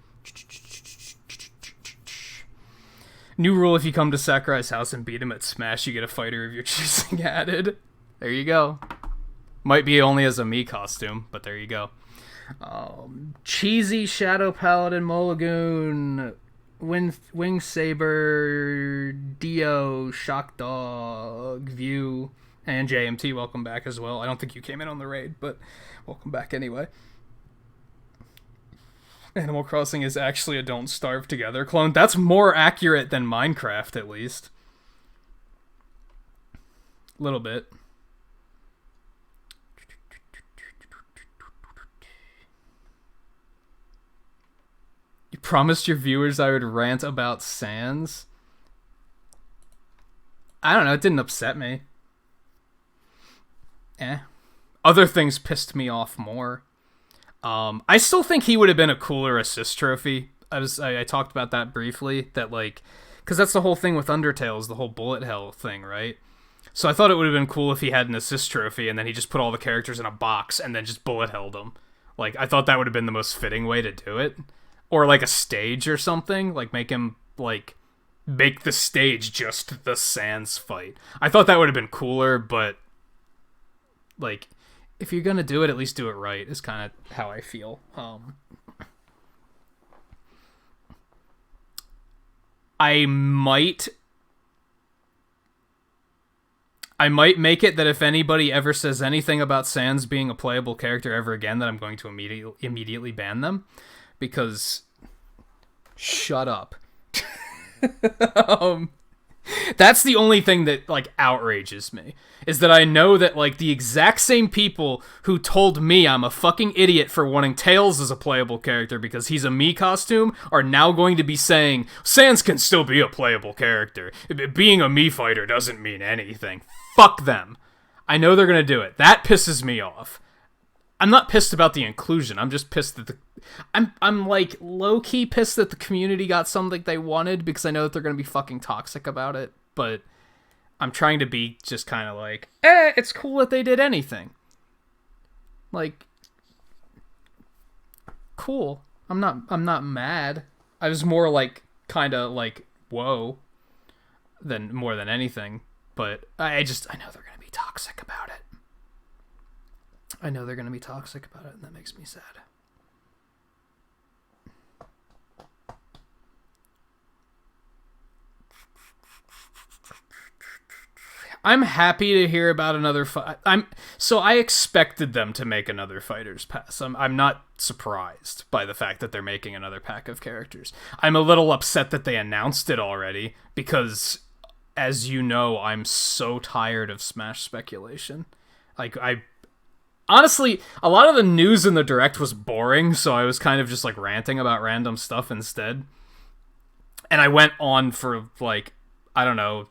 New rule: if you come to Sakurai's house and beat him at Smash, you get a fighter of your choosing added. There you go. Might be only as a Mii costume, but there you go. Cheesy Shadow Paladin Molagoon, Wing Saber, Dio, Shock Dog, View, and JMT. Welcome back as well. I don't think you came in on the raid, but welcome back anyway. Animal Crossing is actually a Don't Starve Together clone. That's more accurate than Minecraft, at least. A little bit. You promised your viewers I would rant about Sans? I don't know, it didn't upset me. Other things pissed me off more. I still think he would have been a cooler assist trophy. I talked about that briefly, that like, because that's the whole thing with Undertale, is the whole bullet hell thing, right? So I thought it would have been cool if he had an assist trophy and then he just put all the characters in a box and then just bullet held them. Like, I thought that would have been the most fitting way to do it. Or like a stage or something, like make the stage just the Sans fight. I thought that would have been cooler, but like, if you're gonna do it, at least do it right, is kind of how I feel. I might make it that if anybody ever says anything about Sans being a playable character ever again, that I'm going to immediately ban them, because shut up. That's the only thing that, like, outrages me, is that I know that, like, the exact same people who told me I'm a fucking idiot for wanting Tails as a playable character because he's a Mii costume are now going to be saying, Sans can still be a playable character. Being a Mii fighter doesn't mean anything. Fuck them. I know they're gonna do it. That pisses me off. I'm not pissed about the inclusion. I'm just pissed that I'm like low-key pissed that the community got something they wanted, because I know that they're going to be fucking toxic about it, but I'm trying to be just kind of like, it's cool that they did anything. Like, cool. I'm not mad. I was more like, kind of like, whoa, more than anything, but I know they're going to be toxic about it. I know they're going to be toxic about it, and that makes me sad. I'm happy to hear about another fight. I expected them to make another Fighters Pass. I'm not surprised by the fact that they're making another pack of characters. I'm a little upset that they announced it already, because, as you know, I'm so tired of Smash speculation. Like, honestly, a lot of the news in the Direct was boring, so I was kind of just, like, ranting about random stuff instead. And I went on for, like, I don't know,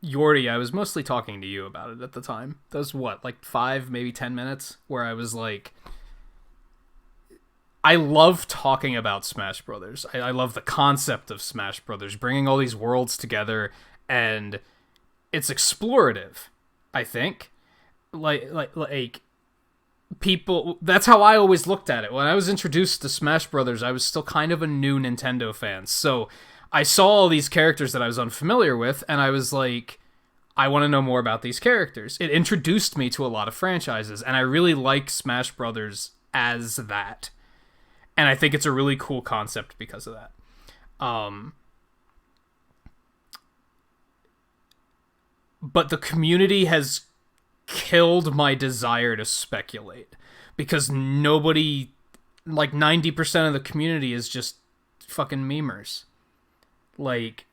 Yordi, I was mostly talking to you about it at the time. That was, what, like 5, maybe 10 minutes? Where I was like, I love talking about Smash Brothers. I love the concept of Smash Brothers, bringing all these worlds together, and it's explorative, I think. Like people, that's how I always looked at it. When I was introduced to Smash Brothers, I was still kind of a new Nintendo fan, so I saw all these characters that I was unfamiliar with, and I was like, I want to know more about these characters. It introduced me to a lot of franchises, and I really like Smash Brothers as that. And I think it's a really cool concept because of that. But the community has killed my desire to speculate, because nobody, like 90% of the community is just fucking memers. Like,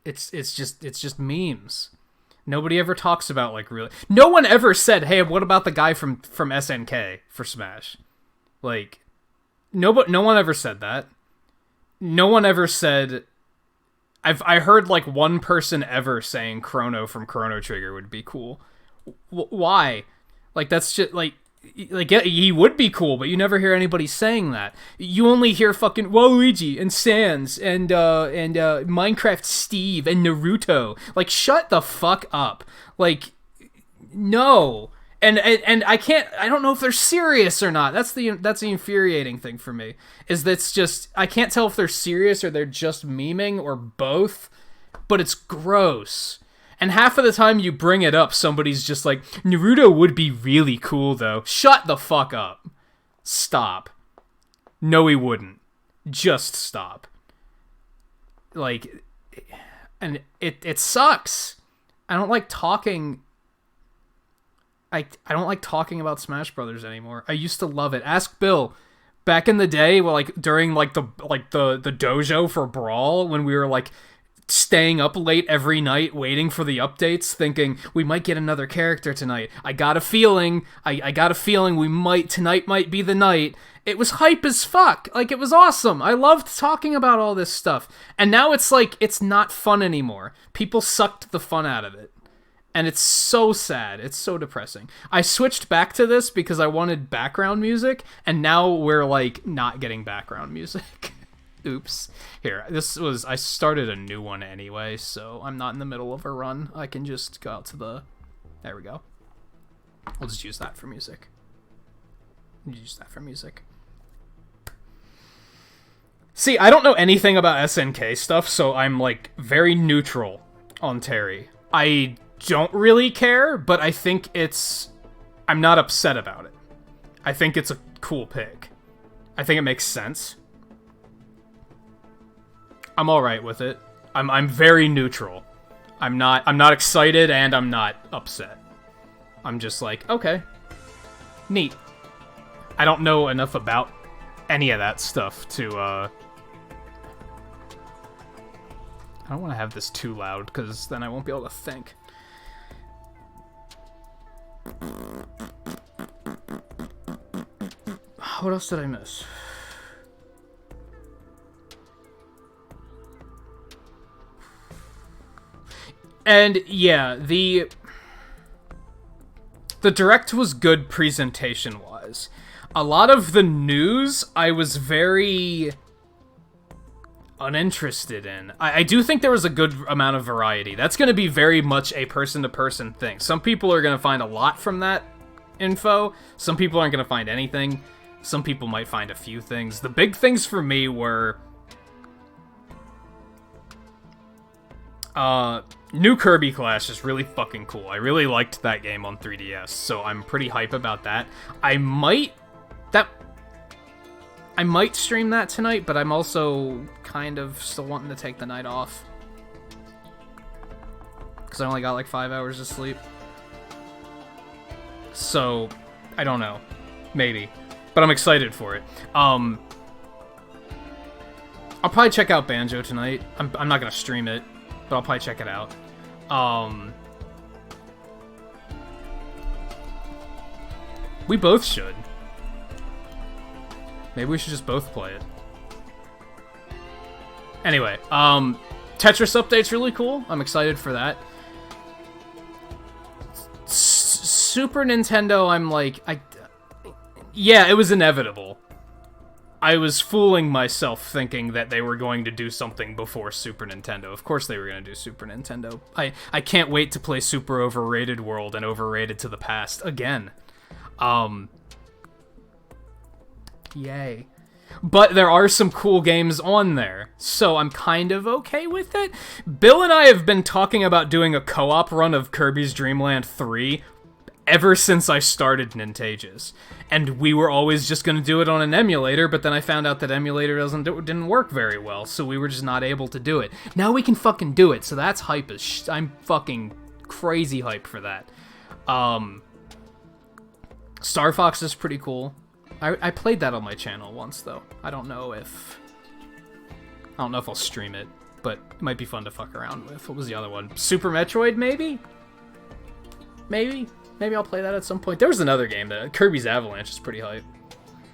it's just memes. Nobody ever talks about, like, really. No one ever said, "Hey, what about the guy from SNK for Smash?" Like, no one ever said that. No one ever said. I heard like one person ever saying Chrono from Chrono Trigger would be cool. Why? Like, that's just like, Like, yeah, he would be cool, but you never hear anybody saying that. You only hear fucking Waluigi and Sans and Minecraft Steve and Naruto. Like, shut the fuck up. Like, no. And I don't know if they're serious or not. That's the infuriating thing for me. Is that's just, I can't tell if they're serious or they're just memeing or both, but it's gross. And half of the time you bring it up, somebody's just like, Naruto would be really cool, though. Shut the fuck up. Stop. No, he wouldn't. Just stop. Like, and it sucks. I don't like talking... I don't like talking about Smash Brothers anymore. I used to love it. Ask Bill. Back in the day, well, like, during, like, the dojo for Brawl, when we were, like... staying up late every night waiting for the updates, thinking we might get another character tonight. I got a feeling tonight might be the night. It was hype as fuck. Like, it was awesome. I loved talking about all this stuff. And now it's like, it's not fun anymore. People sucked the fun out of it. And it's so sad. It's so depressing. I switched back to this because I wanted background music, and now we're, like, not getting background music. Oops. Here, I started a new one anyway, so I'm not in the middle of a run. I can just go out to the... There we go. We'll just use that for music. See, I don't know anything about SNK stuff, so I'm, like, very neutral on Terry. I don't really care, but I think I'm not upset about it. I think it's a cool pick. I think it makes sense. I'm alright with it. I'm very neutral. I'm not excited and I'm not upset. I'm just like, okay. Neat. I don't know enough about any of that stuff to, I don't want to have this too loud, because then I won't be able to think. What else did I miss? And yeah, the Direct was good presentation-wise. A lot of the news I was very uninterested in. I do think there was a good amount of variety. That's going to be very much a person-to-person thing. Some people are going to find a lot from that info. Some people aren't going to find anything. Some people might find a few things. The big things for me were... New Kirby Clash is really fucking cool. I really liked that game on 3DS, so I'm pretty hype about that. I might stream that tonight, but I'm also kind of still wanting to take the night off. Because I only got like 5 hours of sleep. So, I don't know. Maybe. But I'm excited for it. I'll probably check out Banjo tonight. I'm not gonna stream it, but I'll probably check it out. We both should. Maybe we should just both play it. Anyway, Tetris update's really cool. I'm excited for that. Super Nintendo, I'm like, yeah, it was inevitable. I was fooling myself thinking that they were going to do something before Super Nintendo. Of course they were going to do Super Nintendo. I can't wait to play Super Overrated World and Overrated to the Past again. Yay. But there are some cool games on there, so I'm kind of okay with it. Bill and I have been talking about doing a co-op run of Kirby's Dream Land 3 ever since I started Nintagious. And we were always just going to do it on an emulator, but then I found out that emulator didn't work very well, so we were just not able to do it. Now we can fucking do it, so that's hype as I'm fucking crazy hype for that. Star Fox is pretty cool. I played that on my channel once, though. I don't know if I'll stream it, but it might be fun to fuck around with. What was the other one? Super Metroid, maybe? Maybe I'll play that at some point. There was another game, that Kirby's Avalanche is pretty hype.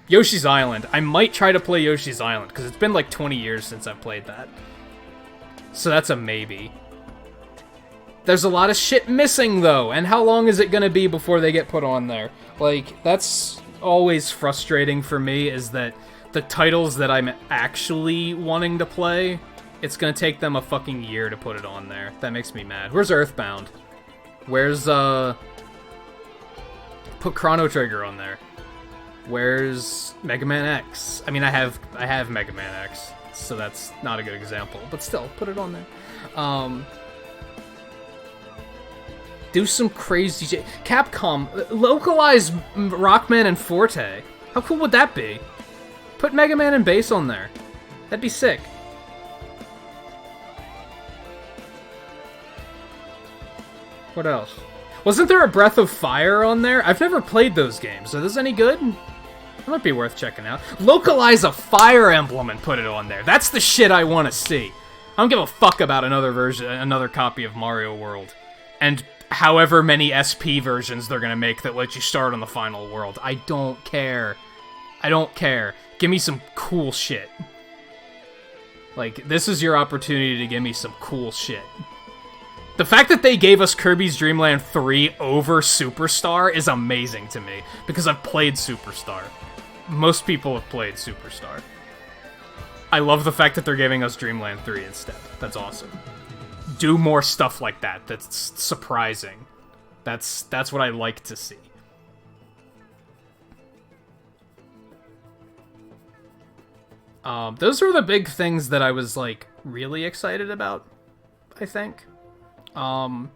Yoshi's Island. I might try to play Yoshi's Island, because it's been like 20 years since I've played that. So that's a maybe. There's a lot of shit missing, though, and how long is it gonna be before they get put on there? Like, that's always frustrating for me, is that the titles that I'm actually wanting to play, it's gonna take them a fucking year to put it on there. That makes me mad. Where's Earthbound? Where's, put Chrono Trigger on there. Where's Mega Man X? I mean, I have Mega Man X, so that's not a good example, but still, put it on there. Do some crazy shit. Capcom, localize Rockman and Forte. How cool would that be? Put Mega Man and Bass on there. That'd be sick. What else? Wasn't there a Breath of Fire on there? I've never played those games. Are those any good? That might be worth checking out. Localize a Fire Emblem and put it on there. That's the shit I want to see. I don't give a fuck about another copy of Mario World. And however many SP versions they're gonna make that let you start on the final world. I don't care. I don't care. Give me some cool shit. Like, this is your opportunity to give me some cool shit. The fact that they gave us Kirby's Dream Land 3 over Superstar is amazing to me, because I've played Superstar. Most people have played Superstar. I love the fact that they're giving us Dreamland 3 instead. That's awesome. Do more stuff like that. That's surprising. That's what I like to see. Those are the big things that I was, like, really excited about, I think. I'm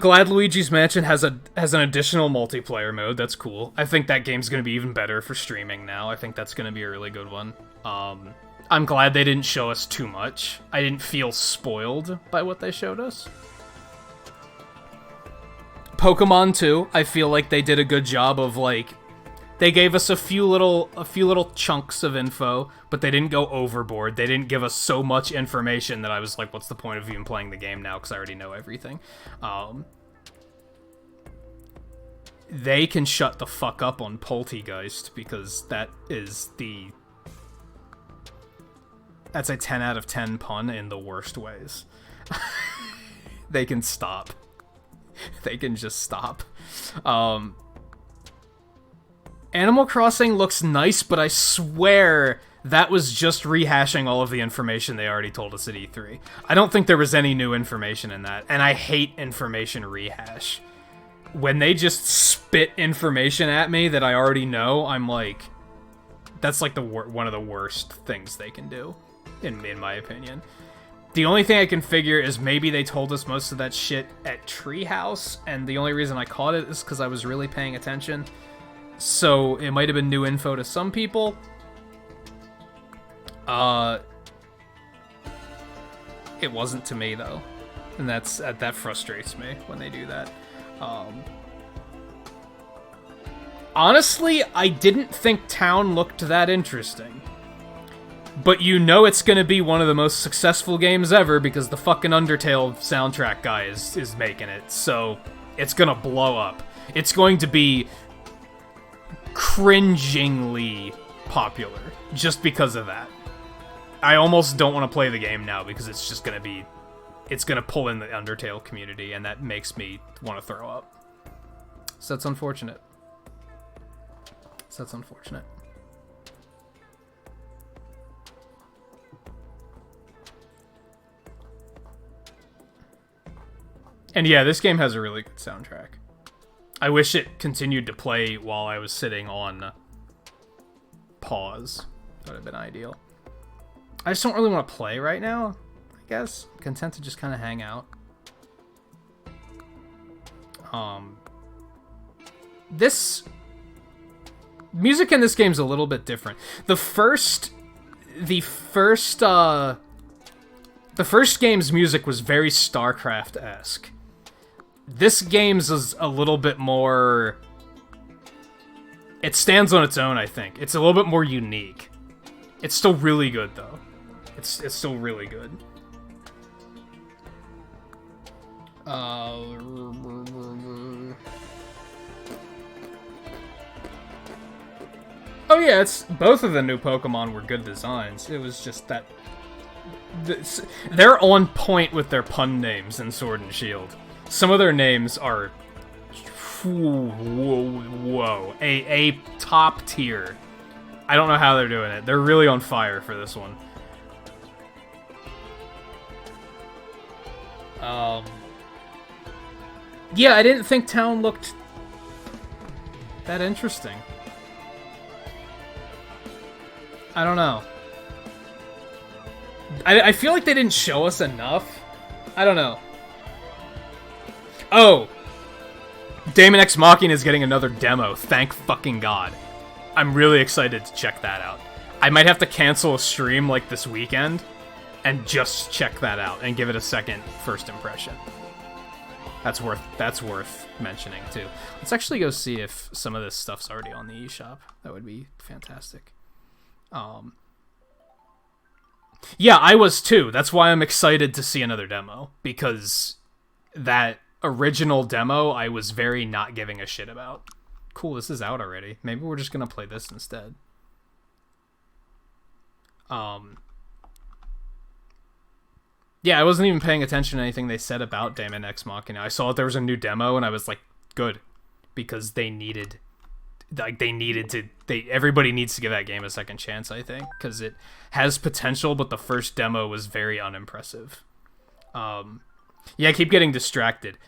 glad Luigi's Mansion has an additional multiplayer mode. That's cool. I think that game's gonna be even better for streaming now. I think that's gonna be a really good one. I'm glad they didn't show us too much. I didn't feel spoiled by what they showed us. Pokémon 2, I feel like they did a good job of, like, they gave us a few little chunks of info, but they didn't go overboard. They didn't give us so much information that I was like, what's the point of even playing the game now, because I already know everything. They can shut the fuck up on Poltergeist, because that's a 10 out of 10 pun in the worst ways. They can stop. They can just stop. Animal Crossing looks nice, but I swear that was just rehashing all of the information they already told us at E3. I don't think there was any new information in that, and I hate information rehash. When they just spit information at me that I already know, I'm like, that's like one of the worst things they can do, in my opinion. The only thing I can figure is maybe they told us most of that shit at Treehouse, and the only reason I caught it is because I was really paying attention. So, it might have been new info to some people. It wasn't to me, though. And that frustrates me when they do that. Honestly, I didn't think Town looked that interesting. But you know it's gonna be one of the most successful games ever because the fucking Undertale soundtrack guy is making it. So, it's gonna blow up. It's going to be cringingly popular just because of that. I almost don't want to play the game now because it's just gonna pull in the Undertale community, and that makes me want to throw up. So that's unfortunate. And yeah, this game has a really good soundtrack. I wish it continued to play while I was sitting on pause. That would have been ideal. I just don't really want to play right now, I guess. I'm content to just kind of hang out. This music in this game's a little bit different. The first game's music was very StarCraft-esque. This game's is a little bit more... It stands on its own, I think. It's a little bit more unique. It's still really good, though. It's still really good. Oh yeah, both of the new Pokemon were good designs. It was just that They're on point with their pun names in Sword and Shield. Some of their names are whoa, a top tier. I don't know how they're doing it. They're really on fire for this one. Yeah, I didn't think Town looked that interesting. I don't know. I feel like they didn't show us enough. I don't know. Oh! Daemon X Machina is getting another demo. Thank fucking God. I'm really excited to check that out. I might have to cancel a stream like this weekend and just check that out and give it a second first impression. That's worth mentioning too. Let's actually go see if some of this stuff's already on the eShop. That would be fantastic. Yeah, I was too. That's why I'm excited to see another demo, because that original demo I was very not giving a shit about. Cool, this is out already. Maybe we're just gonna play this instead. Yeah, I wasn't even paying attention to anything they said about Daemon X Machina. I saw that there was a new demo, and I was like, good, because everybody needs to give that game a second chance, I think, because it has potential, but the first demo was very unimpressive. Yeah, I keep getting distracted.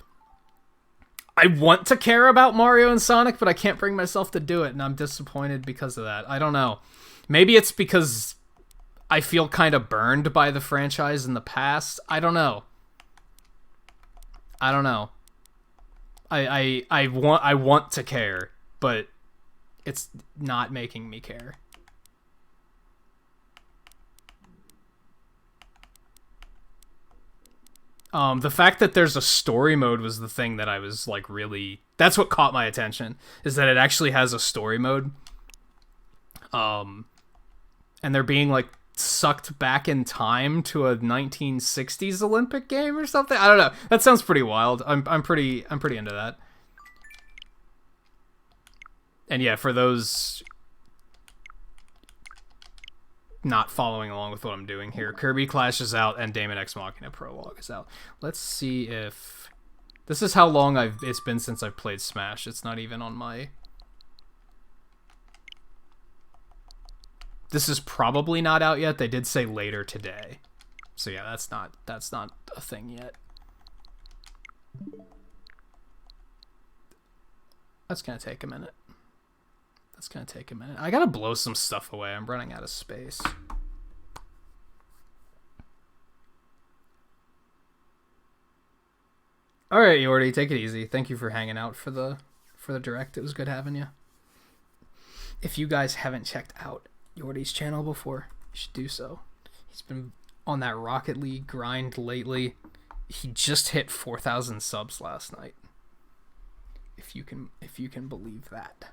I want to care about Mario and Sonic, but I can't bring myself to do it, and I'm disappointed because of that. I don't know. Maybe it's because I feel kind of burned by the franchise in the past. I don't know. I want to care, but it's not making me care. The fact that there's a story mode was the thing that I was like really... That's what caught my attention, is that it actually has a story mode. And they're being like sucked back in time to a 1960s Olympic game or something. I don't know. That sounds pretty wild. I'm pretty into that. And yeah, for those not following along with what I'm doing here, Kirby Clash is out and Daemon X Machina Prologue is out. Let's see if this is how long it's been since I've played Smash. It's not even on my... This is probably not out yet. They did say later today. So yeah, that's not a thing yet. That's gonna take a minute. I gotta blow some stuff away. I'm running out of space. Alright, Yordi, take it easy. Thank you for hanging out for the direct. It was good having you. If you guys haven't checked out Yordi's channel before, you should do so. He's been on that Rocket League grind lately. He just hit 4,000 subs last night. If you can believe that.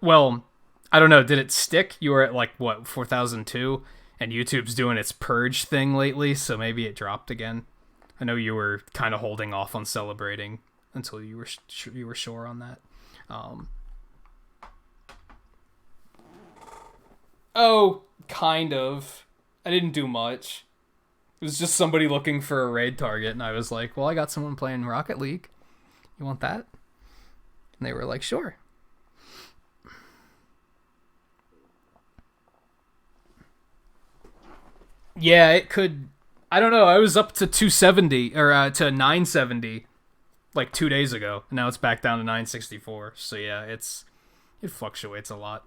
Well, I don't know, did it stick? You were at like what, 4,002, and YouTube's doing its purge thing lately, so maybe it dropped again. I know you were kind of holding off on celebrating until you were sure on that. Oh, kind of. I didn't do much. It was just somebody looking for a raid target, and I was like, well, I got someone playing Rocket League. You want that? And they were like, sure. Yeah, it could... I don't know, I was up to 270, or to 970, like 2 days ago. And now it's back down to 964. So yeah, it fluctuates a lot.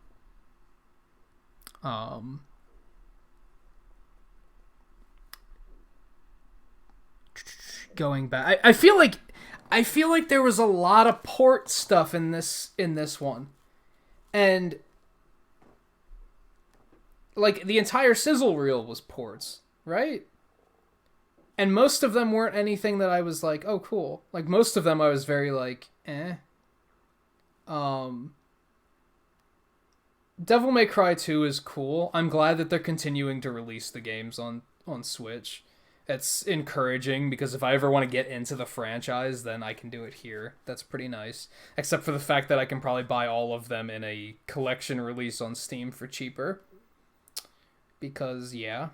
Going back, I feel like there was a lot of port stuff in this one, and like the entire sizzle reel was ports, right? And most of them weren't anything that I was like, oh cool. Like most of them I was very like, eh. Devil May Cry 2 is cool. I'm glad that they're continuing to release the games on Switch. It's encouraging, because if I ever want to get into the franchise, then I can do it here. That's pretty nice. Except for the fact that I can probably buy all of them in a collection release on Steam for cheaper. Because, yeah.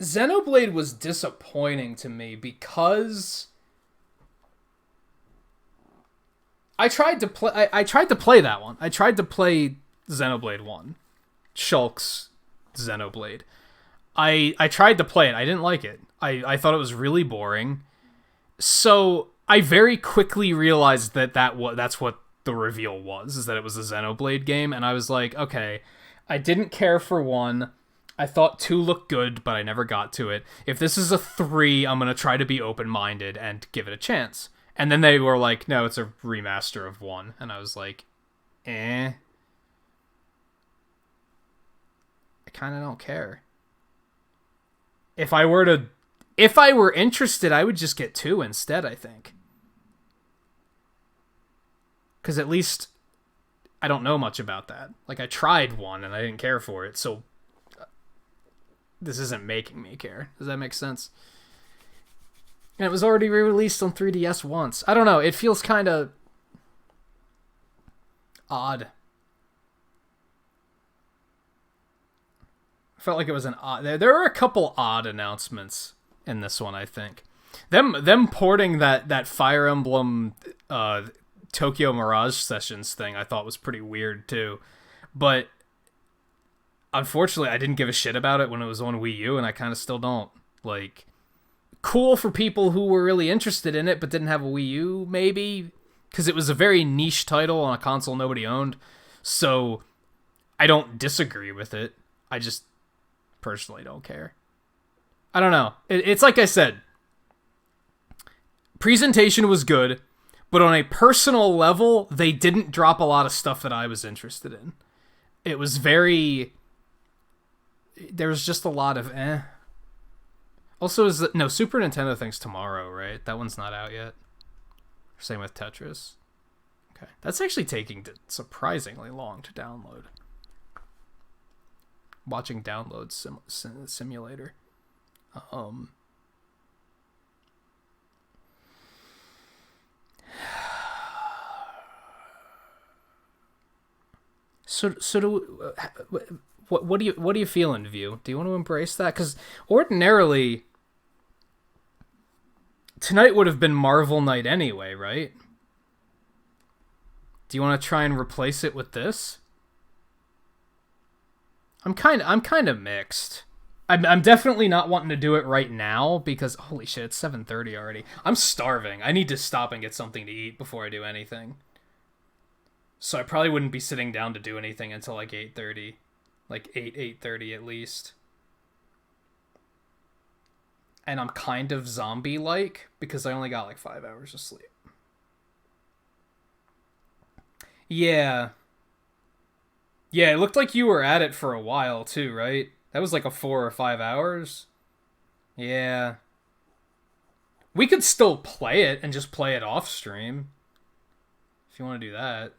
Xenoblade was disappointing to me because I tried to play that one. I tried to play Xenoblade 1. Shulk's Xenoblade. I tried to play it. I didn't like it. I thought it was really boring. So I very quickly realized that's what the reveal was, is that it was a Xenoblade game, and I was like, okay, I didn't care for 1. I thought 2 looked good, but I never got to it. If this is a 3, I'm going to try to be open-minded and give it a chance. And then they were like, no, it's a remaster of 1. And I was like, I kind of don't care. If I were interested, I would just get 2 instead, I think. Because at least I don't know much about that. Like, I tried 1 and I didn't care for it, so this isn't making me care. Does that make sense? And it was already re-released on 3DS once. I don't know, it feels kind of odd. I felt like it was an odd... There were a couple odd announcements in this one, I think. Them porting that Fire Emblem Tokyo Mirage Sessions thing I thought was pretty weird too. But unfortunately, I didn't give a shit about it when it was on Wii U, and I kind of still don't. Like, cool for people who were really interested in it but didn't have a Wii U, maybe, because it was a very niche title on a console nobody owned. So I don't disagree with it. I just personally don't care. I don't know. It's like I said, presentation was good, but on a personal level, they didn't drop a lot of stuff that I was interested in. It was very... There was just a lot of Also, Super Nintendo thing's tomorrow, right? That one's not out yet. Same with Tetris. Okay. That's actually taking surprisingly long to download. Watching download simulator. What are you feeling, View? Do you want to embrace that? Because ordinarily tonight would have been Marvel Night anyway, right? Do you want to try and replace it with this? I'm kind of mixed. I'm definitely not wanting to do it right now because holy shit, it's 7:30 already. I'm starving. I need to stop and get something to eat before I do anything. So I probably wouldn't be sitting down to do anything until like 8:30. Like 8:30 at least. And I'm kind of zombie-like because I only got like 5 hours of sleep. Yeah. Yeah, it looked like you were at it for a while too, right? That was like a 4 or 5 hours. Yeah. We could still play it and just play it off stream. If you want to do that.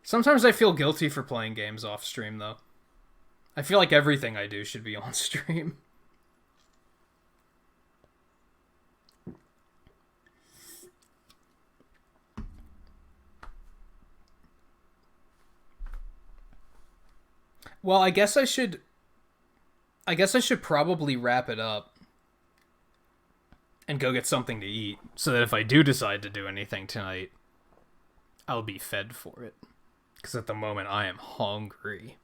Sometimes I feel guilty for playing games off stream, though. I feel like everything I do should be on stream. Well, I guess I should probably wrap it up and go get something to eat, so that if I do decide to do anything tonight, I'll be fed for it. Because at the moment, I am hungry.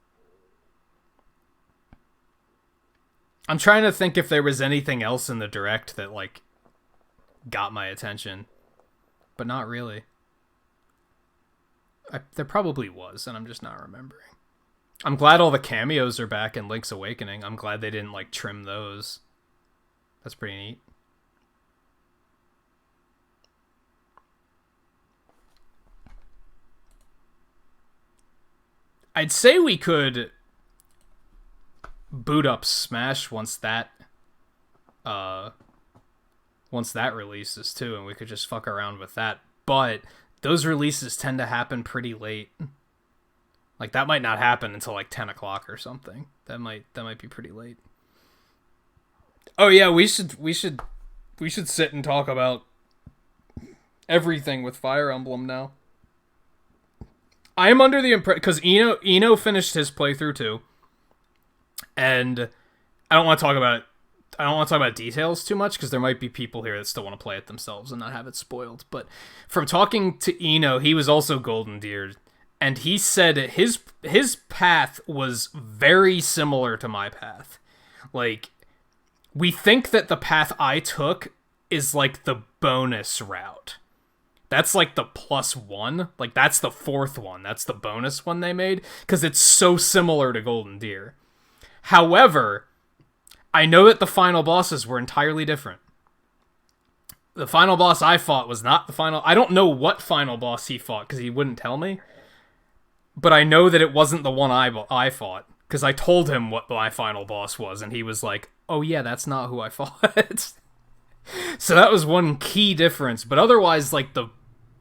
I'm trying to think if there was anything else in the Direct that, like, got my attention. But not really. There probably was, and I'm just not remembering. I'm glad all the cameos are back in Link's Awakening. I'm glad they didn't, like, trim those. That's pretty neat. I'd say we could boot up Smash once that releases too, and we could just fuck around with that. But those releases tend to happen pretty late. Like that might not happen until like 10 o'clock or something. That might be pretty late. Oh yeah, we should sit and talk about everything with Fire Emblem now. I am under the impression, because Eno finished his playthrough too, and I don't want to talk about it. I don't want to talk about details too much, because there might be people here that still want to play it themselves and not have it spoiled. But from talking to Eno, he was also Golden Deered, and he said his path was very similar to my path. Like, we think that the path I took is like the bonus route. That's like the +1. Like, that's the 4th one. That's the bonus one they made, because it's so similar to Golden Deer. However, I know that the final bosses were entirely different. The final boss I fought was not the final... I don't know what final boss he fought, because he wouldn't tell me. But I know that it wasn't the one I fought, because I told him what my final boss was, and he was like, oh yeah, that's not who I fought. So that was one key difference. But otherwise, like, the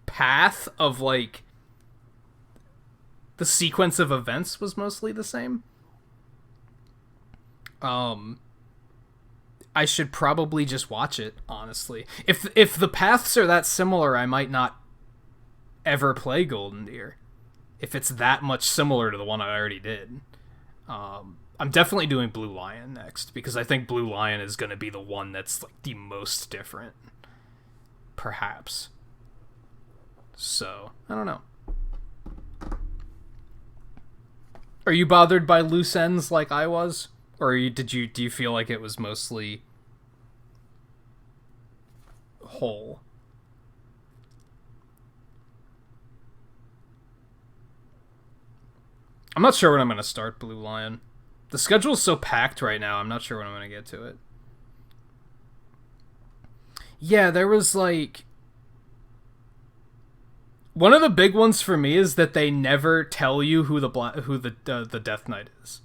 path of, like, the sequence of events was mostly the same. I should probably just watch it, honestly. If the paths are that similar, I might not ever play Golden Deer. If it's that much similar to the one I already did. I'm definitely doing Blue Lion next, because I think Blue Lion is going to be the one that's, like, the most different. Perhaps. So, I don't know. Are you bothered by loose ends like I was? Or do you feel like it was mostly whole? I'm not sure when I'm going to start Blue Lion. The schedule's so packed right now, I'm not sure when I'm going to get to it. Yeah, there was, like... One of the big ones for me is that they never tell you who the Death Knight is.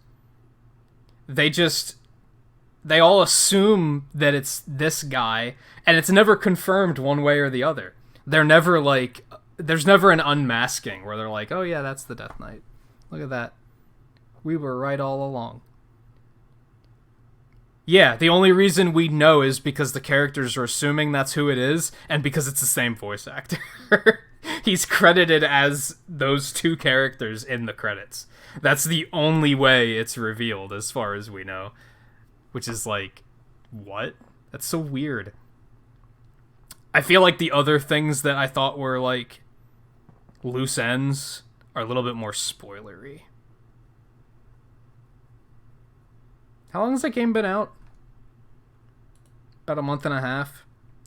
They all assume that it's this guy, and it's never confirmed one way or the other. They're never, like... There's never an unmasking where they're like, oh yeah, that's the Death Knight. Look at that. We were right all along. Yeah, the only reason we know is because the characters are assuming that's who it is, and because it's the same voice actor. He's credited as those two characters in the credits. That's the only way it's revealed, as far as we know. Which is like, what? That's so weird. I feel like the other things that I thought were, like, loose ends are a little bit more spoilery. How long has that game been out? About a month and a half.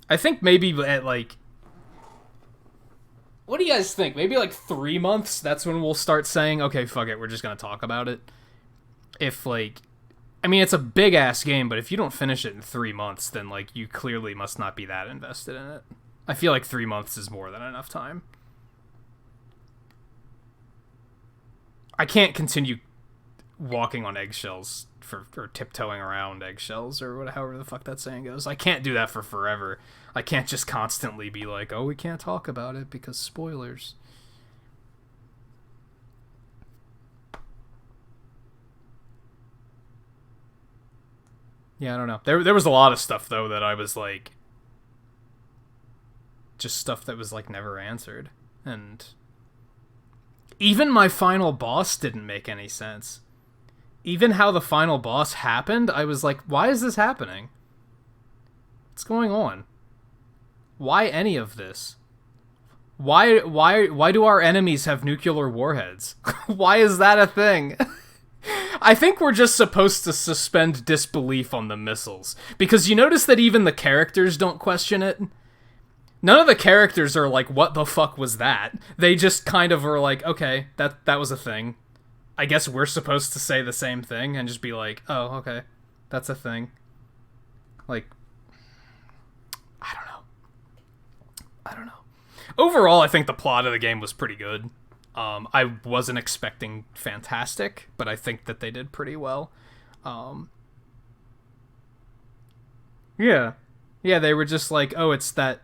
I think maybe at, like... What do you guys think? Maybe, like, 3 months? That's when we'll start saying, okay, fuck it, we're just gonna talk about it. If, like... I mean, it's a big-ass game, but if you don't finish it in 3 months, then, like, you clearly must not be that invested in it. I feel like 3 months is more than enough time. I can't continue walking on eggshells or tiptoeing around eggshells or however the fuck that saying goes. I can't do that for forever. I can't just constantly be like, oh, we can't talk about it because spoilers. Yeah, I don't know. There was a lot of stuff, though, that I was like... Just stuff that was, like, never answered. And... Even my final boss didn't make any sense. Even how the final boss happened, I was like, why is this happening? What's going on? Why any of this? Why do our enemies have nuclear warheads? Why is that a thing? I think we're just supposed to suspend disbelief on the missiles. Because you notice that even the characters don't question it? None of the characters are like, what the fuck was that? They just kind of are like, okay, that was a thing. I guess we're supposed to say the same thing and just be like, oh, okay, that's a thing. Like, I don't know. Overall, I think the plot of the game was pretty good. I wasn't expecting fantastic, but I think that they did pretty well. Yeah, they were just like, oh, it's the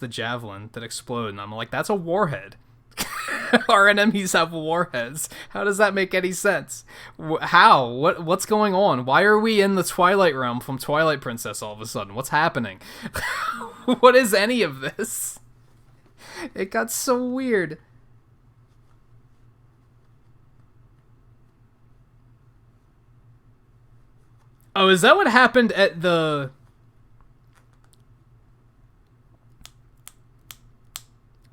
javelin that exploded. And I'm like, that's a warhead. Our enemies have warheads. How does that make any sense? How? What's going on? Why are we in the Twilight Realm from Twilight Princess all of a sudden? What's happening? What is any of this? It got so weird. Oh, is that what happened at the...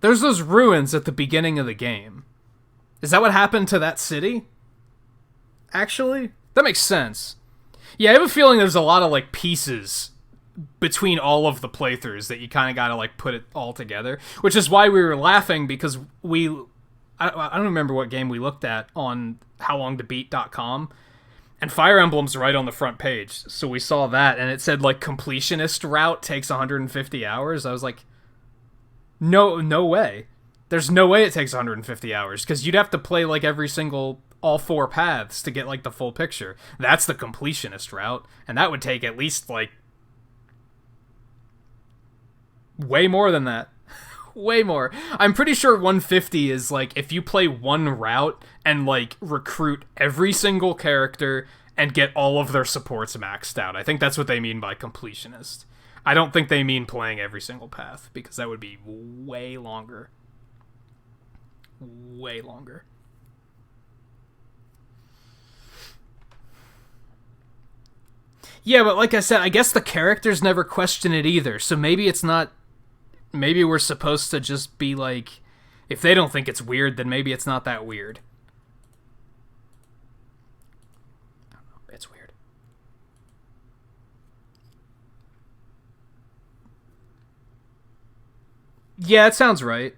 There's those ruins at the beginning of the game. Is that what happened to that city? Actually? That makes sense. Yeah, I have a feeling there's a lot of, like, pieces between all of the playthroughs that you kind of gotta, like, put it all together. Which is why we were laughing, because I don't remember what game we looked at on howlongtobeat.com. And Fire Emblem's right on the front page. So we saw that, and it said, like, completionist route takes 150 hours. I was like, no way. There's no way it takes 150 hours, because you'd have to play, like, all 4 paths to get, like, the full picture. That's the completionist route, and that would take at least, like, way more than that. Way more. I'm pretty sure 150 is, like, if you play one route and, like, recruit every single character and get all of their supports maxed out. I think that's what they mean by completionist. I don't think they mean playing every single path, because that would be way longer. Way longer. Yeah, but like I said, I guess the characters never question it either, so maybe it's not... Maybe we're supposed to just be like... If they don't think it's weird, then maybe it's not that weird. I don't know, it's weird. Yeah, it sounds right.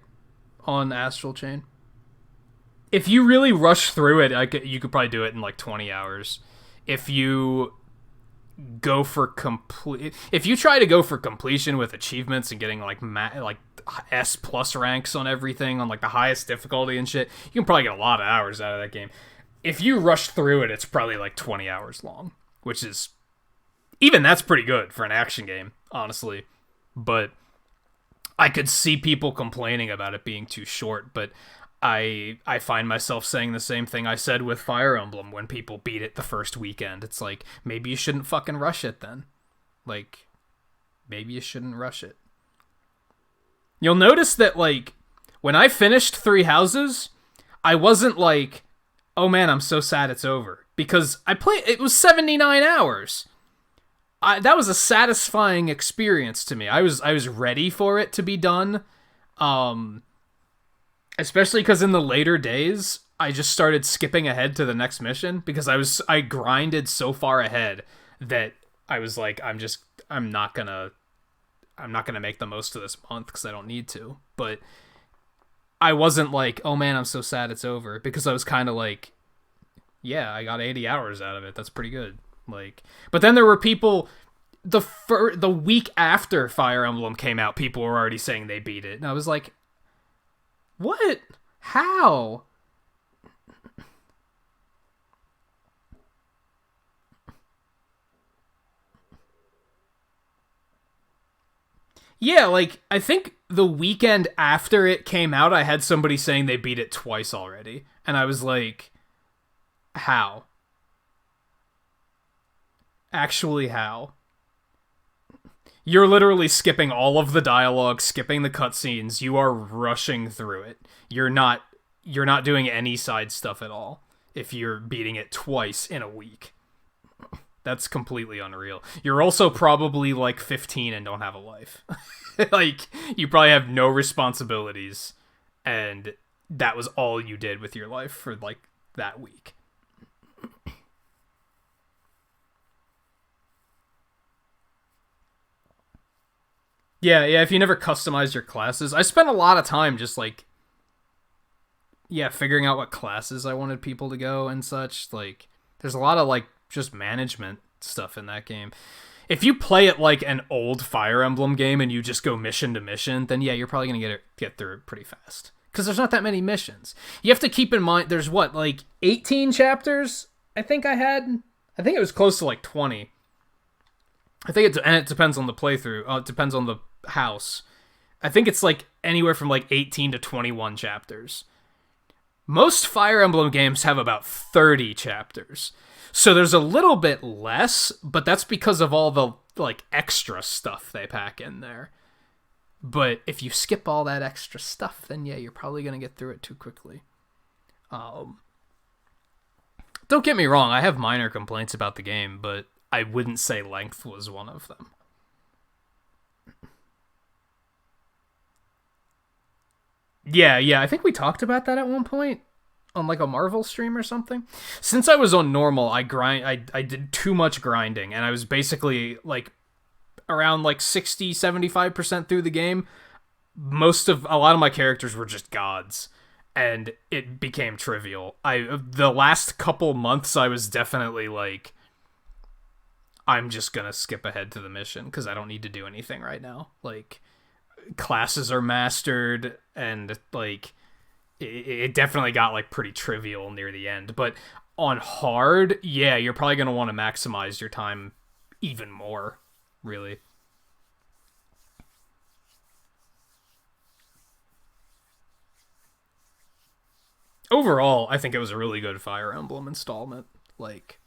On Astral Chain. If you really rush through it, you could probably do it in like 20 hours. If you go for if you try to go for completion with achievements and getting like S plus ranks on everything on like the highest difficulty and shit, you can probably get a lot of hours out of that game. If you rush through it, it's probably like 20 hours long, which is even that's pretty good for an action game, honestly. But I could see people complaining about it being too short, but I find myself saying the same thing I said with Fire Emblem when people beat it the first weekend. It's like, maybe you shouldn't fucking rush it then. Like, maybe you shouldn't rush it. You'll notice that, like, when I finished 3 Houses, I wasn't like, oh man, I'm so sad it's over. Because it was 79 hours. That was a satisfying experience to me. I was ready for it to be done. Especially because in the later days, I just started skipping ahead to the next mission because I grinded so far ahead that I was like, I'm not gonna make the most of this month because I don't need to. But I wasn't like, oh man, I'm so sad it's over, because I was kind of like, yeah, I got 80 hours out of it. That's pretty good. Like, but then there were people. The week after Fire Emblem came out, people were already saying they beat it, and I was like, what? How? Yeah, like, I think the weekend after it came out, I had somebody saying they beat it twice already. And I was like, how? Actually, how? You're literally skipping all of the dialogue, skipping the cutscenes. You are rushing through it. You're not doing any side stuff at all if you're beating it twice in a week. That's completely unreal. You're also probably like 15 and don't have a life. Like, you probably have no responsibilities, and that was all you did with your life for like that week. Yeah, if you never customize your classes. I spent a lot of time just, like, figuring out what classes I wanted people to go and such. Like, there's a lot of, like, just management stuff in that game. If you play it like an old Fire Emblem game and you just go mission to mission, then yeah, you're probably going to get through it pretty fast. Because there's not that many missions. You have to keep in mind, there's what, like, 18 chapters? I think it was close to, like, 20. And it depends on the playthrough. It depends on the house. I think it's like anywhere from like 18 to 21 chapters. Most Fire Emblem games have about 30 chapters. So there's a little bit less, but that's because of all the like extra stuff they pack in there. But if you skip all that extra stuff, then yeah, you're probably going to get through it too quickly. Don't get me wrong, I have minor complaints about the game, but I wouldn't say length was one of them. Yeah, I think we talked about that at one point on like a Marvel stream or something. Since I was on normal, I did too much grinding, and I was basically like around like 60-75% through the game. A lot of my characters were just gods, and it became trivial. The last couple months I was definitely like, I'm just gonna skip ahead to the mission because I don't need to do anything right now. Like, classes are mastered, and like it definitely got like pretty trivial near the end. But on hard, yeah, you're probably gonna want to maximize your time even more, really. Overall, I think it was a really good Fire Emblem installment. Like,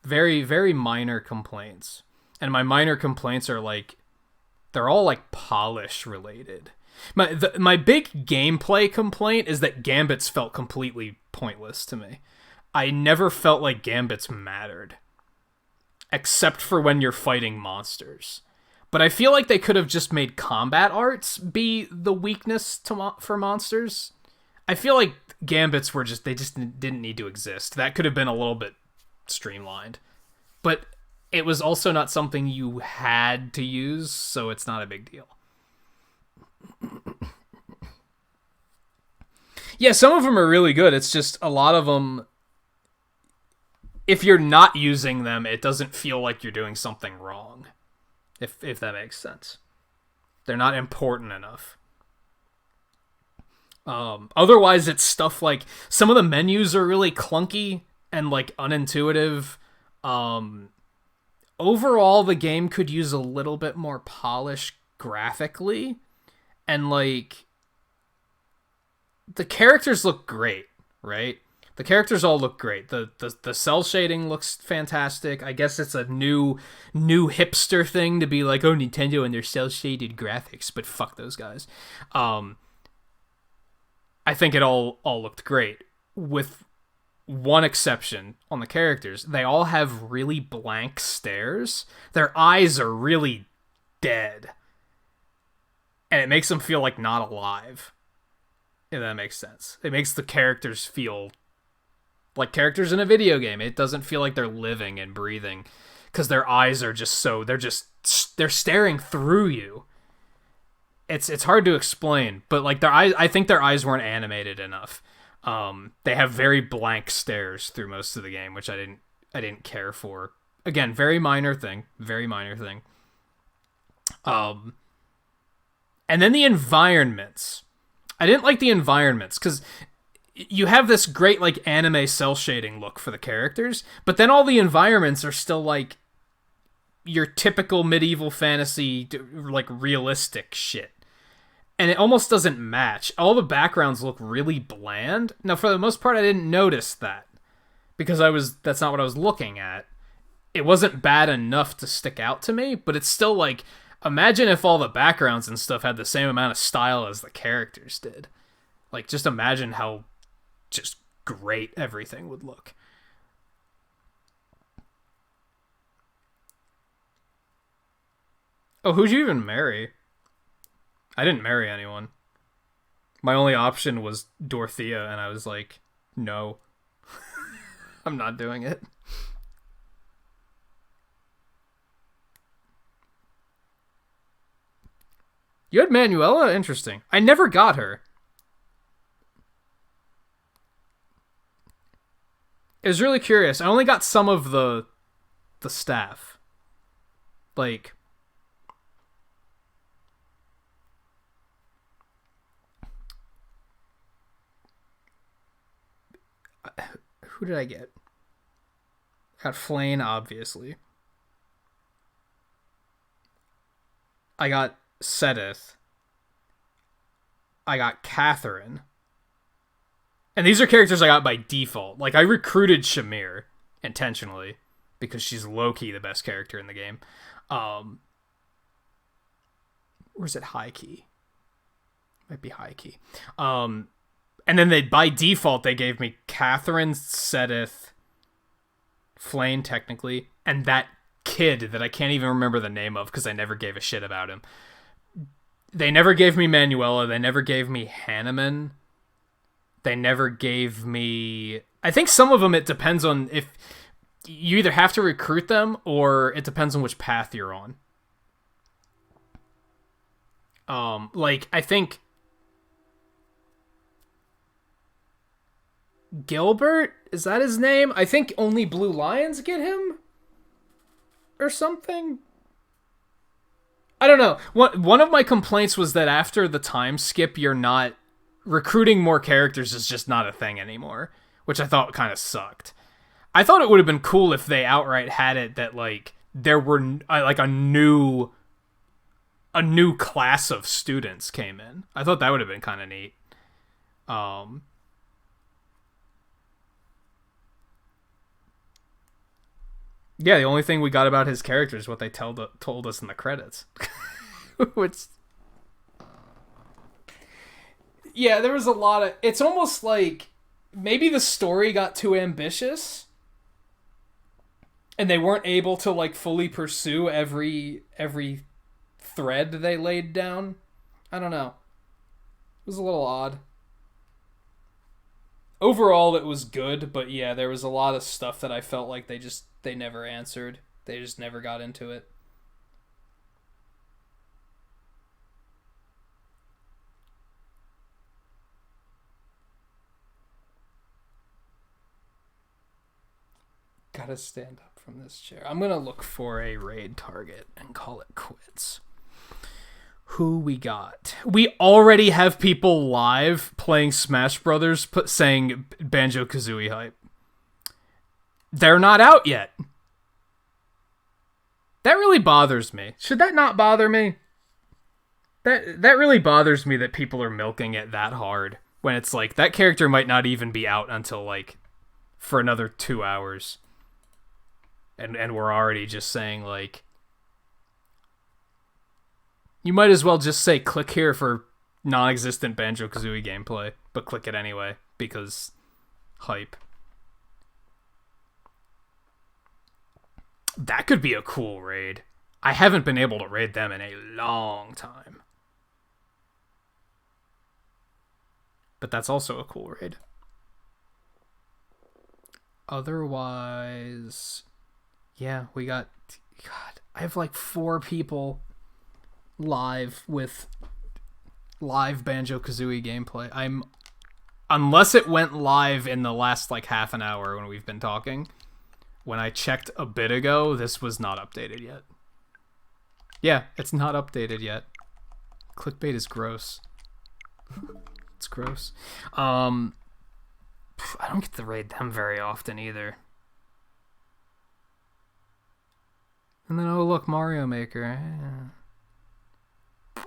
very, very minor complaints. And my minor complaints are like, they're all like polish related. My big gameplay complaint is that gambits felt completely pointless to me. I never felt like gambits mattered, except for when you're fighting monsters. But I feel like they could have just made combat arts be the weakness for monsters. I feel like gambits were they just didn't need to exist. That could have been a little bit streamlined. But it was also not something you had to use, so it's not a big deal. Yeah, some of them are really good. It's just a lot of them, if you're not using them, it doesn't feel like you're doing something wrong. If that makes sense. They're not important enough. Otherwise, it's stuff like, some of the menus are really clunky and like unintuitive. Overall, the game could use a little bit more polish graphically, and like, the characters look great, right? The characters all look great. The cell shading looks fantastic. I guess it's a new hipster thing to be like, oh, Nintendo and their cell shaded graphics, but fuck those guys. I think it all looked great, with one exception on the characters. They all have really blank stares. Their eyes are really dead, and it makes them feel like not alive, if that makes sense. It makes the characters feel like characters in a video game. It doesn't feel like they're living and breathing, because their eyes are just they're staring through you. It's hard to explain, but like their eyes, I think their eyes weren't animated enough. They have very blank stares through most of the game, which I didn't care for. Again, very minor thing. And then the environments. I didn't like the environments, because you have this great like anime cell shading look for the characters, but then all the environments are still like your typical medieval fantasy, like realistic shit. And it almost doesn't match. All the backgrounds look really bland. Now, for the most part, I didn't notice that, because that's not what I was looking at. It wasn't bad enough to stick out to me, but it's still like, imagine if all the backgrounds and stuff had the same amount of style as the characters did. Like, just imagine how just great everything would look. Oh, who'd you even marry? I didn't marry anyone. My only option was Dorothea, and I was like, no. I'm not doing it. You had Manuela? Interesting. I never got her. It was really curious. I only got some of the staff. Like, who did I get? Got Flane, obviously. I got Sedith. I got Catherine. And these are characters I got by default. Like, I recruited Shamir intentionally, because she's low-key the best character in the game. Or is it high key? Might be high key. And then by default, they gave me Catherine, Sedith, Flane, technically, and that kid that I can't even remember the name of because I never gave a shit about him. They never gave me Manuela. They never gave me Hanneman. They never gave me... I think some of them, it depends on if... You either have to recruit them, or it depends on which path you're on. I think... Gilbert? Is that his name? I think only Blue Lions get him? Or something? I don't know. One of my complaints was that after the time skip, you're not... Recruiting more characters is just not a thing anymore, which I thought kind of sucked. I thought it would have been cool if they outright had it that, like, there were, like, a new class of students came in. I thought that would have been kind of neat. Yeah, the only thing we got about his character is what they told us in the credits. Which... Yeah, there was a lot of... It's almost like maybe the story got too ambitious and they weren't able to, like, fully pursue every thread they laid down. I don't know. It was a little odd. Overall, it was good, but yeah, there was a lot of stuff that I felt like they never answered. They just never got into it. Gotta stand up from this chair. I'm gonna look for a raid target and call it quits. Who we got? We already have people live playing Smash Brothers saying Banjo-Kazooie hype. They're not out yet. That really bothers me. Should that not bother me? That really bothers me that people are milking it that hard when it's like that character might not even be out until like for another 2 hours. And we're already just saying, like... You might as well just say, click here for non-existent Banjo-Kazooie gameplay. But click it anyway, because... hype. That could be a cool raid. I haven't been able to raid them in a long time. But that's also a cool raid. Otherwise... Yeah, we got... God, I have like 4 people live with live Banjo-Kazooie gameplay. Unless it went live in the last like half an hour when we've been talking. When I checked a bit ago, this was not updated yet. Yeah, it's not updated yet. Clickbait is gross. It's gross. I don't get to raid them very often either. And then, oh look, Mario Maker. Yeah.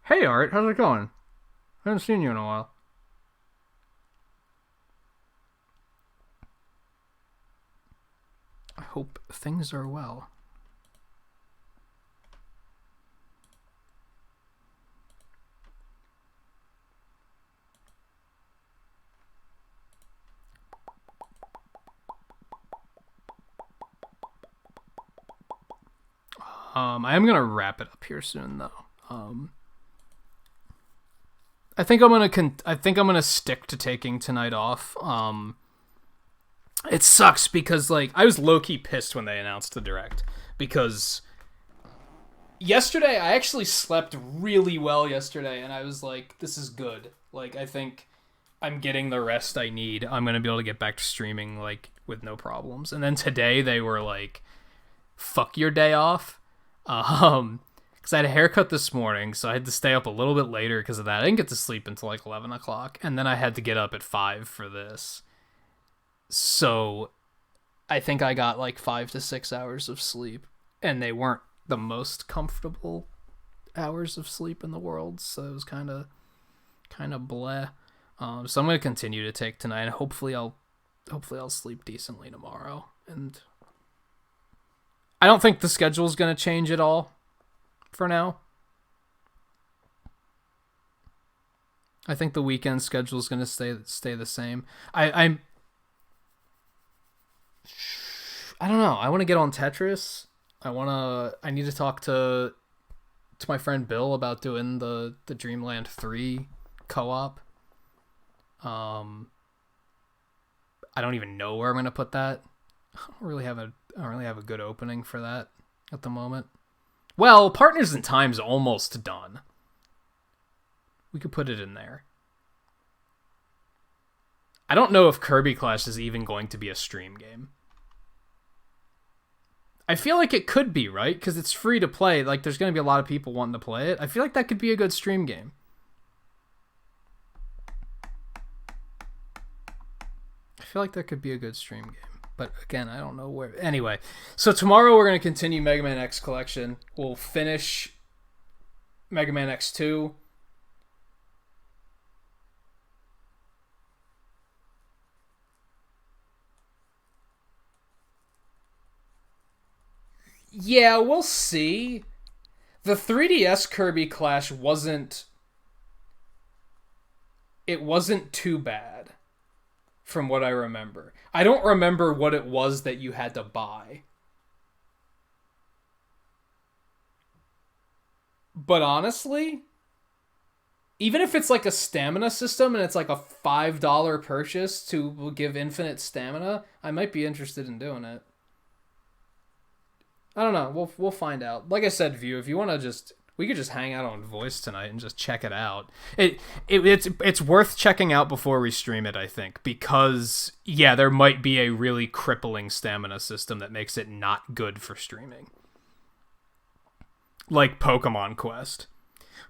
Hey Art, how's it going? I haven't seen you in a while. I hope things are well. I am gonna wrap it up here soon, though. I think I'm gonna stick to taking tonight off. It sucks because like I was low-key pissed when they announced the Direct because yesterday I actually slept really well yesterday, and I was like, this is good. Like I think I'm getting the rest I need. I'm gonna be able to get back to streaming like with no problems. And then today they were like, fuck your day off. Because I had a haircut this morning, so I had to stay up a little bit later because of that. I didn't get to sleep until like 11 o'clock, and then I had to get up at 5 for this. So I think I got like 5 to 6 hours of sleep, and they weren't the most comfortable hours of sleep in the world, so it was kind of bleh. So I'm going to continue to take tonight, and hopefully I'll hopefully I'll sleep decently tomorrow. And I don't think the schedule's going to change at all for now. I think the weekend schedule is going to stay the same. I don't know. I want to get on Tetris. I need to talk to my friend Bill about doing the Dreamland 3 co-op. I don't even know where I'm going to put that. I don't really have a good opening for that at the moment. Well, Partners in Time's almost done. We could put it in there. I don't know if Kirby Clash is even going to be a stream game. I feel like it could be, right? Because it's free to play. Like, there's going to be a lot of people wanting to play it. I feel like that could be a good stream game. But again, I don't know where. Anyway, so tomorrow we're going to continue Mega Man X Collection. We'll finish Mega Man X2. Yeah, we'll see. The 3DS Kirby Clash wasn't too bad, from what I remember. I don't remember what it was that you had to buy. But honestly, even if it's like a stamina system and it's like a $5 purchase to give infinite stamina, I might be interested in doing it. I don't know. We'll find out. Like I said, View, if you want to we could just hang out on Voice tonight and just check it out. It's worth checking out before we stream it, I think, because yeah, there might be a really crippling stamina system that makes it not good for streaming. Like Pokemon Quest.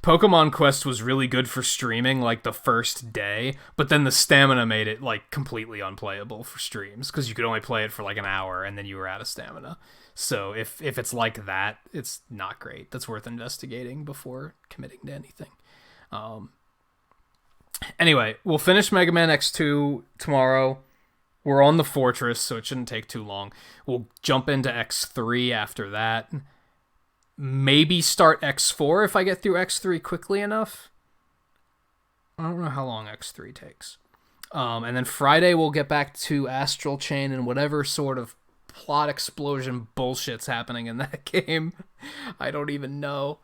Pokemon Quest was really good for streaming like the first day, but then the stamina made it like completely unplayable for streams because you could only play it for like an hour and then you were out of stamina. So if it's like that, it's not great. That's worth investigating before committing to anything. Anyway, we'll finish Mega Man X2 tomorrow. We're on the Fortress, so it shouldn't take too long. We'll jump into X3 after that. Maybe start X4 if I get through X3 quickly enough. I don't know how long X3 takes. And then Friday we'll get back to Astral Chain and whatever sort of plot explosion bullshit's happening in that game. I don't even know.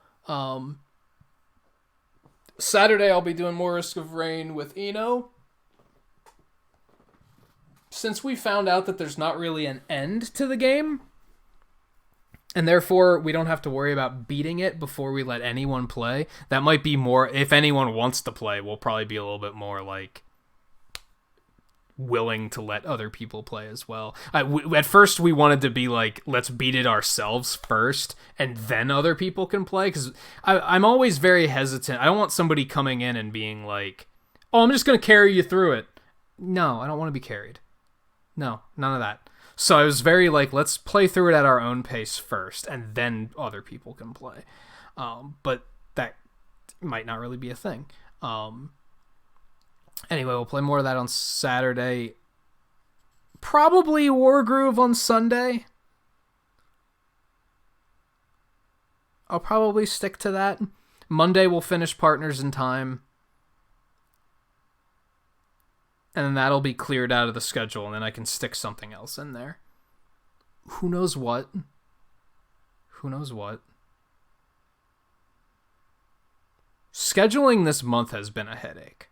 Saturday I'll be doing more Risk of Rain with Eno. Since we found out that there's not really an end to the game, and therefore we don't have to worry about beating it before we let anyone play, that might be more, if anyone wants to play, we'll probably be a little bit more like willing to let other people play as well. At first we wanted to be like, let's beat it ourselves first and then other people can play, because I'm always very hesitant. I don't want somebody coming in and being like, oh, I'm just going to carry you through it. No, I don't want to be carried. No, none of that. So I was very like, let's play through it at our own pace first and then other people can play. But that might not really be a thing. Anyway, we'll play more of that on Saturday. Probably Wargroove on Sunday. I'll probably stick to that. Monday we'll finish Partners in Time. And then that'll be cleared out of the schedule, and then I can stick something else in there. Who knows what? Scheduling this month has been a headache.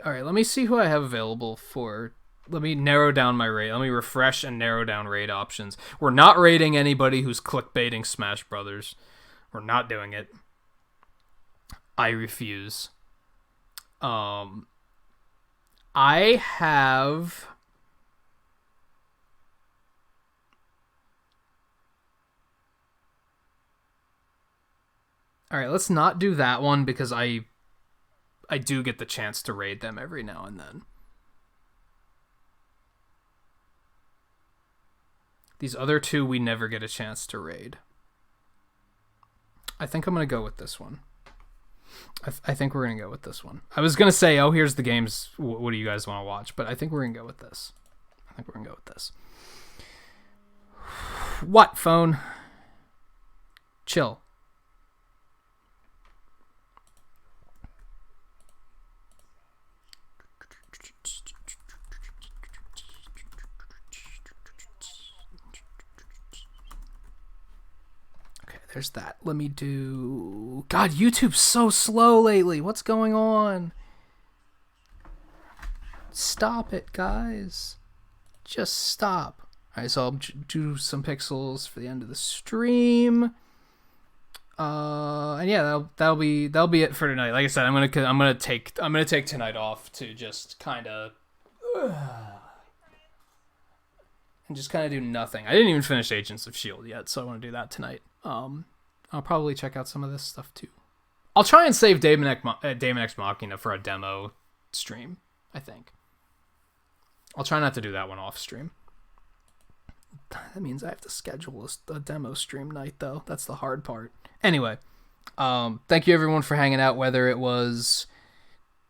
All right, let me see who I have available for. Let me narrow down my raid. Let me refresh and narrow down raid options. We're not raiding anybody who's clickbaiting Smash Brothers. We're not doing it. I refuse. I have... All right, let's not do that one because I do get the chance to raid them every now and then. These other two we never get a chance to raid. I think I'm going to go with this one. I think we're gonna go with this one. I was gonna say, oh, here's the games. What do you guys want to watch? But I think we're gonna go with this. What, phone? Chill. Okay, there's that. Let me do... God, YouTube's so slow lately. What's going on? Stop it, guys. Just stop. Alright, so I'll do some pixels for the end of the stream. And yeah, that'll be it for tonight. Like I said, I'm gonna take tonight off to just kind of and just kind of do nothing. I didn't even finish Agents of S.H.I.E.L.D. yet, so I want to do that tonight. I'll probably check out some of this stuff too. I'll try and save Daemon X Machina for a demo stream, I think. I'll try not to do that one off stream. That means I have to schedule a demo stream night, though. That's the hard part. Anyway, thank you everyone for hanging out, whether it was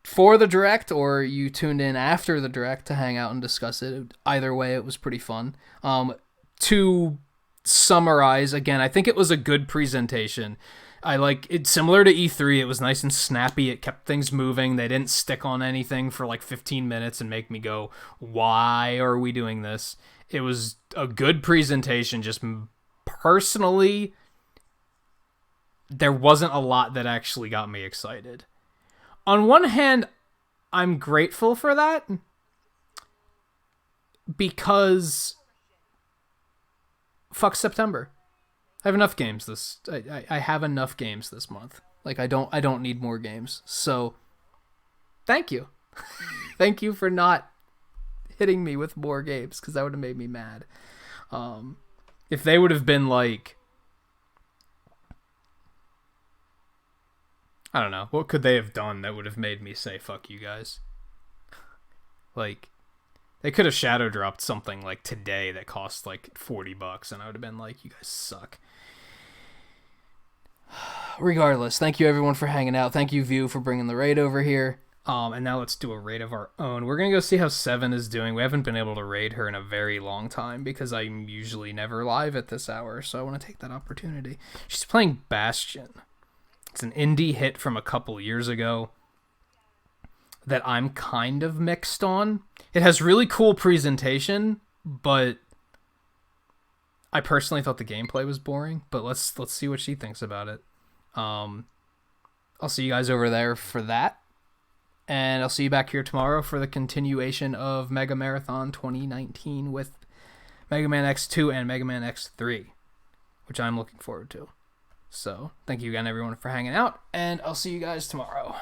for the Direct or you tuned in after the Direct to hang out and discuss it. Either way, it was pretty fun. To summarize, again, I think it was a good presentation. I like it. Similar to E3, it was nice and snappy. It kept things moving. They didn't stick on anything for like 15 minutes and make me go, why are we doing this? It was a good presentation. Just personally, there wasn't a lot that actually got me excited. On one hand, I'm grateful for that because fuck September. I have enough games I have enough games this month. Like I don't need more games. So thank you. Thank you for not hitting me with more games, because that would have made me mad. If they would have been like, I don't know, what could they have done that would have made me say fuck you guys? Like, they could have shadow dropped something like today that cost like $40, and I would have been like, you guys suck. Regardless, thank you everyone for hanging out. Thank you, View, for bringing the raid over here. And now let's do a raid of our own. We're going to go see how Seven is doing. We haven't been able to raid her in a very long time because I'm usually never live at this hour, so I want to take that opportunity. She's playing Bastion. It's an indie hit from a couple years ago that I'm kind of mixed on. It has really cool presentation, but I personally thought the gameplay was boring, but let's see what she thinks about it. I'll see you guys over there for that. And I'll see you back here tomorrow for the continuation of Mega Marathon 2019 with Mega Man X2 and Mega Man X3, which I'm looking forward to. So, thank you again, everyone, for hanging out, and I'll see you guys tomorrow.